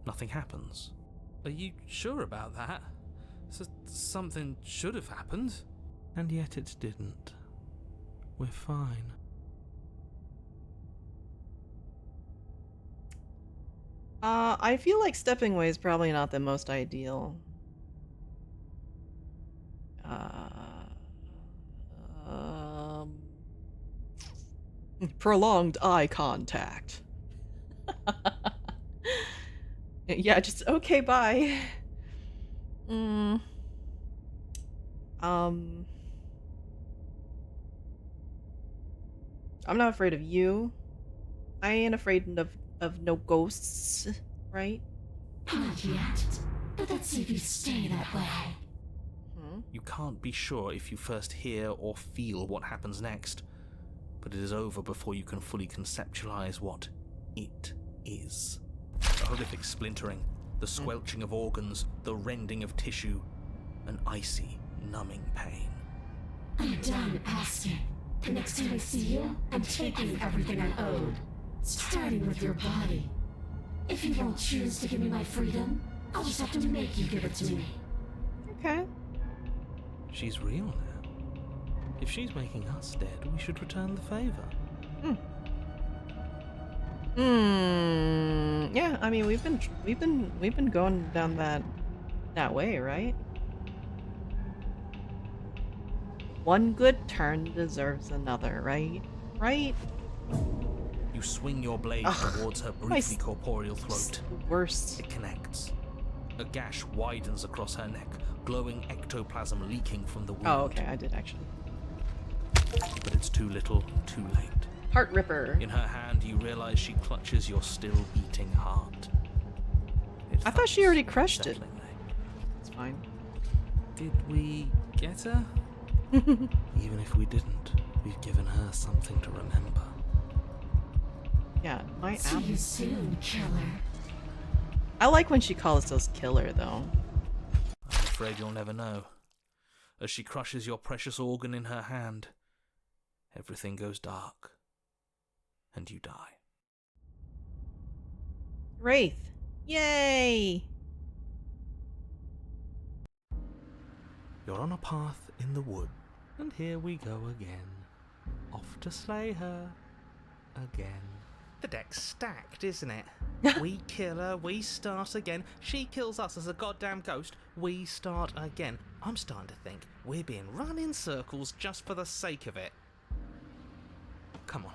[SPEAKER 7] Nothing happens. Are you sure about that? Something should have happened. And yet it didn't. We're fine.
[SPEAKER 1] I feel like stepping away is probably not the most ideal. prolonged eye contact. Yeah, just okay, bye. Mm. I'm not afraid of you. I ain't afraid of no ghosts, right?
[SPEAKER 8] Not yet, but let's see if you stay that way.
[SPEAKER 7] You can't be sure if you first hear or feel what happens next, but it is over before you can fully conceptualize what it is. A horrific splintering, the squelching of organs, the rending of tissue, an icy, numbing pain.
[SPEAKER 8] I'm done asking. The next time I see you, I'm taking everything I owed, starting with your body. If you won't choose to give me my freedom, I'll just have to make you give it to me.
[SPEAKER 1] Okay.
[SPEAKER 7] She's real now. If she's making us dead, we should return the favor.
[SPEAKER 1] Yeah, I mean we've been going down that way, right? One good turn deserves another, right? Right?
[SPEAKER 7] You swing your blade towards her briefly corporeal throat.
[SPEAKER 1] Worst.
[SPEAKER 7] It connects. A gash widens across her neck, glowing ectoplasm leaking from the wound.
[SPEAKER 1] Oh, okay, I did actually.
[SPEAKER 7] But it's too little, too late.
[SPEAKER 1] Heart ripper.
[SPEAKER 7] In her hand, you realize she clutches your still beating heart.
[SPEAKER 1] I thought she already crushed it. It's fine.
[SPEAKER 7] Did we get her? Even if we didn't, we've given her something to remember.
[SPEAKER 1] Yeah, my
[SPEAKER 8] See you soon, killer.
[SPEAKER 1] I like when she calls us killer, though.
[SPEAKER 7] I'm afraid you'll never know. As she crushes your precious organ in her hand, everything goes dark, and you die.
[SPEAKER 1] Wraith. Yay!
[SPEAKER 7] You're on a path in the wood, and here we go again. Off to slay her again. The deck's stacked, isn't it? We kill her, we start again. She kills us as a goddamn ghost, we start again. I'm starting to think we're being run in circles just for the sake of it. Come on,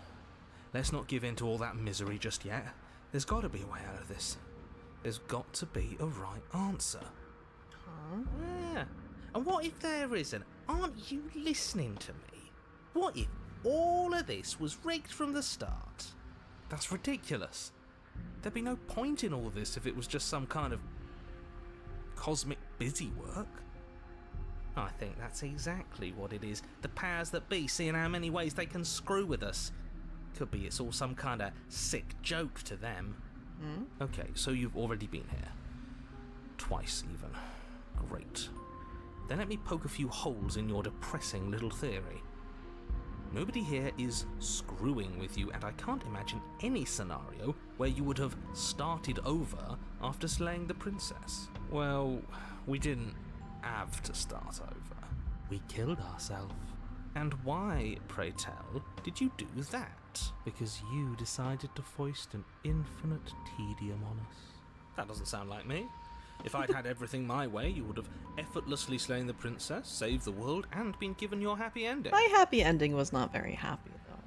[SPEAKER 7] let's not give in to all that misery just yet. There's got to be a way out of this. There's got to be a right answer. Yeah. And what if there isn't? Aren't you listening to me? What if all of this was rigged from the start? That's ridiculous. There'd be no point in all this if it was just some kind of cosmic busy work. I think that's exactly what it is. The powers that be seeing how many ways they can screw with us. Could be it's all some kind of sick joke to them. Okay, so you've already been here. Twice even. Great. Then let me poke a few holes in your depressing little theory. Nobody here is screwing with you, and I can't imagine any scenario where you would have started over after slaying the princess. Well, we didn't have to start over. We killed ourselves. And why, pray tell, did you do that? Because you decided to foist an infinite tedium on us. That doesn't sound like me. If I'd had everything my way, you would have effortlessly slain the princess, saved the world, and been given your happy ending.
[SPEAKER 1] My happy ending was not very happy, though.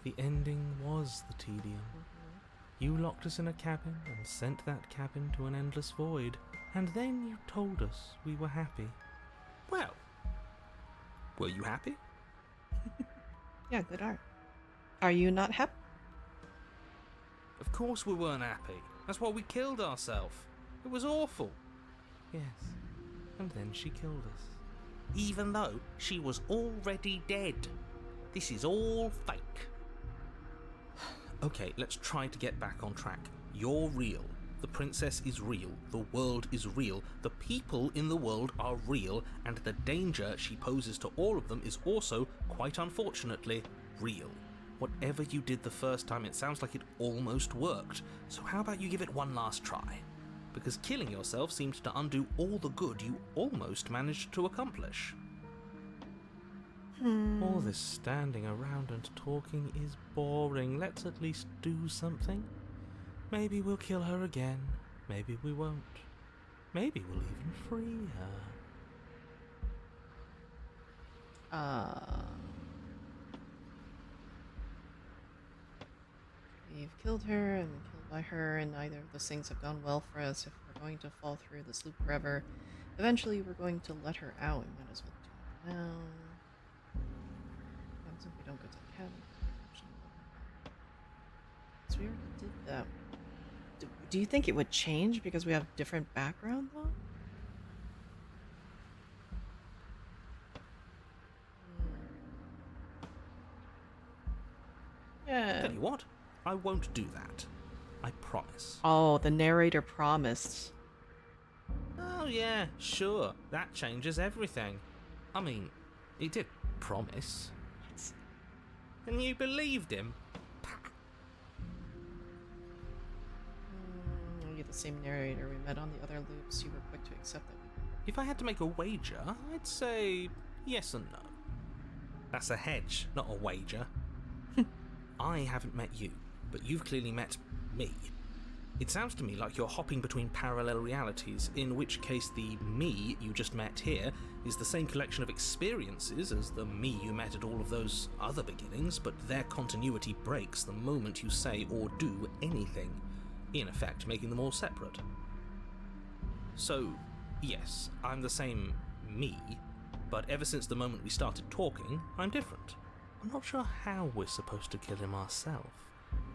[SPEAKER 7] The ending was the tedium. You locked us in a cabin and sent that cabin to an endless void, and then you told us we were happy. Well, were you happy?
[SPEAKER 1] Yeah, good art. Are you not happy?
[SPEAKER 7] Of course we weren't happy. That's why we killed ourselves. It was awful. Yes, and then she killed us. Even though she was already dead. This is all fake. Okay, let's try to get back on track. You're real. The princess is real. The world is real. The people in the world are real. And the danger she poses to all of them is also, quite unfortunately, real. Whatever you did the first time, it sounds like it almost worked. So how about you give it one last try? Because killing yourself seemed to undo all the good you almost managed to accomplish. All this standing around and talking is boring. Let's at least do something. Maybe we'll kill her again. Maybe we won't. Maybe we'll even free her.
[SPEAKER 1] We've killed her and been killed by her, and neither of those things have gone well for us. If we're going to fall through this loop forever, eventually we're going to let her out. We might as well do it now. What happens if we don't go to the cabin? So we already did that. Do you think it would change because we have different background, though? Yeah.
[SPEAKER 7] Tell you what, I won't do that. I promise.
[SPEAKER 1] Oh, the narrator promised.
[SPEAKER 7] Oh yeah, sure. That changes everything. I mean, he did promise. And you believed him?
[SPEAKER 1] You're the same narrator we met on the other loops. You were quick to accept that.
[SPEAKER 7] If I had to make a wager, I'd say yes and no. That's a hedge, not a wager. I haven't met you, but you've clearly met me. It sounds to me like you're hopping between parallel realities, in which case the me you just met here is the same collection of experiences as the me you met at all of those other beginnings, but their continuity breaks the moment you say or do anything, in effect making them all separate. So, yes, I'm the same me, but ever since the moment we started talking, I'm different. I'm not sure how we're supposed to kill him ourselves,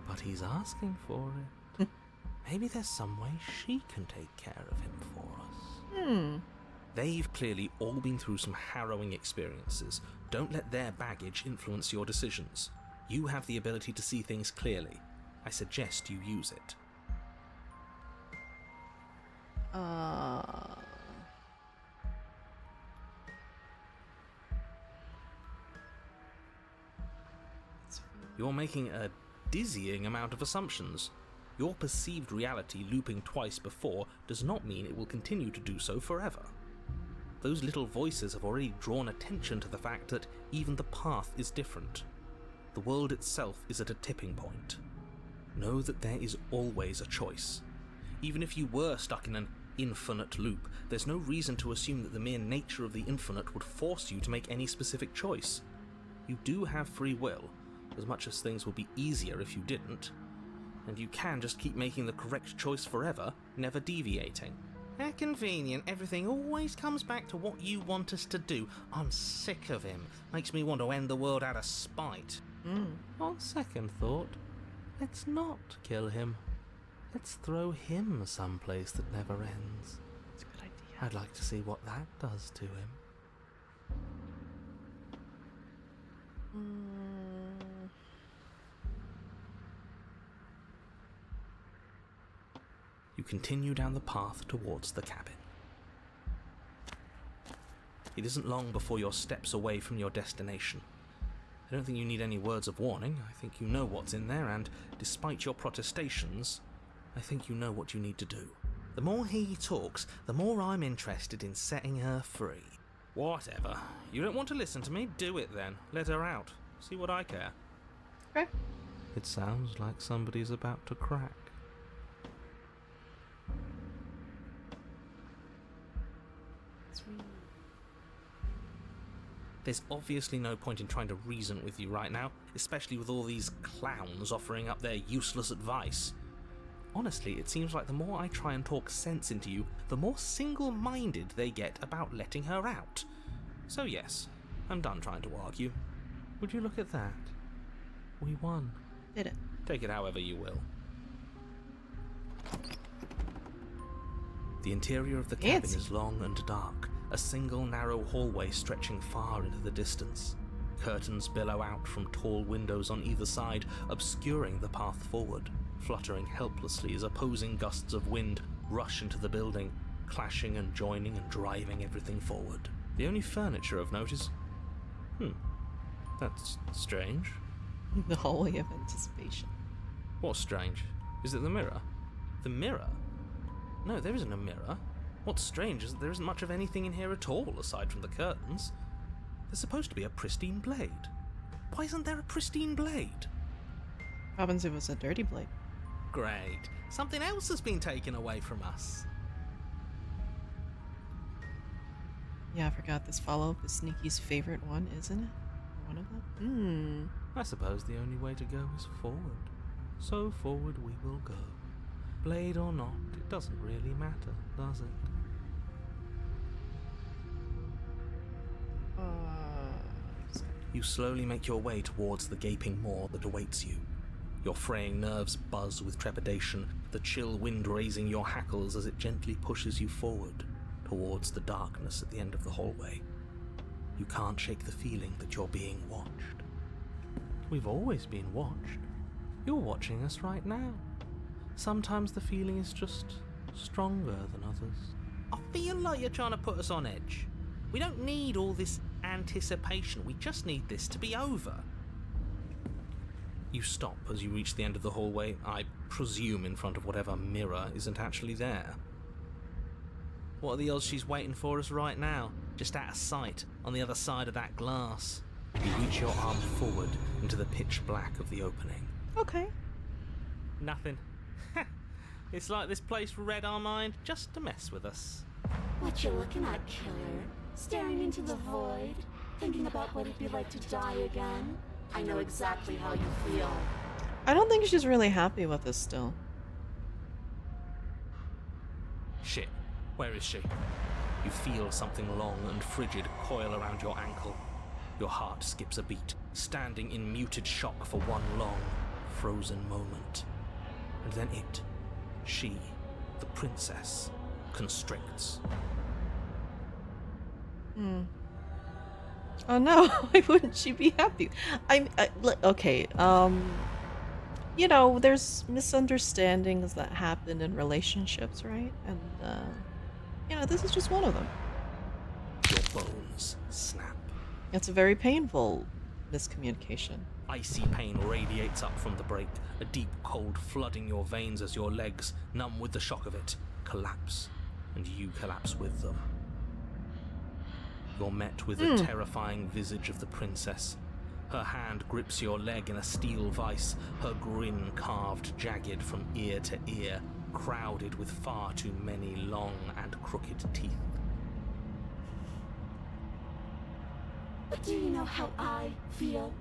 [SPEAKER 7] but he's asking for it. Maybe there's some way she can take care of him for us. They've clearly all been through some harrowing experiences. Don't let their baggage influence your decisions. You have the ability to see things clearly. I suggest you use it. You're making a dizzying amount of assumptions. Your perceived reality looping twice before does not mean it will continue to do so forever. Those little voices have already drawn attention to the fact that even the path is different. The world itself is at a tipping point. Know that there is always a choice. Even if you were stuck in an infinite loop, there's no reason to assume that the mere nature of the infinite would force you to make any specific choice. You do have free will, as much as things would be easier if you didn't. And you can just keep making the correct choice forever, never deviating. How convenient, everything always comes back to what you want us to do. I'm sick of him. Makes me want to end the world out of spite. On second thought, let's not kill him. Let's throw him someplace that never ends.
[SPEAKER 1] That's a good idea.
[SPEAKER 7] I'd like to see what that does to him. You continue down the path towards the cabin. It isn't long before you're steps away from your destination. I don't think you need any words of warning. I think you know what's in there, and despite your protestations, I think you know what you need to do. The more he talks, the more I'm interested in setting her free. Whatever. You don't want to listen to me? Do it then. Let her out. See what I care.
[SPEAKER 1] Okay.
[SPEAKER 7] It sounds like somebody's about to crack. There's obviously no point in trying to reason with you right now, especially with all these clowns offering up their useless advice. Honestly, it seems like the more I try and talk sense into you, the more single-minded they get about letting her out. So yes, I'm done trying to argue. Would you look at that? We won.
[SPEAKER 1] Did it.
[SPEAKER 7] Take it however you will. The interior of the cabin
[SPEAKER 1] Fancy.
[SPEAKER 7] is long and dark, a single narrow hallway stretching far into the distance. Curtains billow out from tall windows on either side, obscuring the path forward, fluttering helplessly as opposing gusts of wind rush into the building, clashing and joining and driving everything forward. The only furniture of note is... that's strange.
[SPEAKER 1] The hallway of anticipation.
[SPEAKER 7] What's strange? Is it the mirror? The mirror? No, there isn't a mirror. What's strange is that there isn't much of anything in here at all, aside from the curtains. There's supposed to be a pristine blade. Why isn't there a pristine blade?
[SPEAKER 1] What happens if it was a dirty blade?
[SPEAKER 7] Great. Something else has been taken away from us.
[SPEAKER 1] Yeah, I forgot this follow-up is Sneaky's favorite one, isn't it? Or one of them?
[SPEAKER 7] I suppose the only way to go is forward. So forward we will go. Blade or not, it doesn't really matter, does it? You slowly make your way towards the gaping maw that awaits you. Your fraying nerves buzz with trepidation, the chill wind raising your hackles as it gently pushes you forward towards the darkness at the end of the hallway. You can't shake the feeling that you're being watched. We've always been watched. You're watching us right now. Sometimes the feeling is just stronger than others. I feel like you're trying to put us on edge. We don't need all this anticipation. We just need this to be over. You stop as you reach the end of the hallway, I presume in front of whatever mirror isn't actually there. What are the odds she's waiting for us right now, just out of sight, on the other side of that glass? You reach your arm forward into the pitch black of the opening.
[SPEAKER 1] Okay.
[SPEAKER 7] Nothing. It's like this place read our mind just to mess with us.
[SPEAKER 8] What you looking at, killer? Staring into the void? Thinking about what it'd be like to die again? I know exactly how you feel.
[SPEAKER 1] I don't think she's really happy with us still.
[SPEAKER 7] Shit. Where is she? You feel something long and frigid coil around your ankle. Your heart skips a beat, standing in muted shock for one long, frozen moment. And then she, the princess, constricts.
[SPEAKER 1] Oh no, why wouldn't she be happy? Okay, you know, there's misunderstandings that happen in relationships, right? And, you know, this is just one of them.
[SPEAKER 7] Your bones snap.
[SPEAKER 1] It's a very painful miscommunication.
[SPEAKER 7] Icy pain radiates up from the break, a deep cold flooding your veins as your legs, numb with the shock of it, collapse, and you collapse with them. You're met with the terrifying visage of the princess. Her hand grips your leg in a steel vice, her grin carved jagged from ear to ear, crowded with far too many long and crooked teeth.
[SPEAKER 8] But do you know how I feel?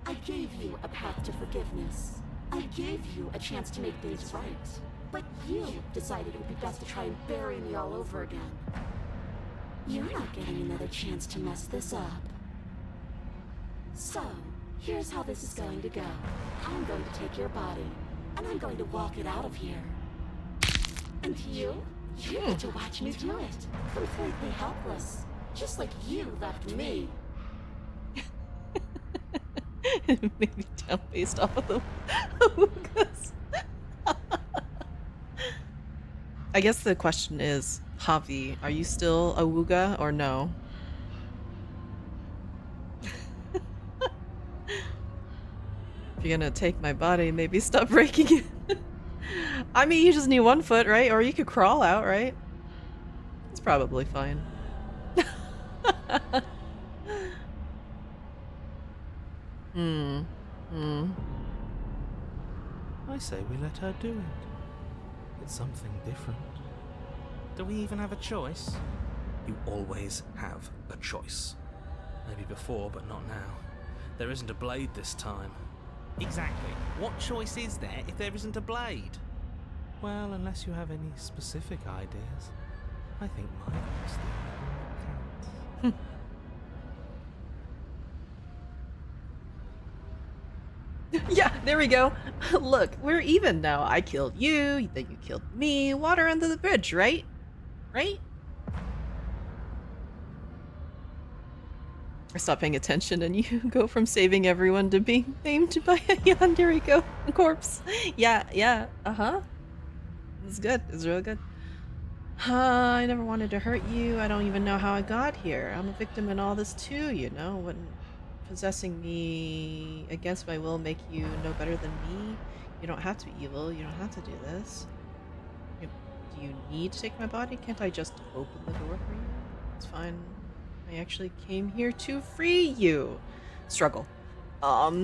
[SPEAKER 8] I gave you a path to forgiveness. I gave you a chance to make things right. But you decided it would be best to try and bury me all over again. You're not getting another chance to mess this up. So, here's how this is going to go. I'm going to take your body, and I'm going to walk it out of here. And you get to watch me do it. Completely helpless. Just like you left me.
[SPEAKER 1] Maybe down based off of the Awugas. I guess the question is, Javi, are you still Awuga or no? If you're gonna take my body, maybe stop breaking it. I mean, you just need one foot, right? Or you could crawl out, right? It's probably fine.
[SPEAKER 7] I say we let her do it. It's something different. Do we even have a choice? You always have a choice. Maybe before, but not now. There isn't a blade this time. Exactly. What choice is there if there isn't a blade? Well, unless you have any specific ideas, I think mine is the only one that counts.
[SPEAKER 1] Yeah, there we go. Look, we're even now. I killed you, then you killed me. Water under the bridge, right? Right? I stop paying attention and you go from saving everyone to being named by a Yandere corpse. Yeah, uh-huh. It's good. It's real good. I never wanted to hurt you. I don't even know how I got here. I'm a victim in all this too, you know? When possessing me against my will make you no better than me. You don't have to be evil. You don't have to do this. Do you need to take my body? Can't I just open the door for you? It's fine. I actually came here to free you. Struggle. I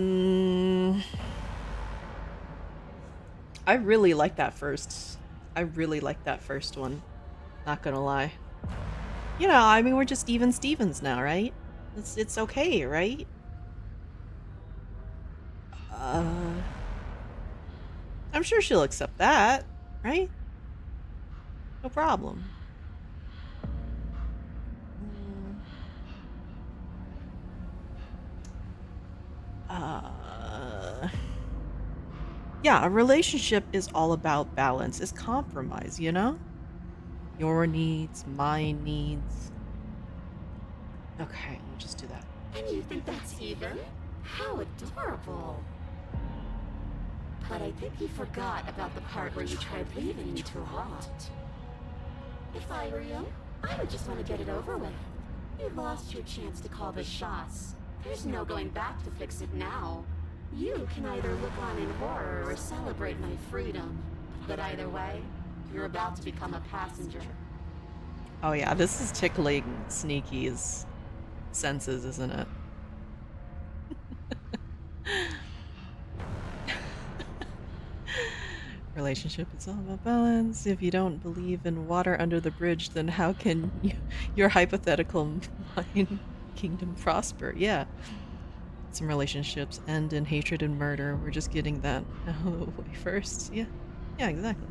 [SPEAKER 1] really like that first. I really like that first one. Not gonna lie. You know, I mean, we're just even Stevens now, right? It's okay, right? I'm sure she'll accept that, right? No problem. Yeah, a relationship is all about balance. It's compromise, you know? Your needs, my needs. Okay, we'll just do that.
[SPEAKER 11] And you think that's even? How adorable. But I think you forgot about the part where you tried leaving me to rot. If I were you, I would just want to get it over with. You lost your chance to call the shots. There's no going back to fix it now. You can either look on in horror or celebrate my freedom. But either way, you're about to become a passenger.
[SPEAKER 1] Oh yeah, this is tickling Sneaky's senses, isn't it? Relationship is all about balance. If you don't believe in water under the bridge, then how can your hypothetical mind kingdom prosper? Yeah. Some relationships end in hatred and murder. We're just getting that out of the way first. Yeah. Yeah, exactly.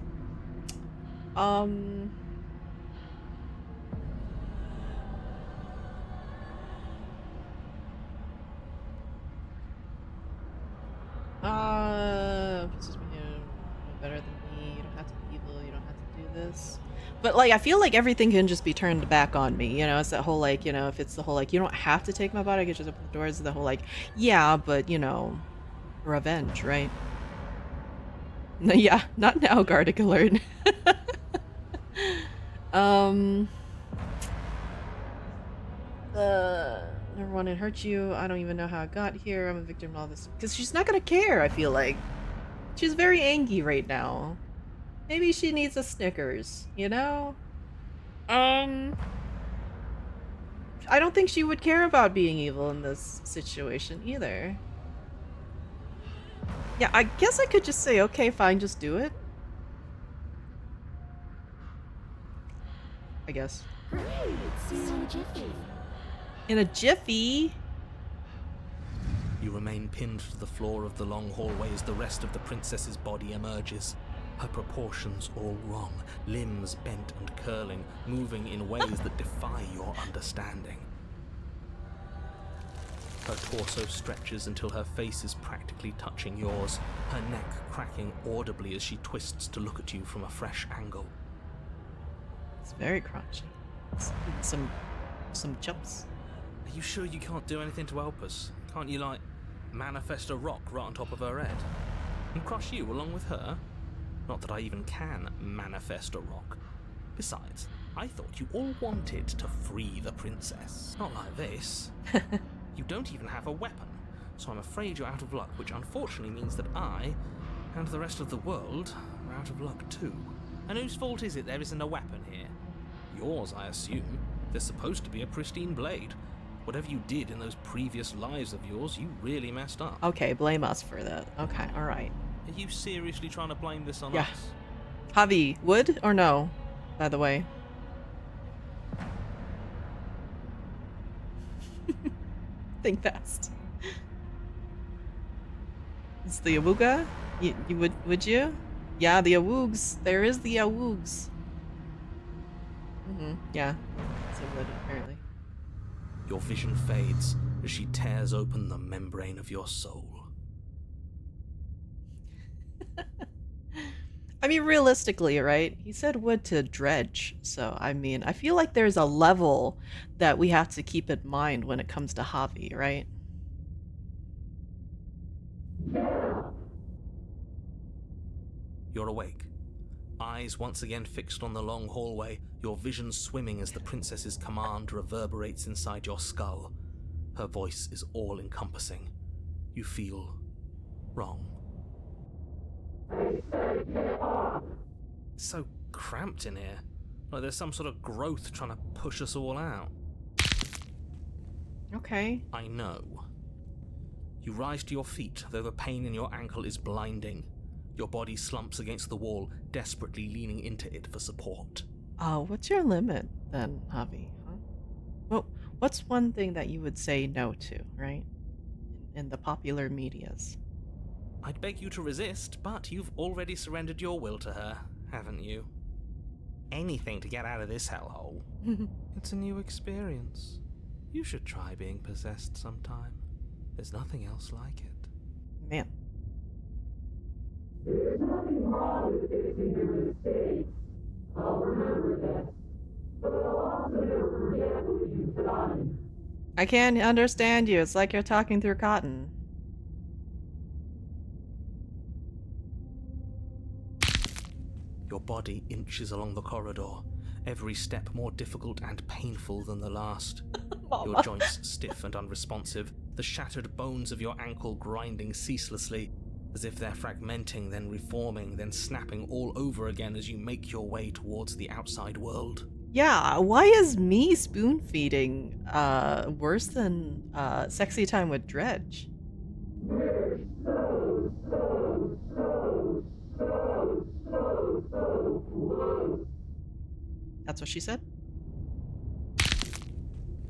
[SPEAKER 1] Better than me. You don't have to be evil. You don't have to do this. But like, I feel like everything can just be turned back on me. You know, it's that whole like, you know, if it's the whole like, you don't have to take my body. I can just open the doors. The whole like, yeah, but you know, revenge, right? Yeah, not now, Gardic alert. Never wanted to hurt you. I don't even know how I got here. I'm a victim of all this. Because she's not gonna care, I feel like. She's very angry right now. Maybe she needs a Snickers, you know? I don't think she would care about being evil in this situation either. Yeah, I guess I could just say, okay, fine, just do it. I guess.
[SPEAKER 11] Great, see you in a jiffy.
[SPEAKER 1] In a jiffy?
[SPEAKER 7] You remain pinned to the floor of the long hallway as the rest of the princess's body emerges. Her proportions all wrong, limbs bent and curling, moving in ways that defy your understanding. Her torso stretches until her face is practically touching yours, her neck cracking audibly as she twists to look at you from a fresh angle.
[SPEAKER 1] It's very crunchy. Some chops.
[SPEAKER 7] Are you sure you can't do anything to help us? Can't you, like, manifest a rock right on top of her head? And crush you along with her? Not that I even can manifest a rock. Besides, I thought you all wanted to free the princess. Not like this. You don't even have a weapon, so I'm afraid you're out of luck, which unfortunately means that I, and the rest of the world, are out of luck too. And whose fault is it there isn't a weapon here? Yours, I assume. There's supposed to be a pristine blade. Whatever you did in those previous lives of yours, you really messed up.
[SPEAKER 1] Okay, blame us for that. Okay, alright.
[SPEAKER 7] Are you seriously trying to blame this on
[SPEAKER 1] Yeah.
[SPEAKER 7] us?
[SPEAKER 1] Javi, would or no, by the way? Think fast. It's the Awooga? You would you? Yeah, the Awoogs. There is the Awoogs. Yeah. So would, apparently.
[SPEAKER 7] Your vision fades as she tears open the membrane of your soul.
[SPEAKER 1] I mean, realistically, right? He said wood to dredge. So, I mean, I feel like there's a level that we have to keep in mind when it comes to Javi, right?
[SPEAKER 7] You're awake. Eyes once again fixed on the long hallway, your vision swimming as the princess's command reverberates inside your skull. Her voice is all-encompassing. You feel wrong. It's so cramped in here. Like there's some sort of growth trying to push us all out.
[SPEAKER 1] Okay.
[SPEAKER 7] I know. You rise to your feet, though the pain in your ankle is blinding. Your body slumps against the wall, desperately leaning into it for support.
[SPEAKER 1] Oh, what's your limit then, Javi? Huh? Well, what's one thing that you would say no to, right? In the popular medias.
[SPEAKER 7] I'd beg you to resist, but you've already surrendered your will to her, haven't you? Anything to get out of this hellhole. It's a new experience. You should try being possessed sometime. There's nothing else like it.
[SPEAKER 1] Man.
[SPEAKER 11] There's nothing wrong with fixing your mistakes. I'll remember this. But I'll also never forget what you've done.
[SPEAKER 1] I can't understand you. It's like you're talking through cotton.
[SPEAKER 7] Your body inches along the corridor, every step more difficult and painful than the last. Your joints stiff and unresponsive, the shattered bones of your ankle grinding ceaselessly, as if they're fragmenting, then reforming, then snapping all over again as you make your way towards the outside world.
[SPEAKER 1] Yeah, why is me spoon feeding worse than sexy time with Dredge? That's what she said?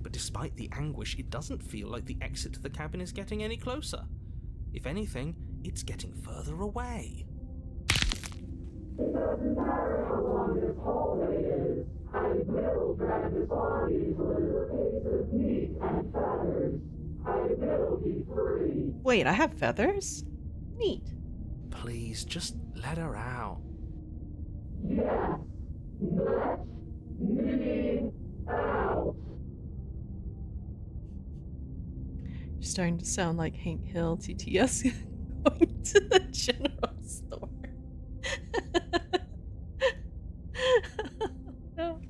[SPEAKER 7] But despite the anguish, it doesn't feel like the exit to the cabin is getting any closer. If anything, it's getting further away.
[SPEAKER 11] It doesn't matter how long this hallway is. I will drag this body into a little case of meat and feathers. I will be free.
[SPEAKER 1] Wait, I have feathers? Neat.
[SPEAKER 7] Please, just let her out.
[SPEAKER 11] Yes. Let me out.
[SPEAKER 1] You're starting to sound like Hank Hill, TTS, going to the general store. No.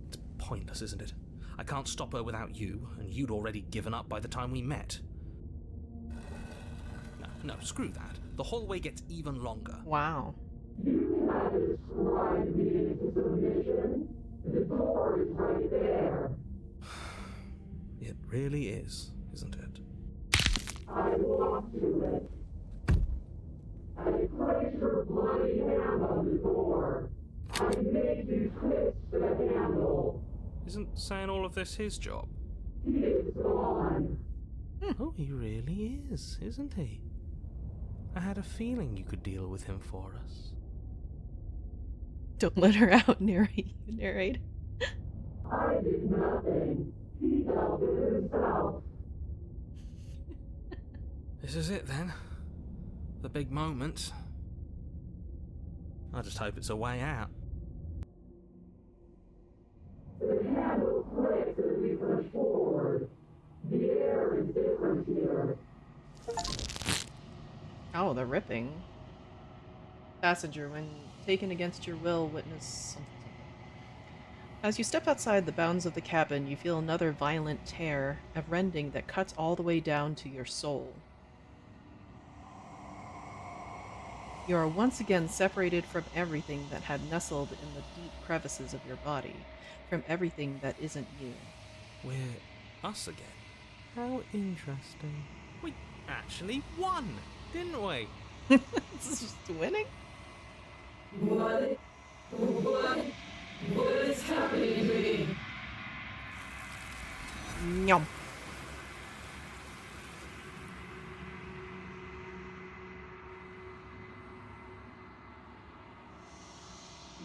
[SPEAKER 7] It's pointless, isn't it? I can't stop her without you, and you'd already given up by the time we met. No, screw that. The hallway gets even longer.
[SPEAKER 1] Wow.
[SPEAKER 11] You have described me into submission. The door is right there.
[SPEAKER 7] It really is, isn't it?
[SPEAKER 11] I walk to it. I place your bloody hand on the door. I made you twist the handle.
[SPEAKER 7] Isn't saying all of this his job?
[SPEAKER 11] It's gone.
[SPEAKER 7] Oh, he really is, isn't he? I had a feeling you could deal with him for us.
[SPEAKER 1] Don't let her out, narrate.
[SPEAKER 11] I did nothing. He dealt with himself.
[SPEAKER 7] This is it then. The big moment. I just hope it's a way out.
[SPEAKER 11] The handle clicks as we push forward. The air is different here.
[SPEAKER 1] Oh, the ripping. Passenger, when taken against your will, witness something. As you step outside the bounds of the cabin, you feel another violent tear, a rending that cuts all the way down to your soul. You are once again separated from everything that had nestled in the deep crevices of your body, from everything that isn't you.
[SPEAKER 7] We're us again. How interesting. We actually won, didn't we?
[SPEAKER 1] This is just winning?
[SPEAKER 11] What is happening to me?
[SPEAKER 1] Yum.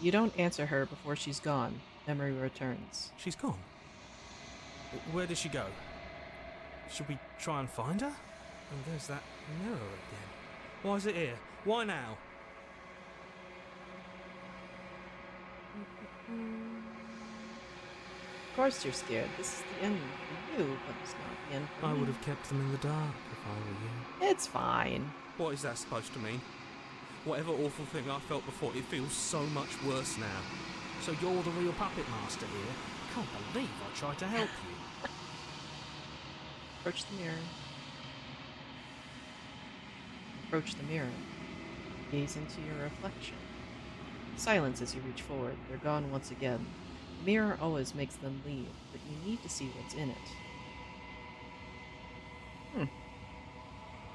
[SPEAKER 1] You don't answer her before she's gone. Memory returns.
[SPEAKER 7] She's gone. Where did she go? Should we try and find her? And there's that mirror again. Why is it here? Why now?
[SPEAKER 1] Of course you're scared. This is the end for you, but it's not the end for
[SPEAKER 7] I
[SPEAKER 1] me.
[SPEAKER 7] would have kept them in the dark if I were you.
[SPEAKER 1] It's fine.
[SPEAKER 7] What is that supposed to mean? Whatever awful thing I felt before, it feels so much worse now. So you're the real puppet master here? Can't believe I tried to help you.
[SPEAKER 1] Approach the mirror. Approach the mirror. Gaze into your reflection. Silence as you reach forward. They're gone once again. The mirror always makes them leave, but you need to see what's in it.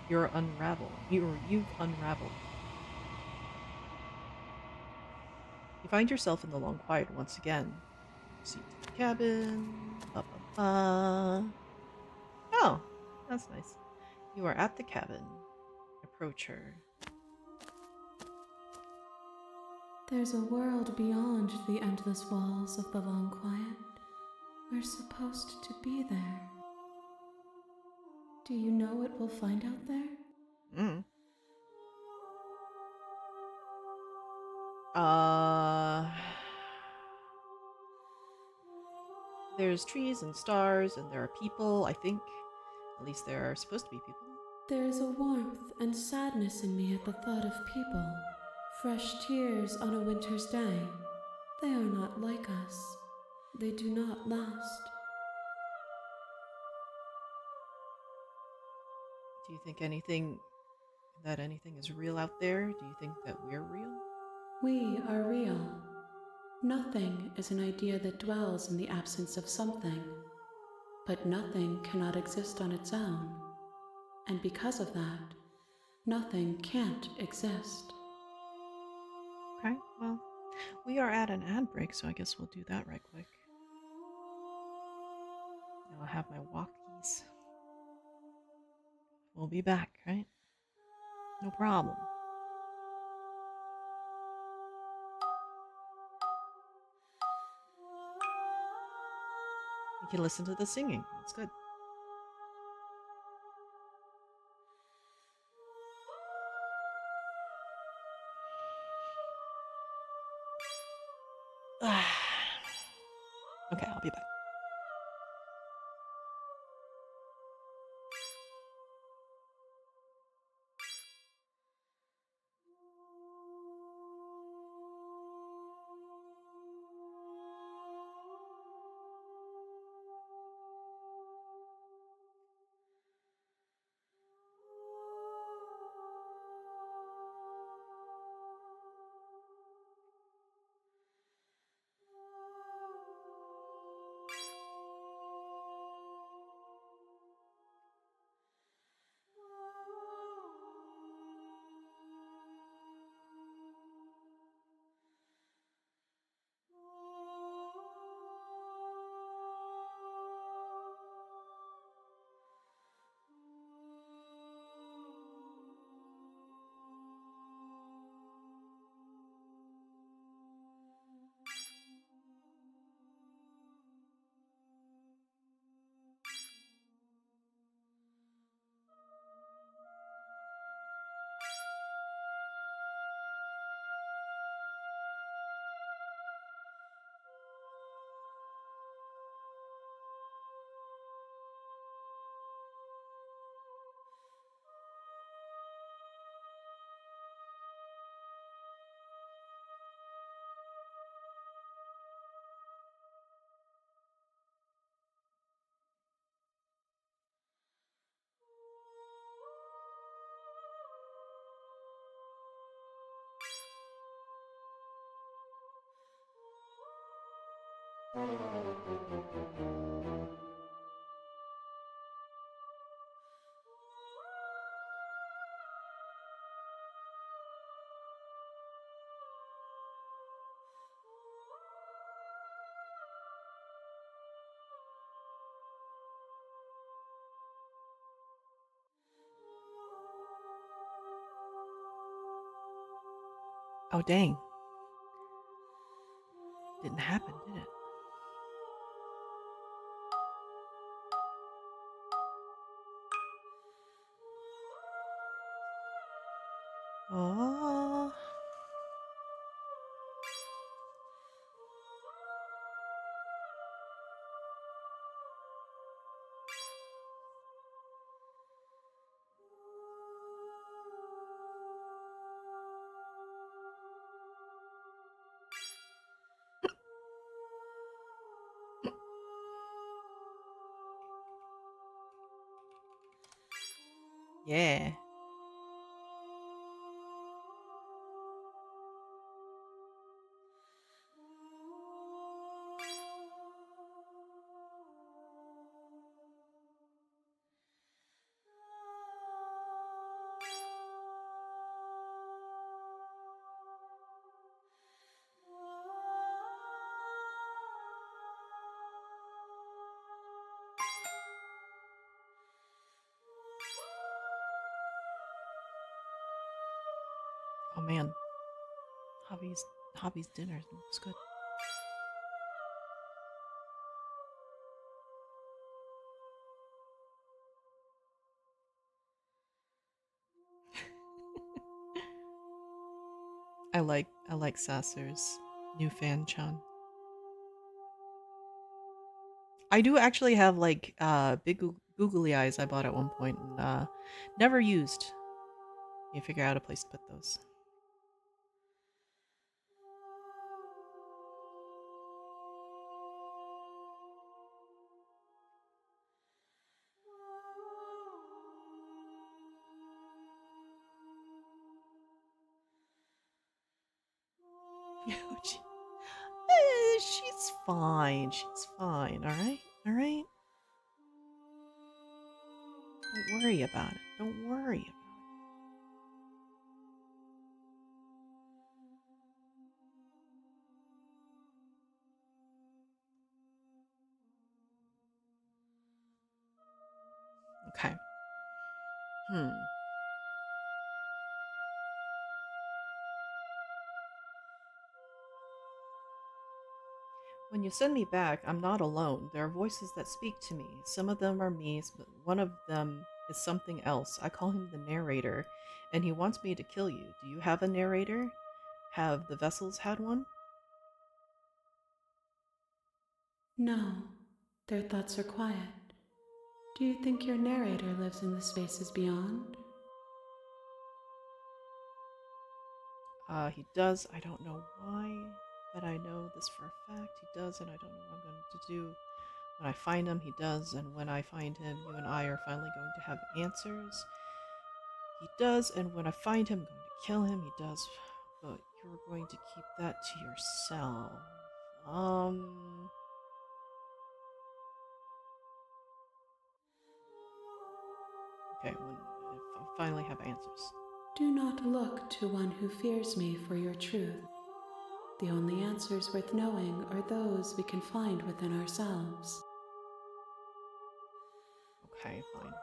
[SPEAKER 1] You've unraveled. You find yourself in the long quiet once again. See the cabin. Oh, that's nice. You are at the cabin. approach her.
[SPEAKER 8] There's a world beyond the endless walls of the long quiet. We're supposed to be there. Do you know what we'll find out there?
[SPEAKER 1] There's trees and stars, and there are people, I think. At least there are supposed to be people.
[SPEAKER 8] There's a warmth and sadness in me at the thought of people. Fresh tears on a winter's day. They are not like us. They do not last.
[SPEAKER 1] Do you think anything is real out there? Do you think that we're real?
[SPEAKER 8] We are real. Nothing is an idea that dwells in the absence of something. But nothing cannot exist on its own. And because of that, nothing can't exist.
[SPEAKER 1] Okay, well, we are at an ad break, so I guess we'll do that right quick. I'll have my walkies. We'll be back, right? No problem. You can listen to the singing. It's good. Okay, I'll be back. Oh, dang. Didn't happen, did it? Oh. Yeah. Oh man, Hobby's dinner looks good. I like Sasser's new fan Chan. I do actually have like big googly eyes I bought at one point and never used. You figure out a place to put those. She's fine. She's fine. All right. All right. Don't worry about it. Don't worry about it. Okay. When you send me back, I'm not alone. There are voices that speak to me. Some of them are me, but one of them is something else. I call him the narrator, and he wants me to kill you. Do you have a narrator? Have the vessels had one?
[SPEAKER 8] No, their thoughts are quiet. Do you think your narrator lives in the spaces beyond?
[SPEAKER 1] He does. I don't know why, but I know this for a fact. He does, and I don't know what I'm going to do. When I find him, he does, and when I find him, you and I are finally going to have answers. He does, and when I find him, I'm going to kill him. He does, but you're going to keep that to yourself. Okay, if I finally have answers.
[SPEAKER 8] Do not look to one who fears me for your truth. The only answers worth knowing are those we can find within ourselves.
[SPEAKER 1] Okay, fine.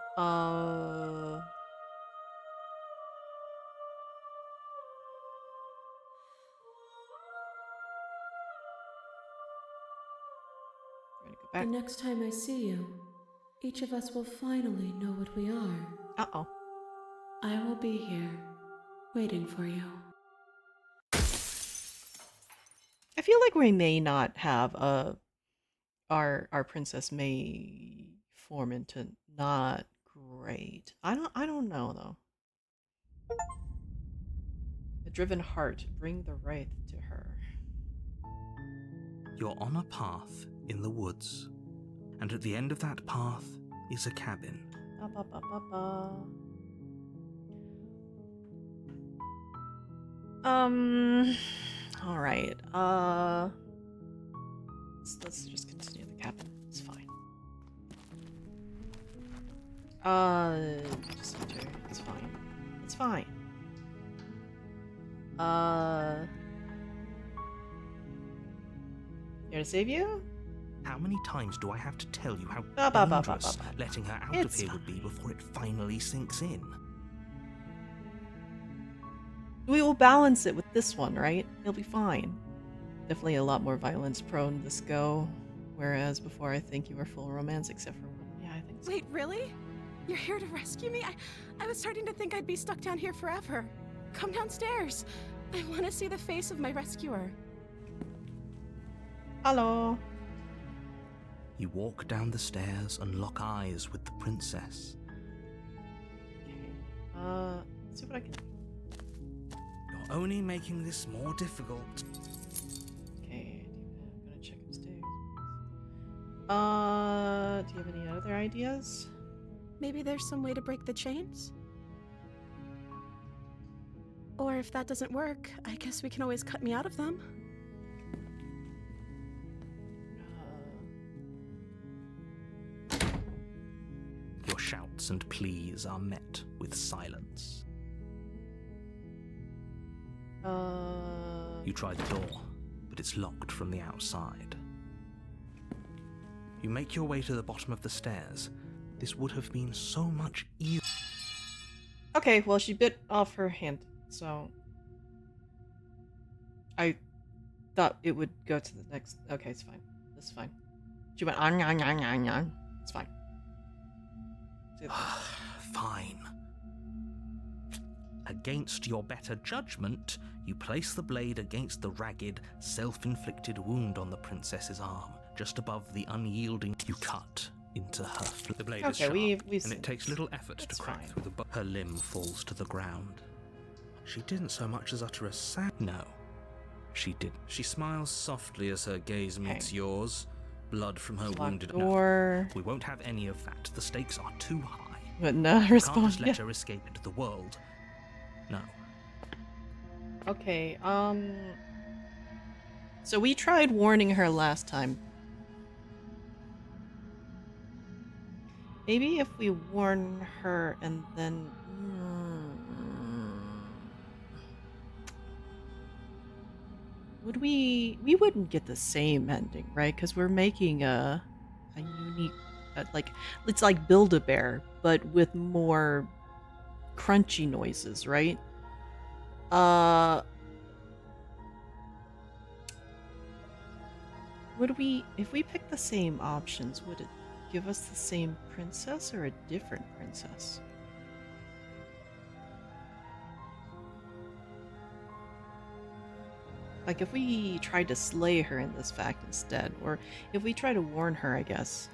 [SPEAKER 8] The next time I see you, each of us will finally know what we are.
[SPEAKER 1] Uh-oh.
[SPEAKER 8] I will be here, waiting for you.
[SPEAKER 1] I feel like we may not have our princess may form into not great. I don't know though. A driven heart, bring the wraith to her.
[SPEAKER 7] You're on a path in the woods, and at the end of that path is a cabin.
[SPEAKER 1] All right. Let's just continue the cabin. It's fine. Just enter. It's fine. It's fine. Here to save you?
[SPEAKER 7] How many times do I have to tell you how dangerous letting her out of here would be before it finally sinks in?
[SPEAKER 1] We will balance it with this one, right? It'll be fine. Definitely a lot more violence prone this go, whereas before I think you were full romance, except for yeah, I think so.
[SPEAKER 10] Wait, really? You're here to rescue me? I was starting to think I'd be stuck down here forever. Come downstairs. I want to see the face of my rescuer.
[SPEAKER 1] Hello.
[SPEAKER 7] You walk down the stairs and lock eyes with the princess.
[SPEAKER 1] Okay. Let's see what I can do.
[SPEAKER 7] You're only making this more difficult.
[SPEAKER 1] Okay, I'm gonna check upstairs. Do you have any other ideas?
[SPEAKER 10] Maybe there's some way to break the chains? Or if that doesn't work, I guess we can always cut me out of them.
[SPEAKER 7] Your shouts and pleas are met with silence. You try the door, but it's locked from the outside. You make your way to the bottom of the stairs. This would have been so much easier.
[SPEAKER 1] Okay, well she bit off her hand, so I thought it would go to the next. Okay, it's fine. It's fine. She went on. It's fine.
[SPEAKER 7] Fine. Against your better judgment, you place the blade against the ragged, self-inflicted wound on the princess's arm, just above the unyielding. You cut into her. The blade is sharp, and it takes little effort to crack through the. Her limb falls to the ground. She didn't so much as utter a sound. No, she didn't. She smiles softly as her gaze meets yours. Blood from her wounded. No, we won't have any of that. The stakes are too high.
[SPEAKER 1] But no,
[SPEAKER 7] you can't just let her escape into the world. No.
[SPEAKER 1] Okay, so we tried warning her last time. Maybe if we warn her and then... Would we wouldn't get the same ending, right? Because we're making a unique, like, it's like Build-A-Bear, but with more crunchy noises, right? Would we, if we pick the same options, would it give us the same princess or a different princess? Like if we tried to slay her in this fact instead, or if we try to warn her, I guess.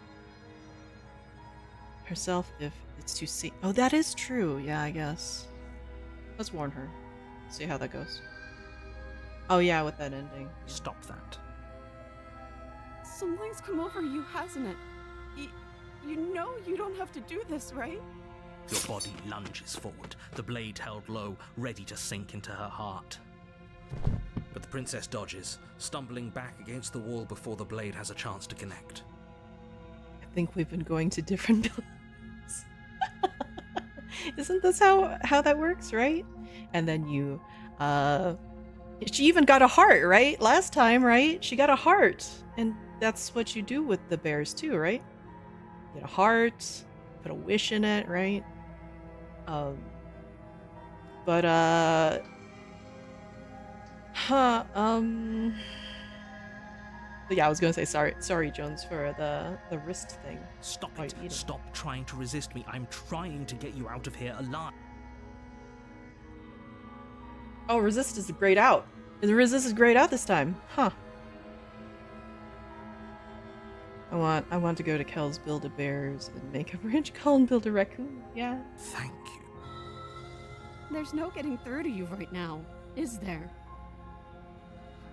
[SPEAKER 1] Herself if it's too soon. Oh, that is true. Yeah, I guess. Let's warn her. See how that goes. Oh yeah, with that ending.
[SPEAKER 7] Stop that.
[SPEAKER 10] Something's come over you, hasn't it? You know you don't have to do this, right?
[SPEAKER 7] Your body lunges forward, the blade held low, ready to sink into her heart. But the princess dodges, stumbling back against the wall before the blade has a chance to connect.
[SPEAKER 1] I think we've been going to different buildings. Isn't this how that works, right? And then you, she even got a heart, right? Last time, right? She got a heart. And that's what you do with the bears too, right? Get a heart, put a wish in it, right? But yeah, I was gonna say sorry, Jones, for the wrist thing.
[SPEAKER 7] Stop it! Stop trying to resist me. I'm trying to get you out of here alive.
[SPEAKER 1] Oh, resist is a grayed out. The resist is grayed out this time, huh? I want to go to Khell's Build-A-Bears and make a branch call and build a raccoon. Yeah.
[SPEAKER 7] Thank you.
[SPEAKER 10] There's no getting through to you right now, is there?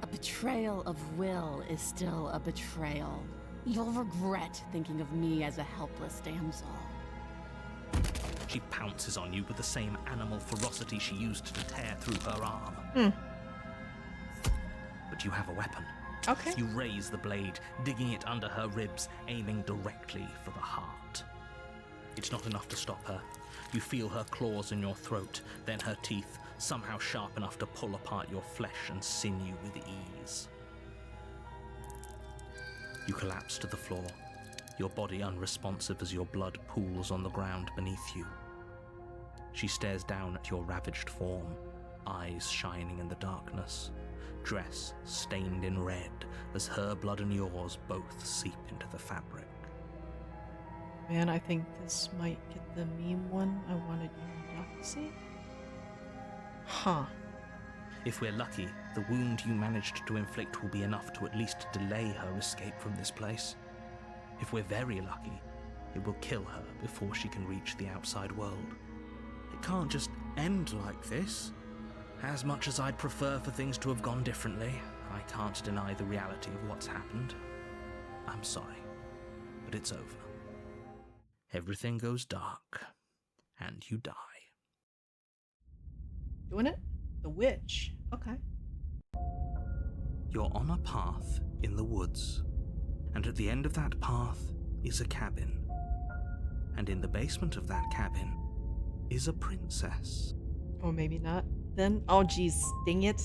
[SPEAKER 11] A betrayal of will is still a betrayal. You'll regret thinking of me as a helpless damsel.
[SPEAKER 7] She pounces on you with the same animal ferocity she used to tear through her arm. But you have a weapon.
[SPEAKER 1] Okay.
[SPEAKER 7] You raise the blade, digging it under her ribs, aiming directly for the heart. It's not enough to stop her. You feel her claws in your throat, then her teeth, somehow sharp enough to pull apart your flesh and sinew with ease. You collapse to the floor, your body unresponsive as your blood pools on the ground beneath you. She stares down at your ravaged form, eyes shining in the darkness, dress stained in red as her blood and yours both seep into the fabric.
[SPEAKER 1] Man, I think this might get the meme one I wanted you not to see. Huh.
[SPEAKER 7] If we're lucky, the wound you managed to inflict will be enough to at least delay her escape from this place. If we're very lucky, it will kill her before she can reach the outside world. It can't just end like this. As much as I'd prefer for things to have gone differently, I can't deny the reality of what's happened. I'm sorry, but it's over. Everything goes dark, and you die.
[SPEAKER 1] Doing it? The witch. Okay.
[SPEAKER 7] You're on a path in the woods, and at the end of that path is a cabin. And in the basement of that cabin is a princess.
[SPEAKER 1] Or maybe not. Then, oh geez, dang it.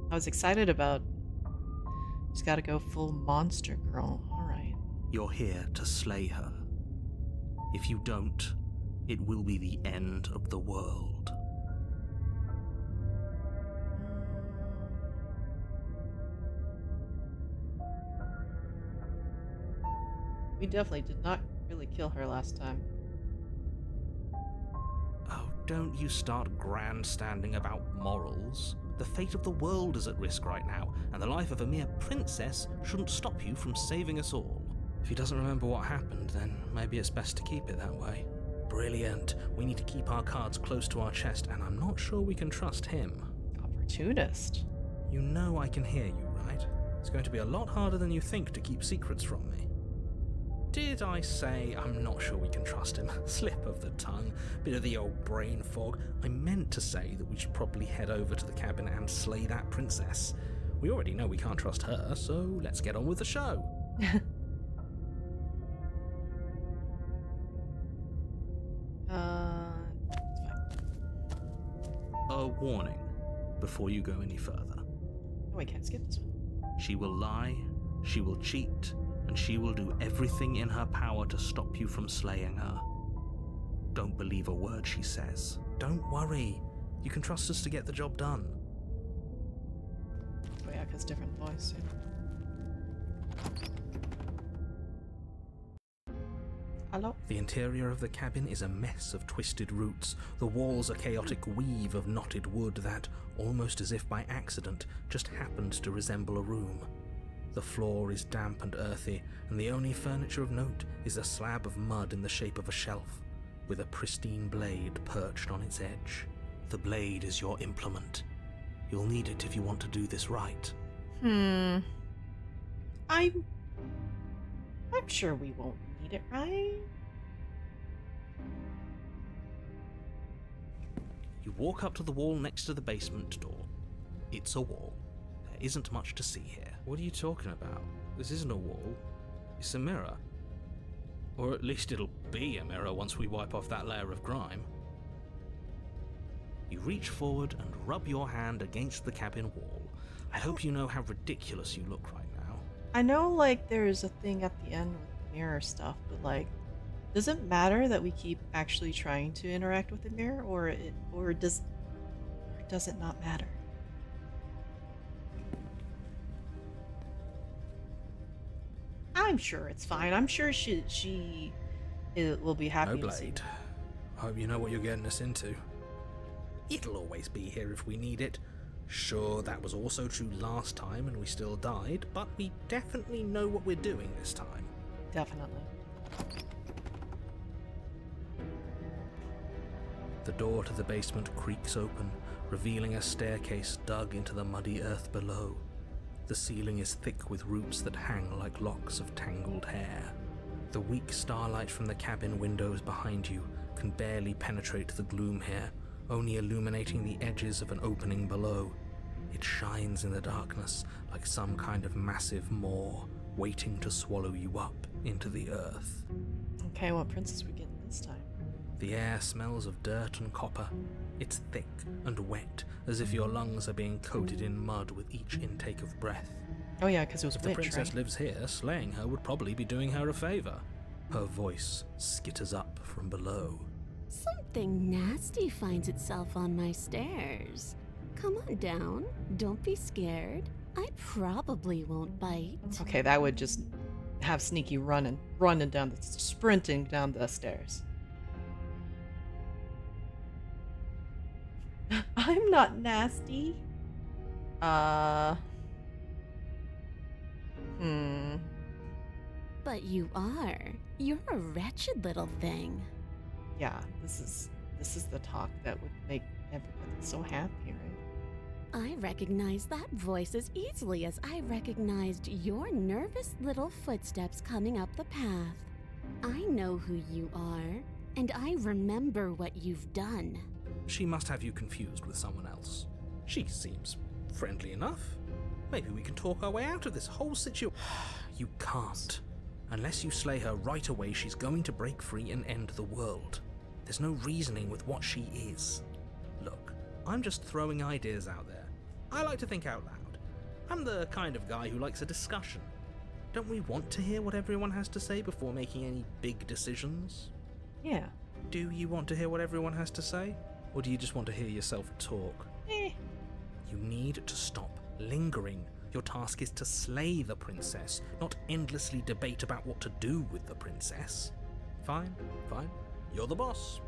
[SPEAKER 1] I was excited about. Just gotta go full monster girl. Alright.
[SPEAKER 7] You're here to slay her. If you don't, it will be the end of the world.
[SPEAKER 1] We definitely did not really kill her last time.
[SPEAKER 7] Oh, don't you start grandstanding about morals. The fate of the world is at risk right now, and the life of a mere princess shouldn't stop you from saving us all. If he doesn't remember what happened, then maybe it's best to keep it that way. Brilliant. We need to keep our cards close to our chest, and I'm not sure we can trust him.
[SPEAKER 1] Opportunist.
[SPEAKER 7] You know I can hear you, right? It's going to be a lot harder than you think to keep secrets from me. Did I say I'm not sure we can trust him? Slip of the tongue, bit of the old brain fog. I meant to say that we should probably head over to the cabin and slay that princess. We already know we can't trust her, so let's get on with the show.
[SPEAKER 1] It's fine.
[SPEAKER 7] A warning before you go any further.
[SPEAKER 1] Oh, I can't skip this one.
[SPEAKER 7] She will lie, she will cheat, and she will do everything in her power to stop you from slaying her. Don't believe a word she says. Don't worry. You can trust us to get the job done.
[SPEAKER 1] Oh yeah, because different voice. Yeah. Hello?
[SPEAKER 7] The interior of the cabin is a mess of twisted roots. The walls a chaotic weave of knotted wood that, almost as if by accident, just happens to resemble a room. The floor is damp and earthy, and the only furniture of note is a slab of mud in the shape of a shelf, with a pristine blade perched on its edge. The blade is your implement. You'll need it if you want to do this right.
[SPEAKER 1] I'm sure we won't need it, right?
[SPEAKER 7] You walk up to the wall next to the basement door. It's a wall. There isn't much to see here. What are you talking about? This isn't a wall. It's a mirror. Or at least it'll be a mirror once we wipe off that layer of grime. You reach forward and rub your hand against the cabin wall. I hope you know how ridiculous you look right now.
[SPEAKER 1] I know, like, there's a thing at the end with the mirror stuff, but, like, does it matter that we keep actually trying to interact with the mirror, or does it not matter? I'm sure it's fine. I'm sure it will be happy.
[SPEAKER 7] No blade. I hope you know what you're getting us into. It'll always be here if we need it. Sure, that was also true last time and we still died, but we definitely know what we're doing this time.
[SPEAKER 1] Definitely.
[SPEAKER 7] The door to the basement creaks open, revealing a staircase dug into the muddy earth below. The ceiling is thick with roots that hang like locks of tangled hair. The weak starlight from the cabin windows behind you can barely penetrate the gloom here, only illuminating the edges of an opening below. It shines in the darkness like some kind of massive maw, waiting to swallow you up into the earth.
[SPEAKER 1] Okay, what princess we getting this time?
[SPEAKER 7] The air smells of dirt and copper. It's thick and wet, as if your lungs are being coated in mud with each intake of breath.
[SPEAKER 1] Oh yeah, because it was
[SPEAKER 7] If
[SPEAKER 1] a
[SPEAKER 7] the
[SPEAKER 1] witch,
[SPEAKER 7] princess
[SPEAKER 1] right?
[SPEAKER 7] lives here, slaying her would probably be doing her a favor. Her voice skitters up from below.
[SPEAKER 11] Something nasty finds itself on my stairs. Come on down. Don't be scared. I probably won't bite.
[SPEAKER 1] Okay, that would just have Sneaky sprinting down the stairs. I'm not nasty.
[SPEAKER 11] But you are. You're a wretched little thing.
[SPEAKER 1] Yeah, this is the talk that would make everybody so happy, right?
[SPEAKER 11] I recognize that voice as easily as I recognized your nervous little footsteps coming up the path. I know who you are, and I remember what you've done.
[SPEAKER 7] She must have you confused with someone else. She seems friendly enough. Maybe we can talk our way out of this whole situation. You can't. Unless you slay her right away, she's going to break free and end the world. There's no reasoning with what she is. Look, I'm just throwing ideas out there. I like to think out loud. I'm the kind of guy who likes a discussion. Don't we want to hear what everyone has to say before making any big decisions?
[SPEAKER 1] Yeah.
[SPEAKER 7] Do you want to hear what everyone has to say? Or do you just want to hear yourself talk? You need to stop lingering. Your task is to slay the princess, not endlessly debate about what to do with the princess. Fine, fine. You're the boss.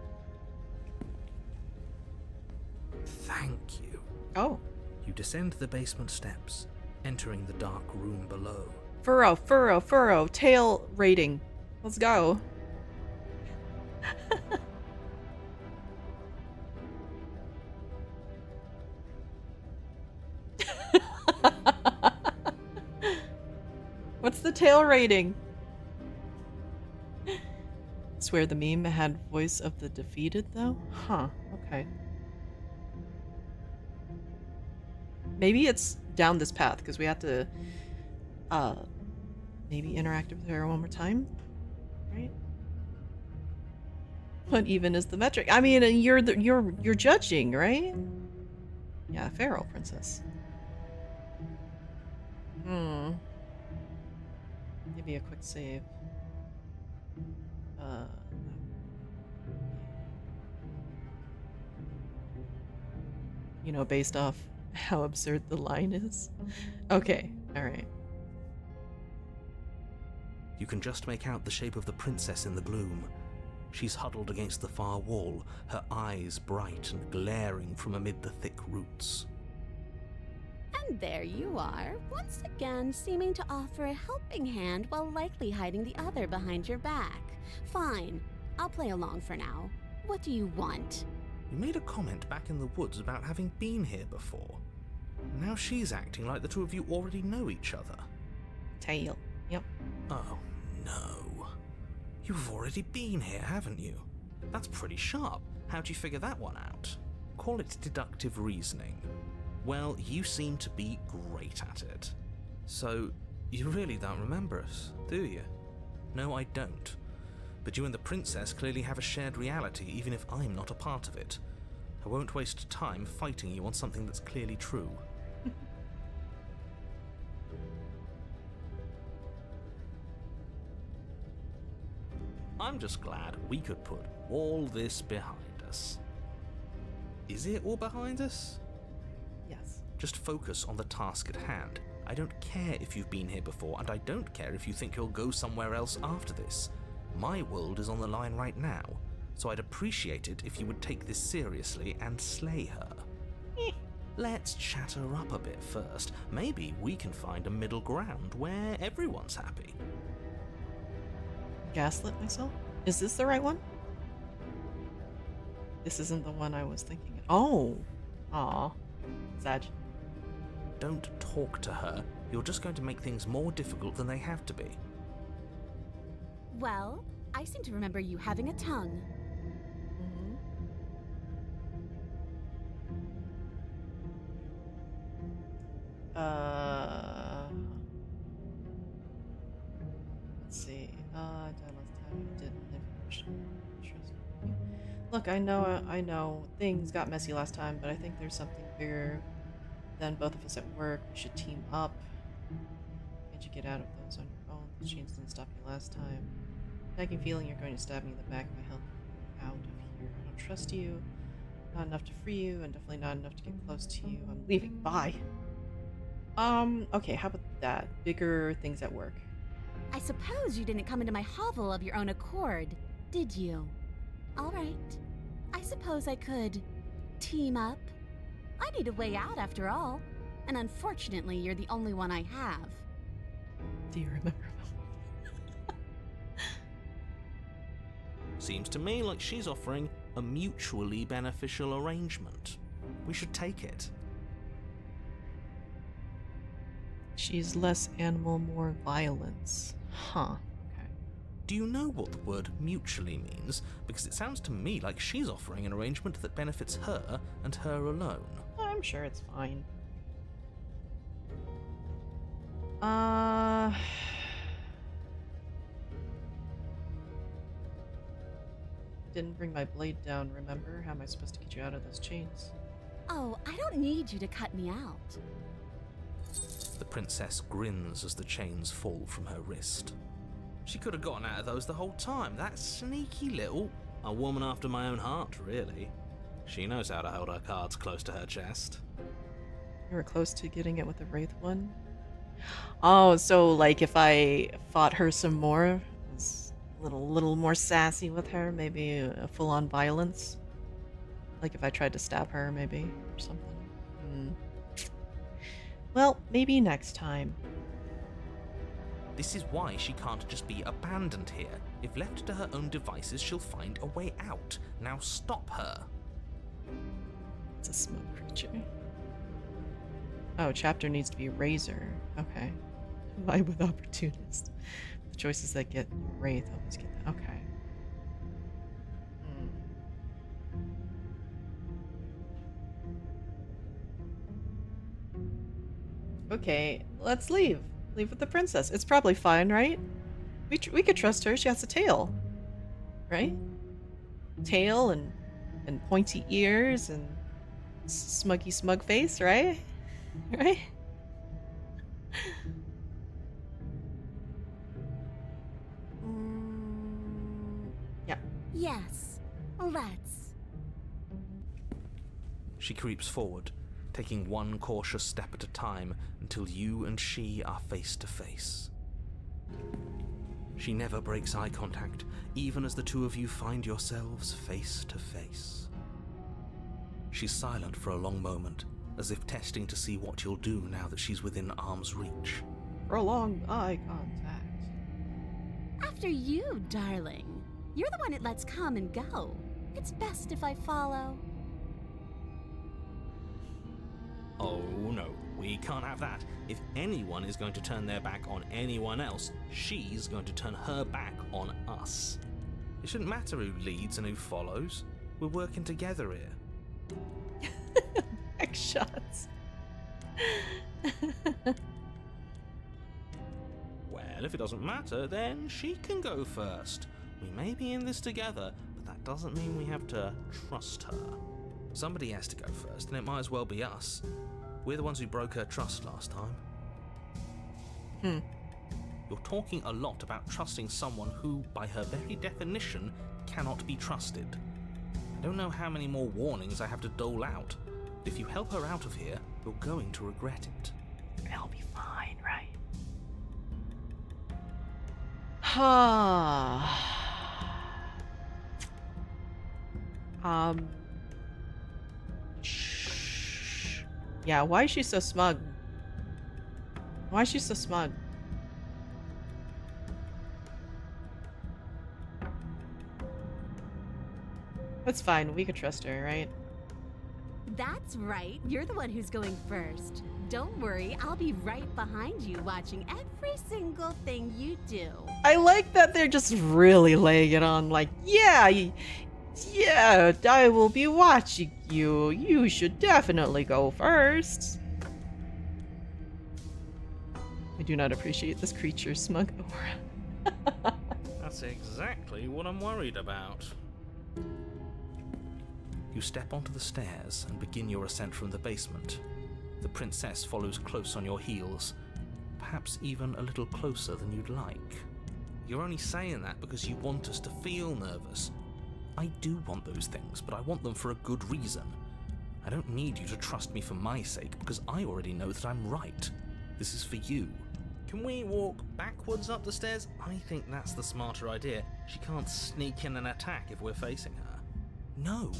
[SPEAKER 7] Thank you.
[SPEAKER 1] Oh.
[SPEAKER 7] You descend the basement steps, entering the dark room below.
[SPEAKER 1] Furrow, tail rating. Let's go. What's the tail rating? Swear the meme had voice of the defeated though? Huh, okay. Maybe it's down this path because we have to maybe interact with her one more time, right? What even is the metric? I mean, you're judging, right? Yeah, feral princess. Maybe a quick save. You know, based off how absurd the line is. Okay, alright.
[SPEAKER 7] You can just make out the shape of the princess in the gloom. She's huddled against the far wall, her eyes bright and glaring from amid the thick roots.
[SPEAKER 11] And there you are, once again seeming to offer a helping hand while likely hiding the other behind your back. Fine, I'll play along for now. What do you want?
[SPEAKER 7] You made a comment back in the woods about having been here before. Now she's acting like the two of you already know each other.
[SPEAKER 1] Tail. Yep.
[SPEAKER 7] Oh, no. You've already been here, haven't you? That's pretty sharp. How'd you figure that one out? Call it deductive reasoning. Well, you seem to be great at it. So, you really don't remember us, do you? No, I don't. But you and the princess clearly have a shared reality, even if I'm not a part of it. I won't waste time fighting you on something that's clearly true. I'm just glad we could put all this behind us. Is it all behind us?
[SPEAKER 1] Yes.
[SPEAKER 7] Just focus on the task at hand. I don't care if you've been here before, and I don't care if you think you'll go somewhere else after this. My world is on the line right now, so I'd appreciate it if you would take this seriously and slay her. Let's chat her up a bit first. Maybe we can find a middle ground where everyone's happy.
[SPEAKER 1] Gaslit myself? Is this the right one? This isn't the one I was thinking. Oh! Aw. Sad.
[SPEAKER 7] Don't talk to her. You're just going to make things more difficult than they have to be.
[SPEAKER 11] Well, I seem to remember you having a tongue.
[SPEAKER 1] Let's see. I died last time. You didn't trust me. Look, I know things got messy last time, but I think there's something bigger than both of us at work. We should team up. Can't you get out of those on your own? The chains didn't stop you last time. Nagging feeling you're going to stab me in the back by helping you out of here. I don't trust you. Not enough to free you, and definitely not enough to get close to you. I'm leaving. Bye. Okay, how about that? Bigger things at work.
[SPEAKER 11] I suppose you didn't come into my hovel of your own accord, did you? All right. I suppose I could team up. I need a way out after all, and unfortunately you're the only one I have.
[SPEAKER 1] Do you remember?
[SPEAKER 7] Seems to me like she's offering a mutually beneficial arrangement. We should take it.
[SPEAKER 1] She's less animal, more violence. Huh. Okay.
[SPEAKER 7] Do you know what the word mutually means? Because it sounds to me like she's offering an arrangement that benefits her and her alone.
[SPEAKER 1] I'm sure it's fine. Didn't bring my blade down, remember? How am I supposed to get you out of those chains?
[SPEAKER 11] Oh, I don't need you to cut me out.
[SPEAKER 7] The princess grins as the chains fall from her wrist. She could have gotten out of those the whole time. That sneaky little... A woman after my own heart, really. She knows how to hold her cards close to her chest.
[SPEAKER 1] You were close to getting it with the Wraith one. Oh, so like if I fought her some more, was a little more sassy with her, maybe a full-on violence. Like if I tried to stab her, maybe or something. Hmm. Well, maybe next time.
[SPEAKER 7] This is why she can't just be abandoned here. If left to her own devices, she'll find a way out. Now stop her.
[SPEAKER 1] It's a smoke creature. Oh, chapter needs to be Razor. Okay. Vibe with Opportunist. The choices that get Wraith always get that. Okay. Okay, let's leave. Leave with the princess. It's probably fine, right? We could trust her. She has a tail, right? Tail and pointy ears and smuggy smug face, right? Right? Yeah.
[SPEAKER 11] Yes, let's.
[SPEAKER 7] She creeps forward, taking one cautious step at a time until you and she are face to face. She never breaks eye contact, even as the two of you find yourselves face to face. She's silent for a long moment, as if testing to see what you'll do now that she's within arm's reach.
[SPEAKER 1] Prolonged eye contact.
[SPEAKER 11] After you, darling. You're the one it lets come and go. It's best if I follow.
[SPEAKER 7] Oh no, we can't have that. If anyone is going to turn their back on anyone else, she's going to turn her back on us. It shouldn't matter who leads and who follows. We're working together here.
[SPEAKER 1] Back shots.
[SPEAKER 7] Well, if it doesn't matter, then she can go first. We may be in this together, but that doesn't mean we have to trust her. Somebody has to go first, and it might as well be us. We're the ones who broke her trust last time. You're talking a lot about trusting someone who, by her very definition, cannot be trusted. I don't know how many more warnings I have to dole out, but if you help her out of here, you're going to regret it.
[SPEAKER 1] I'll be fine, right? Yeah, why is she so smug? Why is she so smug? That's fine, we could trust her, right?
[SPEAKER 11] That's right. You're the one who's going first. Don't worry, I'll be right behind you watching every single thing you do.
[SPEAKER 1] I like that they're just really laying it on, like, yeah, yeah, I will be watching you. You should definitely go first. I do not appreciate this creature's smug aura.
[SPEAKER 7] That's exactly what I'm worried about. You step onto the stairs and begin your ascent from the basement. The princess follows close on your heels, perhaps even a little closer than you'd like. You're only saying that because you want us to feel nervous. I do want those things, but I want them for a good reason. I don't need you to trust me for my sake, because I already know that I'm right. This is for you. Can we walk backwards up the stairs? I think that's the smarter idea. She can't sneak in and attack if we're facing her. No.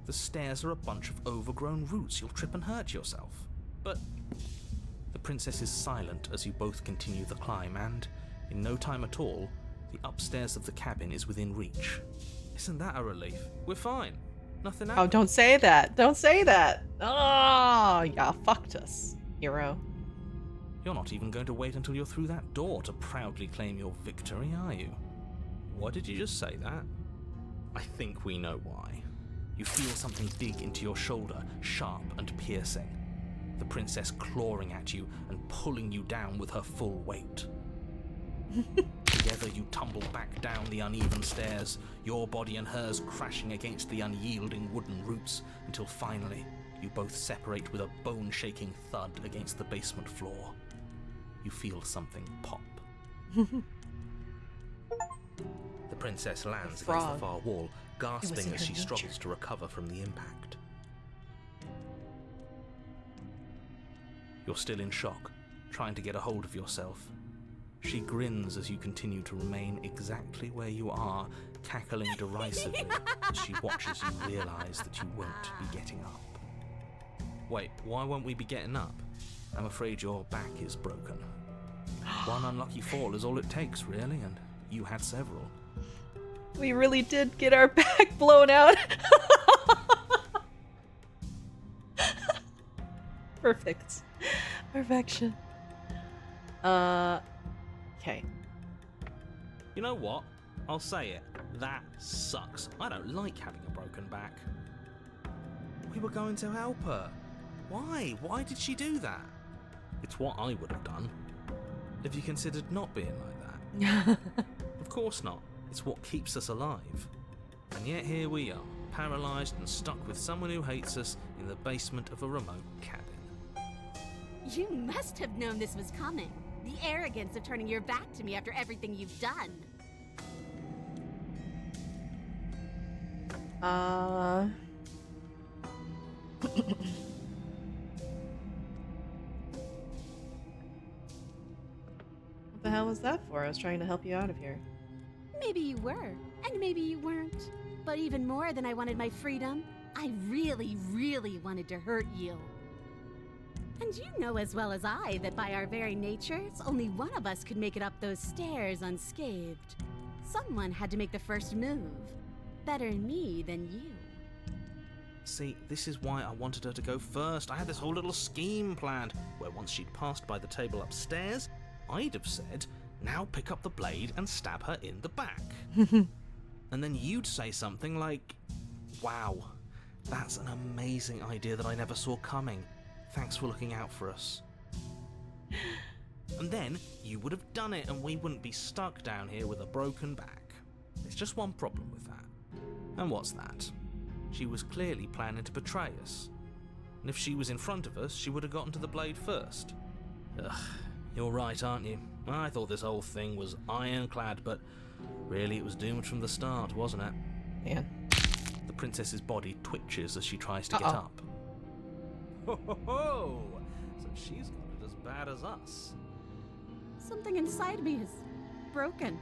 [SPEAKER 7] The stairs are a bunch of overgrown roots. You'll trip and hurt yourself. But the princess is silent as you both continue the climb, and in no time at all, the upstairs of the cabin is within reach. Isn't that a relief? We're fine. Nothing happened.
[SPEAKER 1] Oh, don't say that. Don't say that. Oh, yeah, fucked us, hero.
[SPEAKER 7] You're not even going to wait until you're through that door to proudly claim your victory, are you? Why did you just say that? I think we know why. You feel something dig into your shoulder, sharp and piercing. The princess clawing at you and pulling you down with her full weight. Together you tumble back down the uneven stairs, your body and hers crashing against the unyielding wooden roots, until finally you both separate with a bone-shaking thud against the basement floor. You feel something pop. The princess lands against the far wall, gasping as she struggles to recover from the impact. You're still in shock, trying to get a hold of yourself. She grins as you continue to remain exactly where you are, cackling derisively as she watches you realise that you won't be getting up. Wait, why won't we be getting up? I'm afraid your back is broken. One unlucky fall is all it takes, really, and you had several.
[SPEAKER 1] We really did get our back blown out. Perfect. Perfection. Okay.
[SPEAKER 7] You know what? I'll say it. That sucks. I don't like having a broken back. We were going to help her. Why? Why did she do that? It's what I would have done. Have you considered not being like that? Of course not. It's what keeps us alive. And yet here we are, paralysed and stuck with someone who hates us in the basement of a remote cabin.
[SPEAKER 11] You must have known this was coming. The arrogance of turning your back to me after everything you've done.
[SPEAKER 1] What the hell was that for? I was trying to help you out of here.
[SPEAKER 11] Maybe you were, and maybe you weren't. But even more than I wanted my freedom, I really, really wanted to hurt you. And you know as well as I that by our very natures, only one of us could make it up those stairs unscathed. Someone had to make the first move. Better me than you.
[SPEAKER 7] See, this is why I wanted her to go first. I had this whole little scheme planned, where once she'd passed by the table upstairs, I'd have said, now pick up the blade and stab her in the back. And then you'd say something like, wow, that's an amazing idea that I never saw coming. Thanks for looking out for us. And then you would have done it and we wouldn't be stuck down here with a broken back. There's just one problem with that. And what's that? She was clearly planning to betray us. And if she was in front of us, she would have gotten to the blade first. Ugh, you're right, aren't you? I thought this whole thing was ironclad, but really it was doomed from the start, wasn't it?
[SPEAKER 1] Man.
[SPEAKER 7] The princess's body twitches as she tries to get up. Ho ho ho! So she's got it as bad as us.
[SPEAKER 11] Something inside me is broken.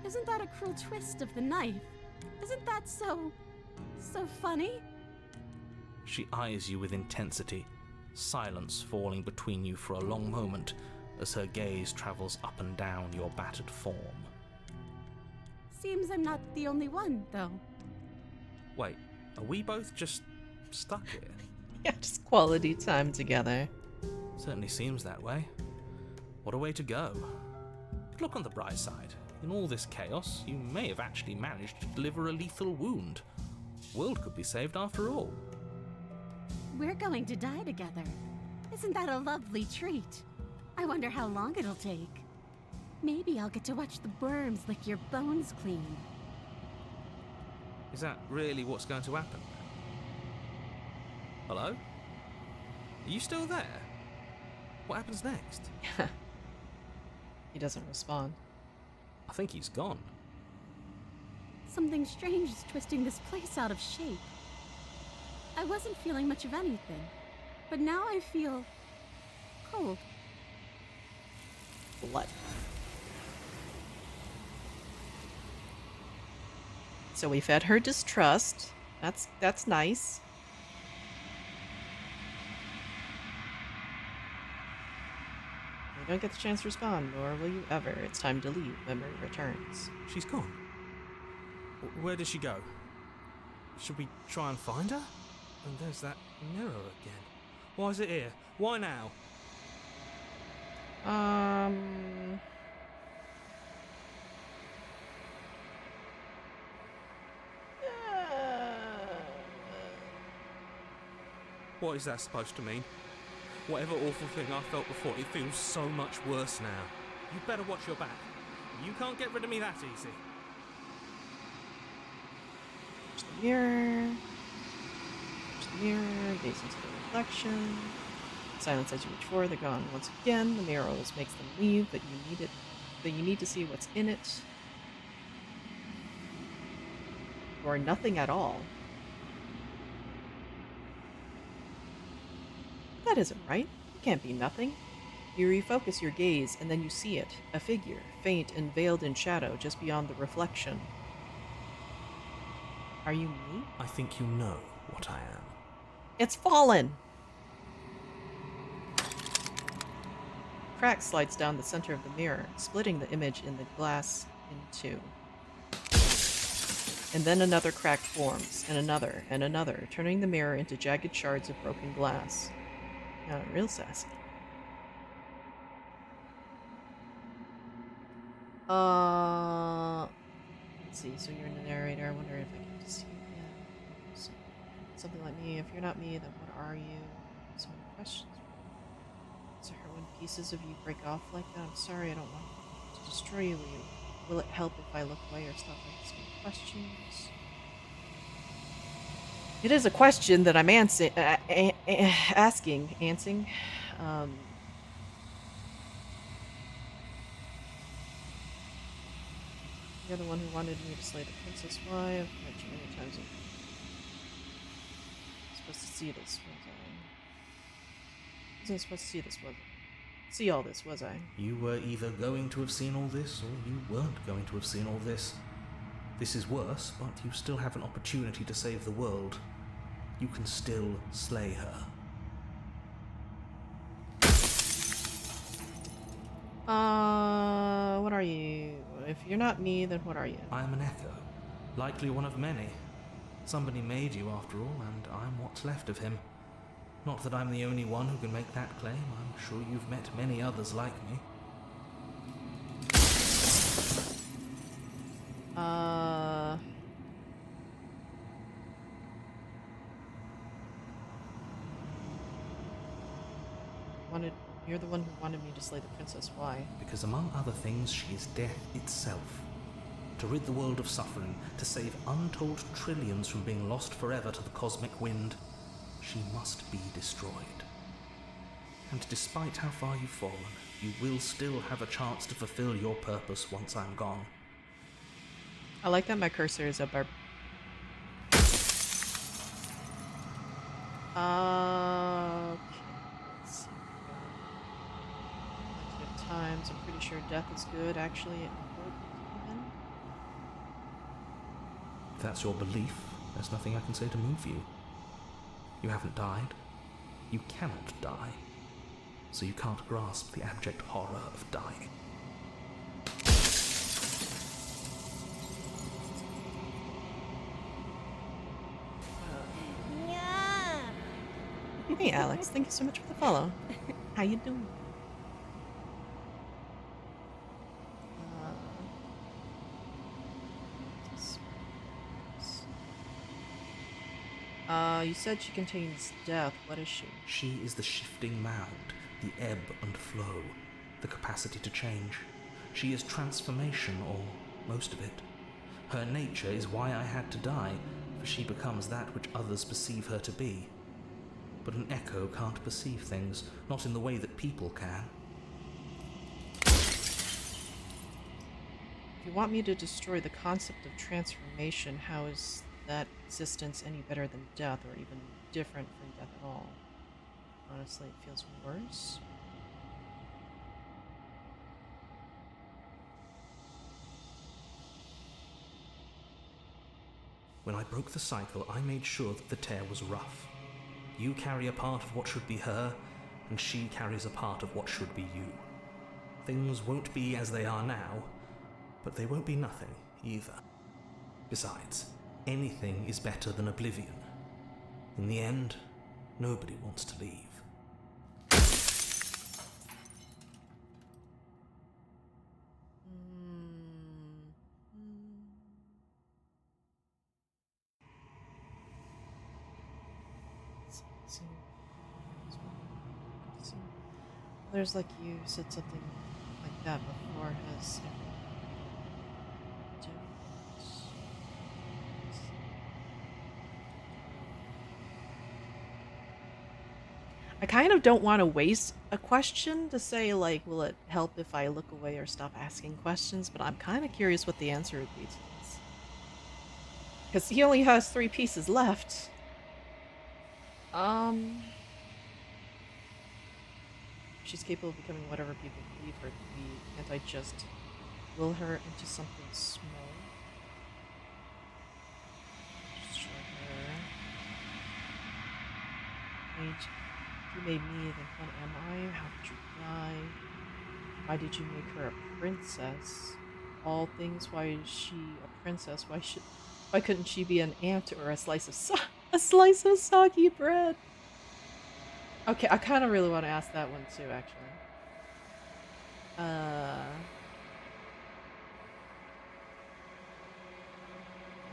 [SPEAKER 11] Isn't that a cruel twist of the knife? Isn't that so funny?
[SPEAKER 7] She eyes you with intensity, silence falling between you for a long moment as her gaze travels up and down your battered form.
[SPEAKER 11] Seems I'm not the only one, though.
[SPEAKER 7] Wait, are we both just stuck here?
[SPEAKER 1] Yeah, just quality time together.
[SPEAKER 7] Certainly seems that way. What a way to go. But look on the bright side. In all this chaos, you may have actually managed to deliver a lethal wound. World could be saved after all.
[SPEAKER 11] We're going to die together. Isn't that a lovely treat? I wonder how long it'll take. Maybe I'll get to watch the worms lick your bones clean.
[SPEAKER 7] Is that really what's going to happen? Hello? Are you still there? What happens next?
[SPEAKER 1] He doesn't respond.
[SPEAKER 7] I think he's gone.
[SPEAKER 11] Something strange is twisting this place out of shape. I wasn't feeling much of anything, but now I feel cold.
[SPEAKER 1] Blood. So we fed her distrust. That's nice. You don't get the chance to respond, nor will you ever. It's time to leave. Memory returns.
[SPEAKER 7] She's gone. Where did she go? Should we try and find her? And there's that mirror again. Why is it here? Why now? What is that supposed to mean? Whatever awful thing I felt before, it feels so much worse now. You better watch your back. You can't get rid of me that easy.
[SPEAKER 1] There's the mirror. There's the mirror. Gaze into the reflection. Silence as you reach for. They're gone once again. The mirror always makes them leave, but you need to see what's in it. Or nothing at all. That isn't right. It can't be nothing. You refocus your gaze, and then you see it, a figure, faint and veiled in shadow just beyond the reflection. Are you me?
[SPEAKER 7] I think you know what I am.
[SPEAKER 1] It's fallen! Crack slides down the center of the mirror, splitting the image in the glass in two. And then another crack forms, and another, turning the mirror into jagged shards of broken glass. Real sassy. Let's see, so you're the narrator. I wonder if I get to see you again. So, something like me. If you're not me, then what are you? So many questions. Does it hurt when pieces of you break off like that? I'm sorry, I don't want to destroy you. Will it help if I look away or stop asking questions? It is a question that I'm asking. You're the one who wanted me to slay the princess. Why? I've met you many times. I'm supposed to see this, was I? Wasn't supposed to see this, was I? See all this, was I?
[SPEAKER 7] You were either going to have seen all this, or you weren't going to have seen all this. This is worse, but you still have an opportunity to save the world. You can still slay her.
[SPEAKER 1] What are you? If you're not me, then what are you?
[SPEAKER 7] I am an echo, likely one of many. Somebody made you after all, and I'm what's left of him. Not that I'm the only one who can make that claim. I'm sure you've met many others like me.
[SPEAKER 1] You're the one who wanted me to slay the princess. Why?
[SPEAKER 7] Because among other things, she is death itself. To rid the world of suffering, to save untold trillions from being lost forever to the cosmic wind, she must be destroyed. And despite how far you've fallen, you will still have a chance to fulfill your purpose once I'm gone.
[SPEAKER 1] I like that my cursor is up our... Okay. Let's see. Plenty of times. I'm pretty sure death is good, actually. Even.
[SPEAKER 7] If that's your belief, there's nothing I can say to move you. You haven't died. You cannot die. So you can't grasp the abject horror of dying.
[SPEAKER 1] Hey Alex, thank you so much for the follow. How you doing? You said she contains death. What is she?
[SPEAKER 7] She is the shifting mound, the ebb and flow, the capacity to change. She is transformation, or most of it. Her nature is why I had to die, for she becomes that which others perceive her to be. But an echo can't perceive things, not in the way that people can.
[SPEAKER 1] If you want me to destroy the concept of transformation, how is that existence any better than death, or even different from death at all? Honestly, it feels worse.
[SPEAKER 7] When I broke the cycle, I made sure that the tear was rough. You carry a part of what should be her, and she carries a part of what should be you. Things won't be as they are now, but they won't be nothing either. Besides, anything is better than oblivion. In the end, nobody wants to leave.
[SPEAKER 1] There's like you said something like that before. Has I kind of don't want to waste a question to say, like, will it help if I look away or stop asking questions? But I'm kind of curious what the answer would be to this. Because he only has 3 pieces left. She's capable of becoming whatever people believe her to be. Can't I just will her into something small? Destroy her. Wait, you made me, then what am I? How did you die? Why did you make her a princess? All things, why is she a princess? Why couldn't she be an ant or a slice of soggy bread? Okay, I kind of really want to ask that one too, actually.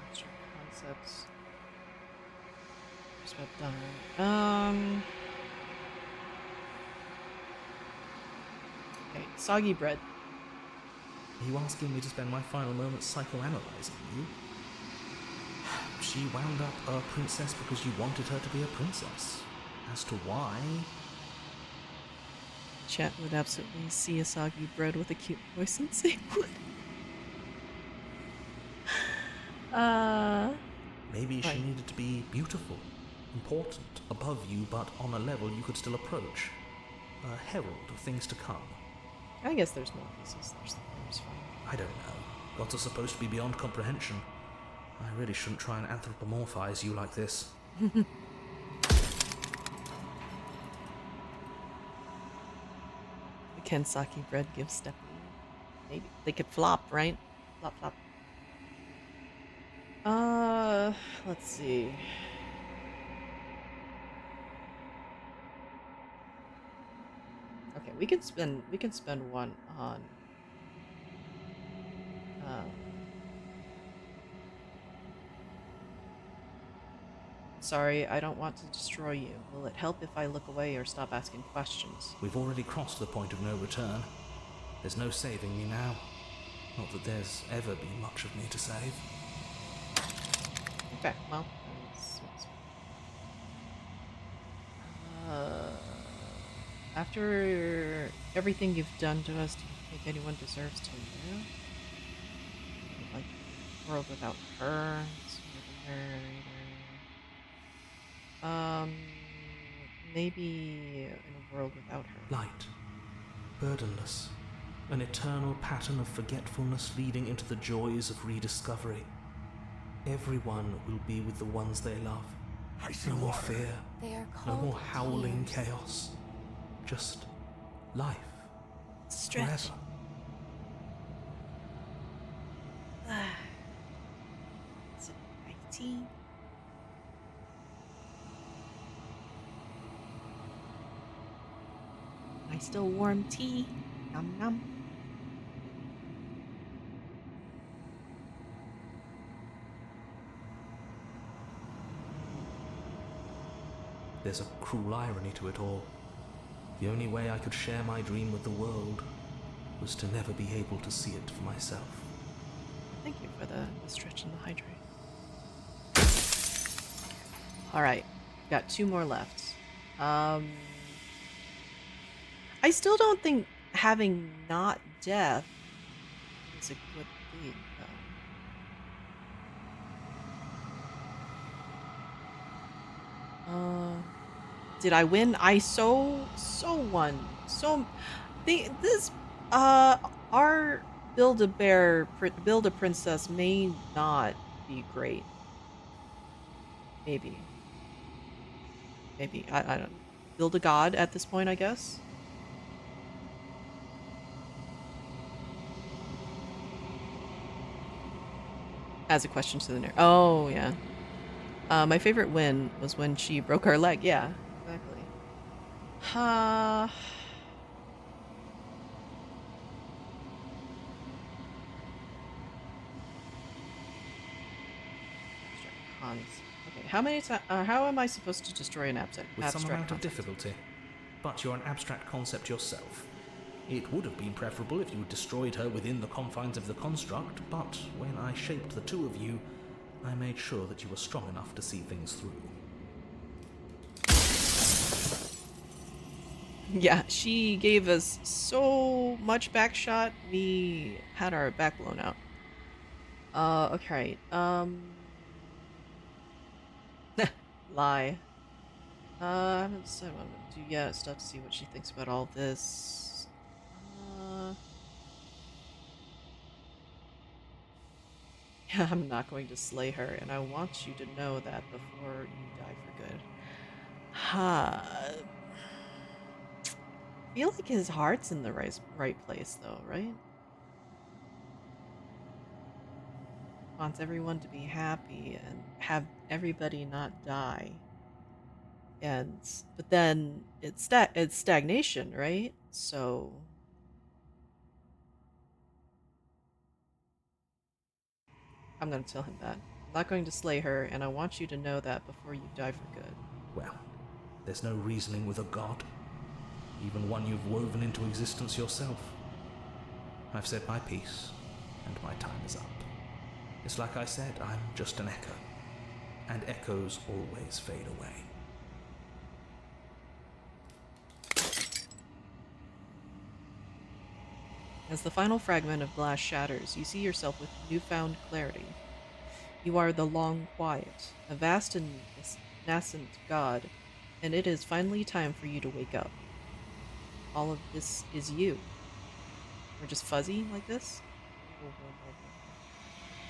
[SPEAKER 1] Abstract concepts. Just about done. Okay, soggy bread.
[SPEAKER 7] Are you asking me to spend my final moments psychoanalyzing you? She wound up a princess because you wanted her to be a princess. As to why...
[SPEAKER 1] Chat would absolutely see a soggy bread with a cute voice and say would.
[SPEAKER 7] Maybe she needed to be beautiful, important, above you, but on a level you could still approach. A herald of things to come.
[SPEAKER 1] I guess there's more pieces. There's fine.
[SPEAKER 7] I don't know. Gods are supposed to be beyond comprehension. I really shouldn't try and anthropomorphize you like this.
[SPEAKER 1] The Kensaki bread gives Stephanie. Maybe they could flop, right? Flop, flop. Let's see. Okay, we can spend one on sorry, I don't want to destroy you. Will it help if I look away or stop asking questions?
[SPEAKER 7] We've already crossed the point of no return. There's no saving me now. Not that there's ever been much of me to save.
[SPEAKER 1] Okay, well, after everything you've done to us, do you think anyone deserves to live? Like a world without her? Maybe in a world without her.
[SPEAKER 7] Light. Burdenless. An eternal pattern of forgetfulness leading into the joys of rediscovery. Everyone will be with the ones they love. No more fear. No more howling chaos. Just life.
[SPEAKER 1] Stretch.
[SPEAKER 7] Forever.
[SPEAKER 1] Is it my tea? Nice still warm tea. Nom nom.
[SPEAKER 7] There's a cruel irony to it all. The only way I could share my dream with the world was to never be able to see it for myself.
[SPEAKER 1] Thank you for the stretch and the hydrate. Alright, got 2 more left. I still don't think having not death is a good thing, though. Did I win? I so won. Our build a princess may not be great. Maybe. I don't build a god at this point, I guess. As a question to the nerd. Oh, yeah. My favorite win was when she broke our leg. Yeah, exactly. Okay, how am I supposed to destroy an abstract
[SPEAKER 7] With some amount of
[SPEAKER 1] concept?
[SPEAKER 7] difficulty. But you're an abstract concept yourself. It would have been preferable if you had destroyed her within the confines of the construct, but when I shaped the two of you, I made sure that you were strong enough to see things through.
[SPEAKER 1] Yeah, she gave us so much back shot, we had our back blown out. Okay, lie. I haven't decided what I'm gonna do yet. Still have to see what she thinks about all this. Yeah, I'm not going to slay her, and I want you to know that before you die for good. Ha. I feel like his heart's in the right place, though, right? Wants everyone to be happy and have everybody not die. And but then it's stagnation, right? So I'm going to tell him that. I'm not going to slay her, and I want you to know that before you die for good.
[SPEAKER 7] Well, there's no reasoning with a god, even one you've woven into existence yourself. I've said my piece, and my time is up. It's like I said, I'm just an echo, and echoes always fade away.
[SPEAKER 1] As the final fragment of glass shatters, you see yourself with newfound clarity. You are the Long Quiet, a vast and nascent god, and it is finally time for you to wake up. All of this is you. We're just fuzzy like this?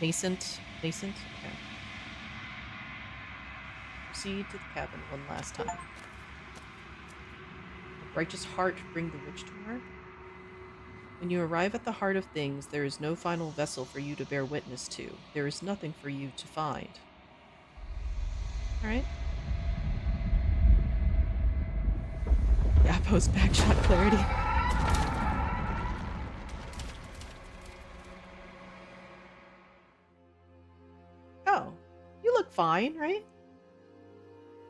[SPEAKER 1] Nascent? Nascent? Okay. Proceed to the cabin one last time. Would righteous heart bring the witch to her? When you arrive at the heart of things, there is no final vessel for you to bear witness to. There is nothing for you to find. Alright. Yeah, post backshot clarity. Oh, you look fine, right?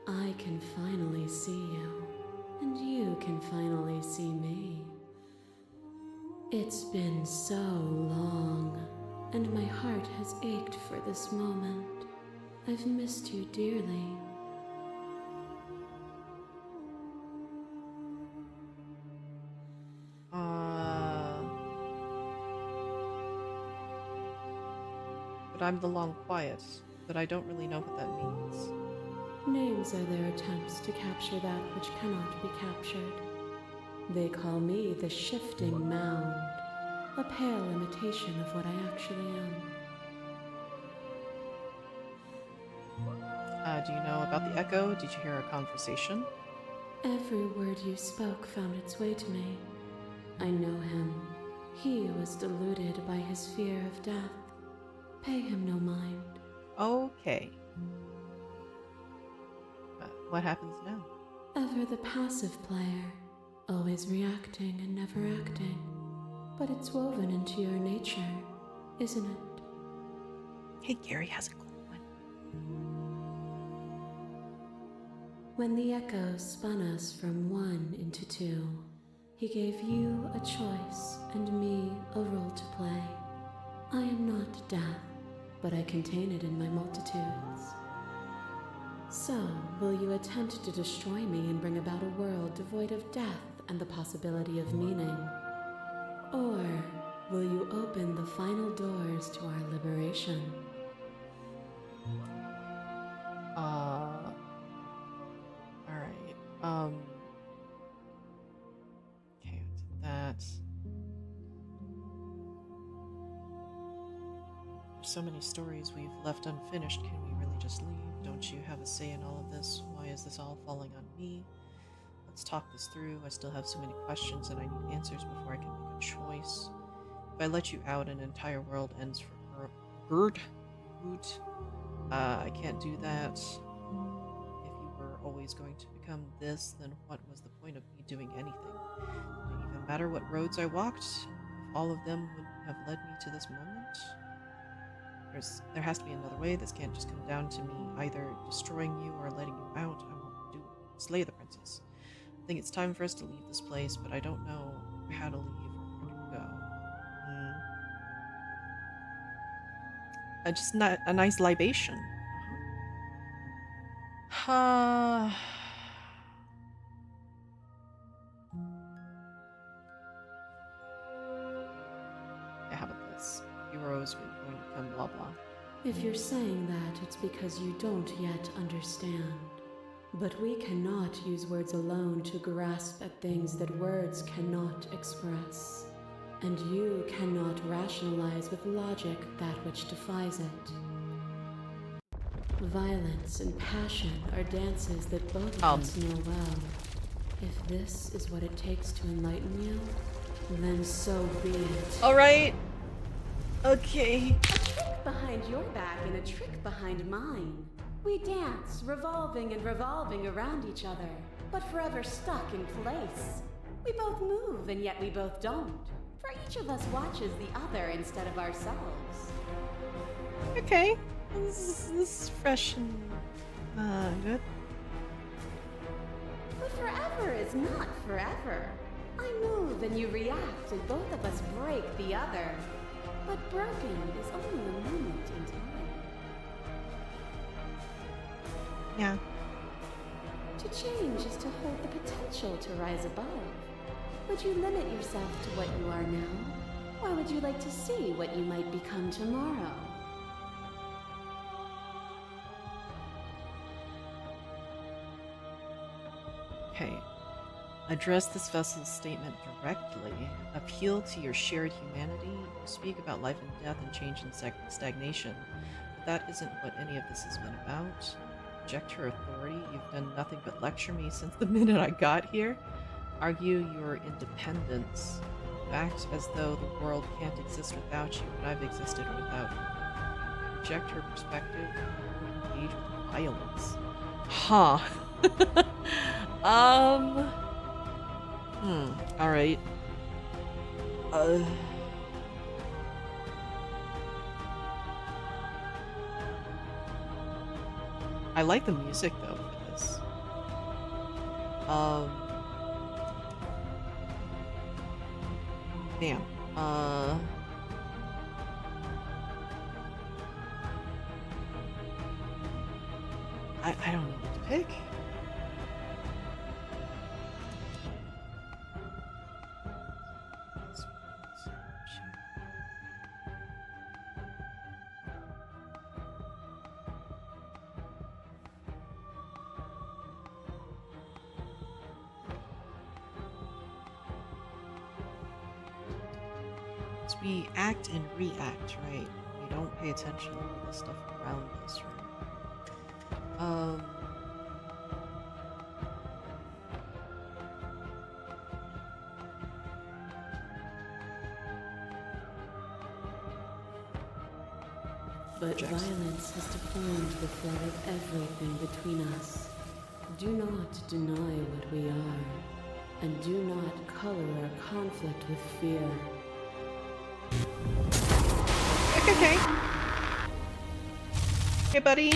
[SPEAKER 8] I can finally see you, and you can finally see me. It's been so long, and my heart has ached for this moment. I've missed you dearly.
[SPEAKER 1] But I'm the Long Quiet, but I don't really know what that means.
[SPEAKER 8] Names are their attempts to capture that which cannot be captured. They call me the Shifting Mound, a pale imitation of what I actually am.
[SPEAKER 1] Do you know about the echo? Did you hear a conversation?
[SPEAKER 8] Every word you spoke found its way to me. I know him. He was deluded by his fear of death. Pay him no mind.
[SPEAKER 1] Okay. What happens now?
[SPEAKER 8] Ever the passive player, always reacting and never acting. But it's woven into your nature, isn't it?
[SPEAKER 1] Hey, Gary has a cool one.
[SPEAKER 8] When the echo spun us from one into two, he gave you a choice and me a role to play. I am not death, but I contain it in my multitudes. So, will you attempt to destroy me and bring about a world devoid of death and the possibility of meaning? Or will you open the final doors to our liberation?
[SPEAKER 1] Alright. Okay, we did that. There's so many stories we've left unfinished. Can we really just leave? Don't you have a say in all of this? Why is this all falling on me? Let's talk this through. I still have so many questions and I need answers before I can make a choice. If I let you out, an entire world ends for Root. I can't do that. If you were always going to become this, then what was the point of me doing anything? It didn't even matter what roads I walked, if all of them would have led me to this moment. There has to be another way. This can't just come down to me either destroying you or letting you out. I won't do it. Slay the princess. I think it's time for us to leave this place, but I don't know how to leave or where to go. Just not a nice libation. Yeah, how about this? Heroes were going to come, blah blah.
[SPEAKER 8] If you're saying that, it's because you don't yet understand. But we cannot use words alone to grasp at things that words cannot express. And you cannot rationalize with logic that which defies it. Violence and passion are dances that both of us know well. If this is what it takes to enlighten you, then so be it.
[SPEAKER 1] Alright. Okay.
[SPEAKER 8] A trick behind your back and a trick behind mine. We dance, revolving and revolving around each other, but forever stuck in place. We both move, and yet we both don't. For each of us watches the other instead of ourselves.
[SPEAKER 1] Okay. This is fresh and good.
[SPEAKER 8] But forever is not forever. I move and you react, and both of us break the other. But broken is only a moment in time.
[SPEAKER 1] Yeah.
[SPEAKER 8] To change is to hold the potential to rise above. Would you limit yourself to what you are now? Or would you like to see what you might become tomorrow?
[SPEAKER 1] Okay. Address this vessel's statement directly. Appeal to your shared humanity. Speak about life and death and change and stagnation. But that isn't what any of this has been about. Reject her authority. You've done nothing but lecture me since the minute I got here. Argue your independence. You act as though the world can't exist without you, but I've existed without you. Reject her perspective. Engage with violence. Huh. Alright. I like the music though for this. Damn. I don't know what to pick. We act and react, right? We don't pay attention to the stuff around us, right?
[SPEAKER 8] But violence has deformed the flow of everything between us. Do not deny what we are, and do not color our conflict with fear.
[SPEAKER 1] Okay. Hey, buddy.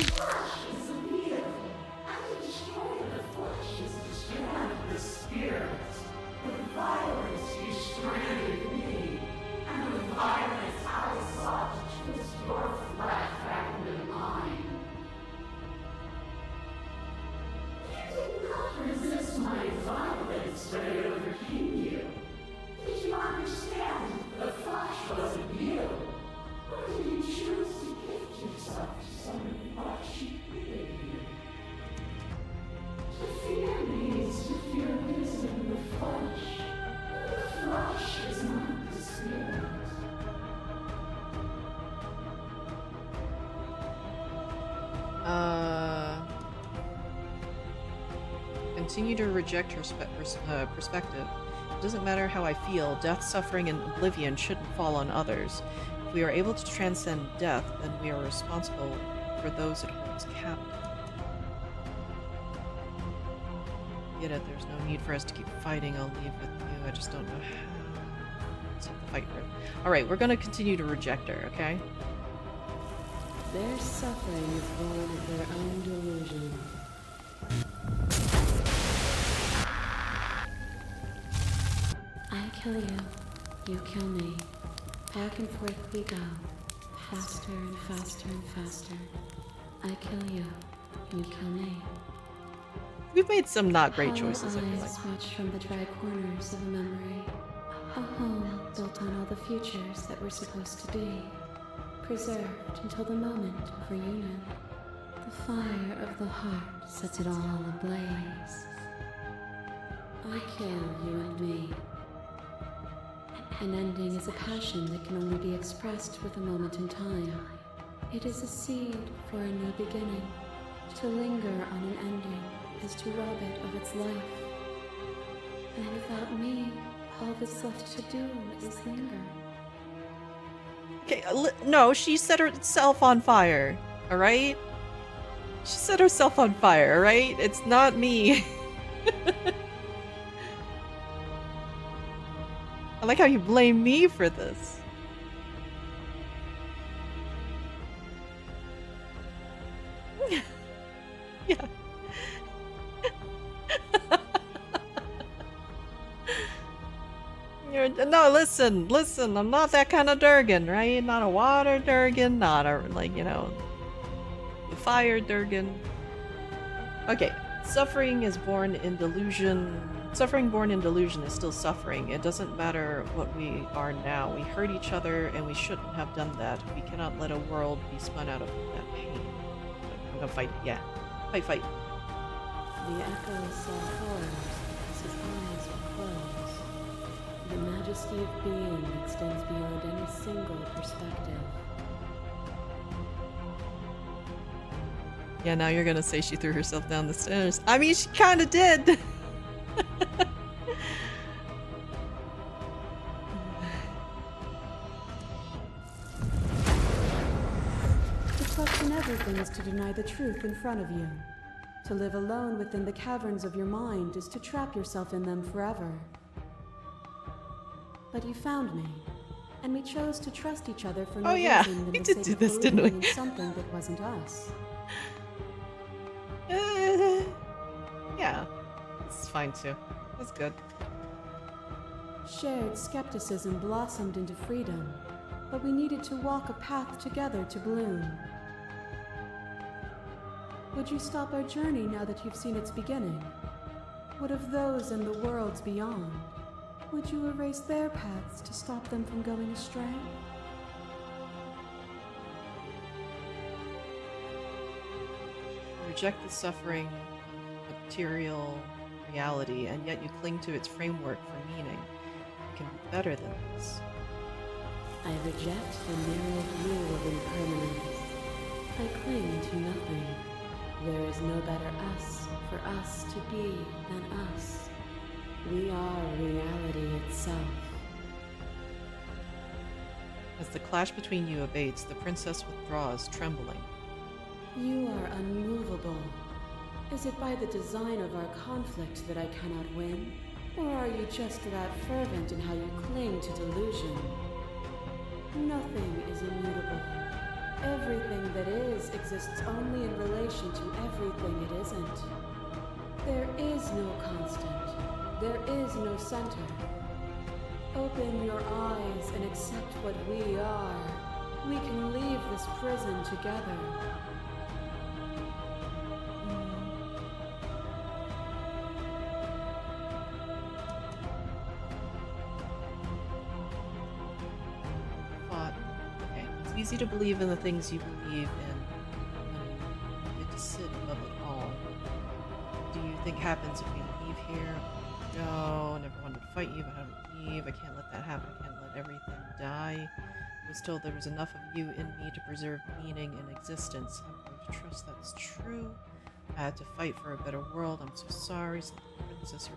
[SPEAKER 1] Continue to reject her perspective. It doesn't matter how I feel, death, suffering, and oblivion shouldn't fall on others. If we are able to transcend death, then we are responsible for those it holds captive. Get it, there's no need for us to keep fighting, I'll leave with you, I just don't know how. Let's hit the fight room. Alright, we're gonna continue to reject her, okay?
[SPEAKER 8] Their suffering is born of their own delusion. I kill you, you kill me. Back and forth we go, faster and faster and faster. I kill you, you kill me.
[SPEAKER 1] We've made some not great choices, I feel like.
[SPEAKER 8] Eyes watch from the dry corners of a memory. A home built on all the futures that were supposed to be. Preserved until the moment of reunion. The fire of the heart sets it all ablaze. I kill you and me. An ending is a passion that can only be expressed with a moment in time. It is a seed for a new beginning. To linger on an ending is to rob it of its life. And without me, all that's left to do is linger.
[SPEAKER 1] Okay, no, she set herself on fire, alright? She set herself on fire, alright? It's not me. I like how you blame me for this. Yeah. No, listen, I'm not that kind of Durgan, right? Not a water Durgan, not a, like, you know, fire Durgan. Okay, suffering born in delusion is still suffering. It doesn't matter what we are now. We hurt each other and we shouldn't have done that. We cannot let a world be spun out of that pain. I'm gonna fight, yeah. Fight.
[SPEAKER 8] The echoes saw horrors as his eyes were closed. The majesty of being extends beyond any single perspective.
[SPEAKER 1] Yeah, now you're gonna say she threw herself down the stairs. I mean, she kinda did!
[SPEAKER 8] To question everything is to deny the truth in front of you. To live alone within the caverns of your mind is to trap yourself in them forever. But you found me, and we chose to trust each other for no reason than
[SPEAKER 1] we
[SPEAKER 8] the
[SPEAKER 1] did
[SPEAKER 8] sake
[SPEAKER 1] do
[SPEAKER 8] of
[SPEAKER 1] this, didn't we?
[SPEAKER 8] believing in something that wasn't us.
[SPEAKER 1] Yeah. This is fine too. That's good.
[SPEAKER 8] Shared skepticism blossomed into freedom, but we needed to walk a path together to bloom. Would you stop our journey now that you've seen its beginning? What of those in the worlds beyond? Would you erase their paths to stop them from going astray?
[SPEAKER 1] Reject the suffering of material reality, and yet you cling to its framework for meaning. It can be better than this.
[SPEAKER 8] I reject the narrow view of impermanence. I cling to nothing. There is no better us for us to be than us. We are reality itself.
[SPEAKER 1] As the clash between you abates, the princess withdraws, trembling.
[SPEAKER 8] You are unmovable. Is it by the design of our conflict that I cannot win? Or are you just that fervent in how you cling to delusion? Nothing is immutable. Everything that is exists only in relation to everything it isn't. There is no constant. There is no center. Open your eyes and accept what we are. We can leave this prison together.
[SPEAKER 1] Easy to believe in the things you believe in when you get to sit above it all. What do you think happens if we leave here? No, never wanted to fight you, but how to leave? I can't let that happen. I can't let everything die. I was told there was enough of you in me to preserve meaning and existence. I'm going to trust that's true. I had to fight for a better world. I'm so sorry. So princess,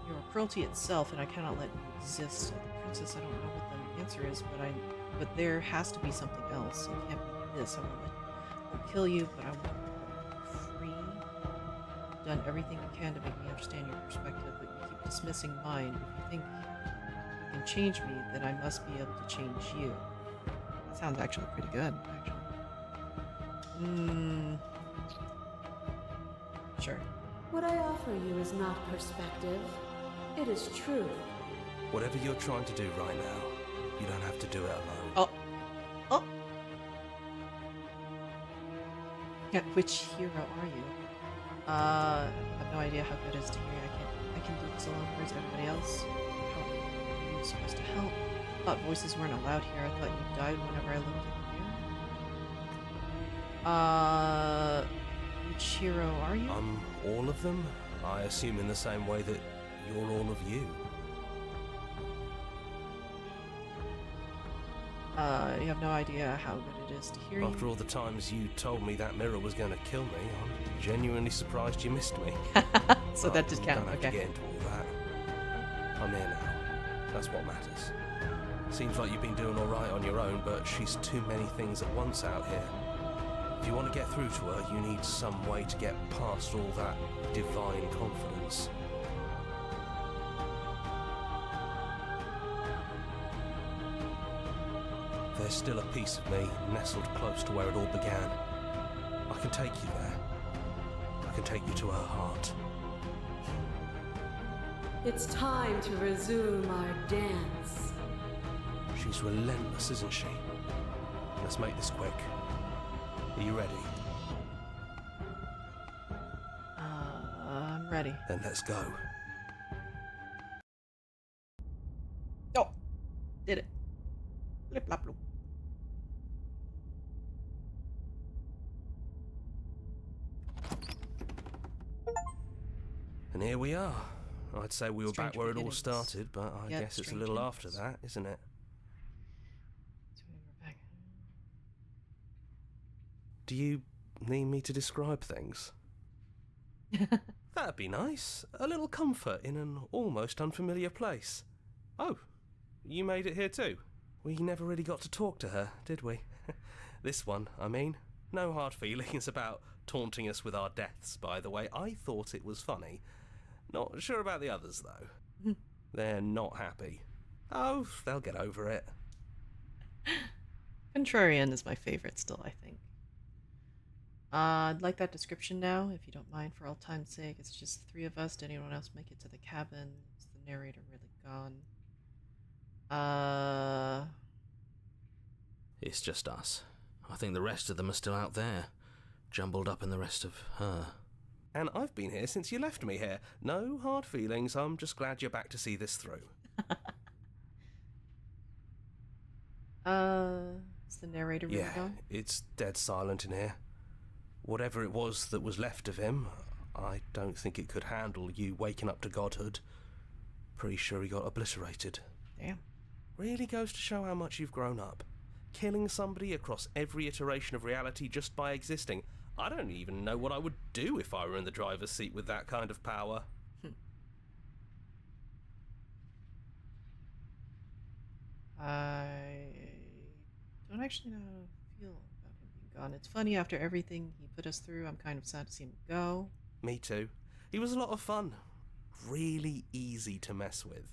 [SPEAKER 1] you're cruelty itself, and I cannot let you exist. Princess, I don't know what the answer is, but there has to be something else. It can't be this. I won't kill you, but I want you free. You've done everything you can to make me understand your perspective, but you keep dismissing mine. If you think you can change me, then I must be able to change you. That sounds actually pretty good, Sure.
[SPEAKER 8] What I offer you is not perspective. It is truth.
[SPEAKER 9] Whatever you're trying to do right now, you don't have to do it alone.
[SPEAKER 1] Oh. Yeah, which hero are you? I have no idea how good it is to hear. I can do this alone. Where's everybody else? How are you supposed to help? I thought voices weren't allowed here. I thought you died whenever I looked in the mirror. Which hero are you?
[SPEAKER 9] I'm all of them, I assume in the same way that you're all of you.
[SPEAKER 1] You have no idea how good it is to hear
[SPEAKER 9] After
[SPEAKER 1] you.
[SPEAKER 9] all the times you told me that mirror was going to kill me, I'm genuinely surprised you missed me.
[SPEAKER 1] So that just
[SPEAKER 9] You
[SPEAKER 1] count,
[SPEAKER 9] don't have to
[SPEAKER 1] okay.
[SPEAKER 9] get into all that. I'm here now. That's what matters. Seems like you've been doing alright on your own, but she's too many things at once out here. If you want to get through to her, you need some way to get past all that divine confidence. There's still a piece of me nestled close to where it all began. I can take you there. I can take you to her heart.
[SPEAKER 8] It's time to resume our dance.
[SPEAKER 9] She's relentless, isn't she? Let's make this quick. Are you ready?
[SPEAKER 1] I'm ready.
[SPEAKER 9] Then let's go.
[SPEAKER 1] Oh, did it. Blip, blop, bloop.
[SPEAKER 9] And here we are. I'd say we were
[SPEAKER 1] Strange
[SPEAKER 9] back where it all
[SPEAKER 1] beginnings.
[SPEAKER 9] started, but I
[SPEAKER 1] Yet
[SPEAKER 9] guess it's a
[SPEAKER 1] strange
[SPEAKER 9] little
[SPEAKER 1] endings.
[SPEAKER 9] after that, isn't it?
[SPEAKER 1] So we're back.
[SPEAKER 9] Do you need me to describe things? That'd be nice. A little comfort in an almost unfamiliar place. Oh, you made it here too? We never really got to talk to her, did we? This one, I mean. No hard feelings about taunting us with our deaths, by the way. I thought it was funny. Not sure about the others, though. They're not happy. Oh, they'll get over it.
[SPEAKER 1] Contrarian is my favorite still, I think. I'd like that description now, if you don't mind, for all time's sake. It's just the three of us. Did anyone else make it to the cabin? Is the narrator really gone?
[SPEAKER 7] It's just us. I think the rest of them are still out there, jumbled up in the rest of her.
[SPEAKER 9] And I've been here since you left me here. No hard feelings, I'm just glad you're back to see this through.
[SPEAKER 1] Is the narrator really
[SPEAKER 9] Yeah,
[SPEAKER 1] gone?
[SPEAKER 9] it's dead silent in here. Whatever it was that was left of him, I don't think it could handle you waking up to godhood. Pretty sure he got obliterated.
[SPEAKER 1] Damn.
[SPEAKER 9] Really goes to show how much you've grown up. Killing somebody across every iteration of reality just by existing. I don't even know what I would do if I were in the driver's seat with that kind of power.
[SPEAKER 1] I don't actually know how to feel about him being gone. It's funny, after everything he put us through, I'm kind of sad to see him go.
[SPEAKER 9] Me too. He was a lot of fun. Really easy to mess with.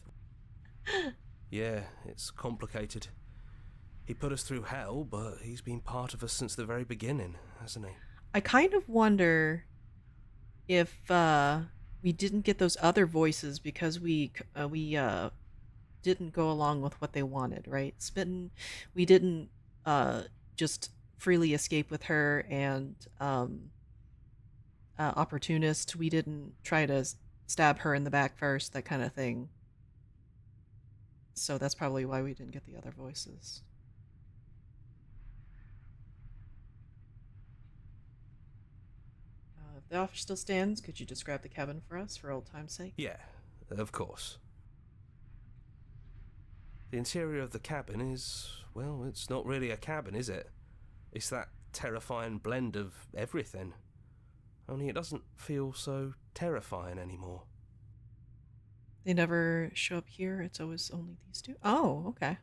[SPEAKER 9] Yeah, it's complicated. He put us through hell, but he's been part of us since the very beginning, hasn't he?
[SPEAKER 1] I kind of wonder if we didn't get those other voices because we didn't go along with what they wanted, right? Smitten, we didn't just freely escape with her, and Opportunist, we didn't try to stab her in the back first, that kind of thing. So that's probably why we didn't get the other voices. If the offer still stands, could you describe the cabin for us, for old time's sake?
[SPEAKER 9] Yeah, of course. The interior of the cabin is, well, it's not really a cabin, is it? It's that terrifying blend of everything. Only it doesn't feel so terrifying anymore.
[SPEAKER 1] They never show up here, it's always only these two? Oh, okay.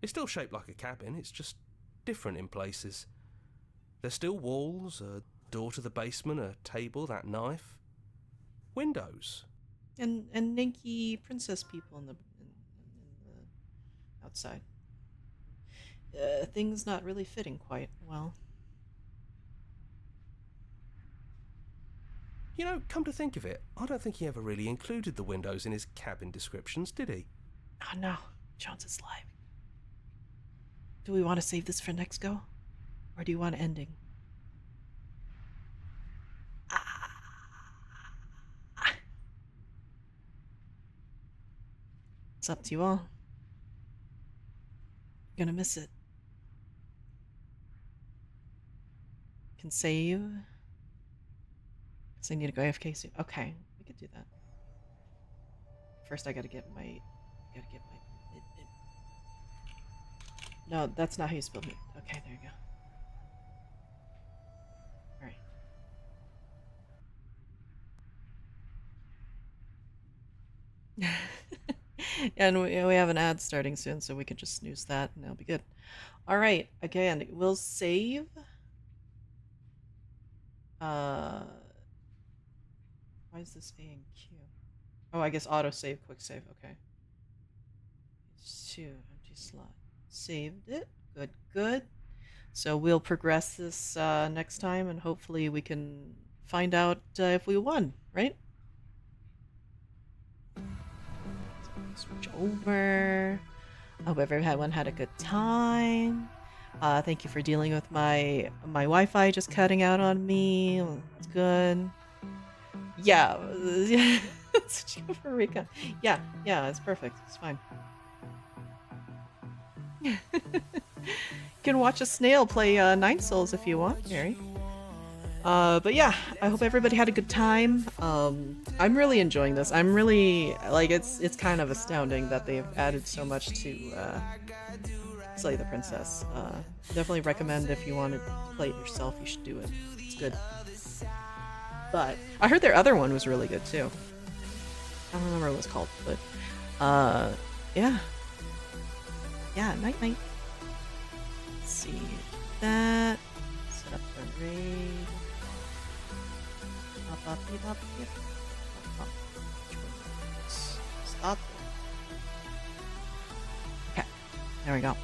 [SPEAKER 9] It's still shaped like a cabin, it's just different in places. There's still walls, a door to the basement, a table, that knife. Windows.
[SPEAKER 1] And Ninky princess people in the outside. Things not really fitting quite well.
[SPEAKER 9] You know, come to think of it, I don't think he ever really included the windows in his cabin descriptions, did he?
[SPEAKER 1] Oh no, Jones is live. Do we want to save this for next go? Or do you want an ending? It's up to you all. You're gonna miss it. can save. Because I need to go AFK soon. Okay, we could do that. First, I gotta get my. No, that's not how you spell it. Okay, there you go. Alright. And we have an ad starting soon, so we can just snooze that and it'll be good. Alright, again, we'll save. Why is this A and Q? Oh, I guess autosave, quick save, okay. It's 2, empty slot. Saved it. Good, good. So we'll progress this next time, and hopefully we can find out if we won, right? Switch over. I hope everyone had a good time. Thank you for dealing with my Wi-Fi just cutting out on me. It's good. Yeah, switch over, Rika. Yeah, it's perfect. It's fine. You can watch a snail play Nine Souls if you want, Mary. But yeah, I hope everybody had a good time. I'm really enjoying this. I'm really, like, it's kind of astounding that they've added so much to Slay the Princess. Definitely recommend if you want to play it yourself, you should do it. It's good. But I heard their other one was really good too. I don't remember what it was called, but yeah. Yeah, night. Let's see that. Set up the raid. Stop. Okay, there we go.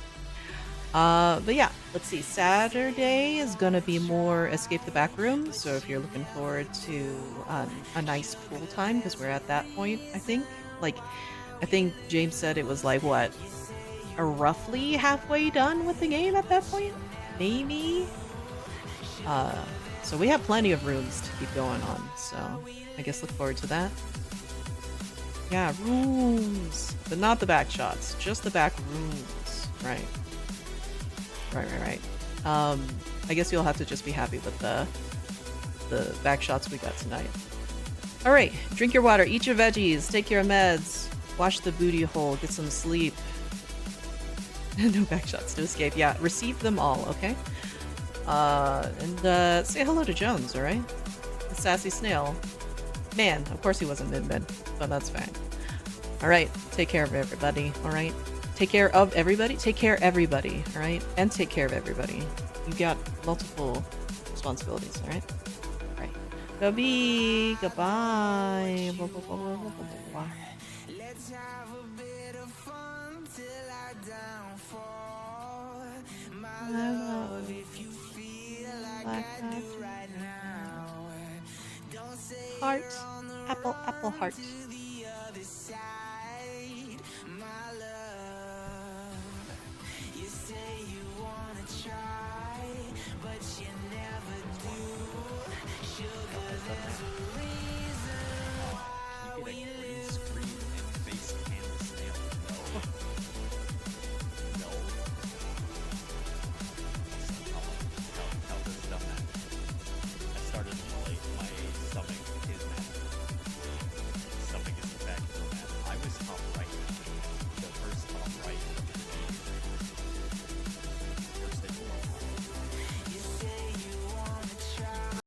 [SPEAKER 1] But yeah, let's see. Saturday is gonna be more Escape the Backroom, so if you're looking forward to a nice pool time, because we're at that point, I think. Like, I think James said it was like, what, roughly halfway done with the game at that point? Maybe? So we have plenty of rooms to keep going on, so I guess look forward to that. Yeah, rooms! But not the back shots, just the back rooms. Right. I guess you'll have to just be happy with the back shots we got tonight. Alright, drink your water, eat your veggies, take your meds, wash the booty hole, get some sleep. No back shots to escape. Yeah, receive them all, okay? And say hello to Jones, alright? The sassy snail. Man, of course he wasn't mid-mid, but that's fine. Alright, take care of everybody, alright? Take care of everybody? Take care of everybody, alright? And take care of everybody. You got multiple responsibilities, alright? Alright. Goodbye. Goodbye. Blah, blah, blah, blah, blah, blah. Let's have a bit of fun till I downfall. My love, if you feel like I do right now. Don't say heart. Apple heart.
[SPEAKER 4] Sugar, there's a reason why we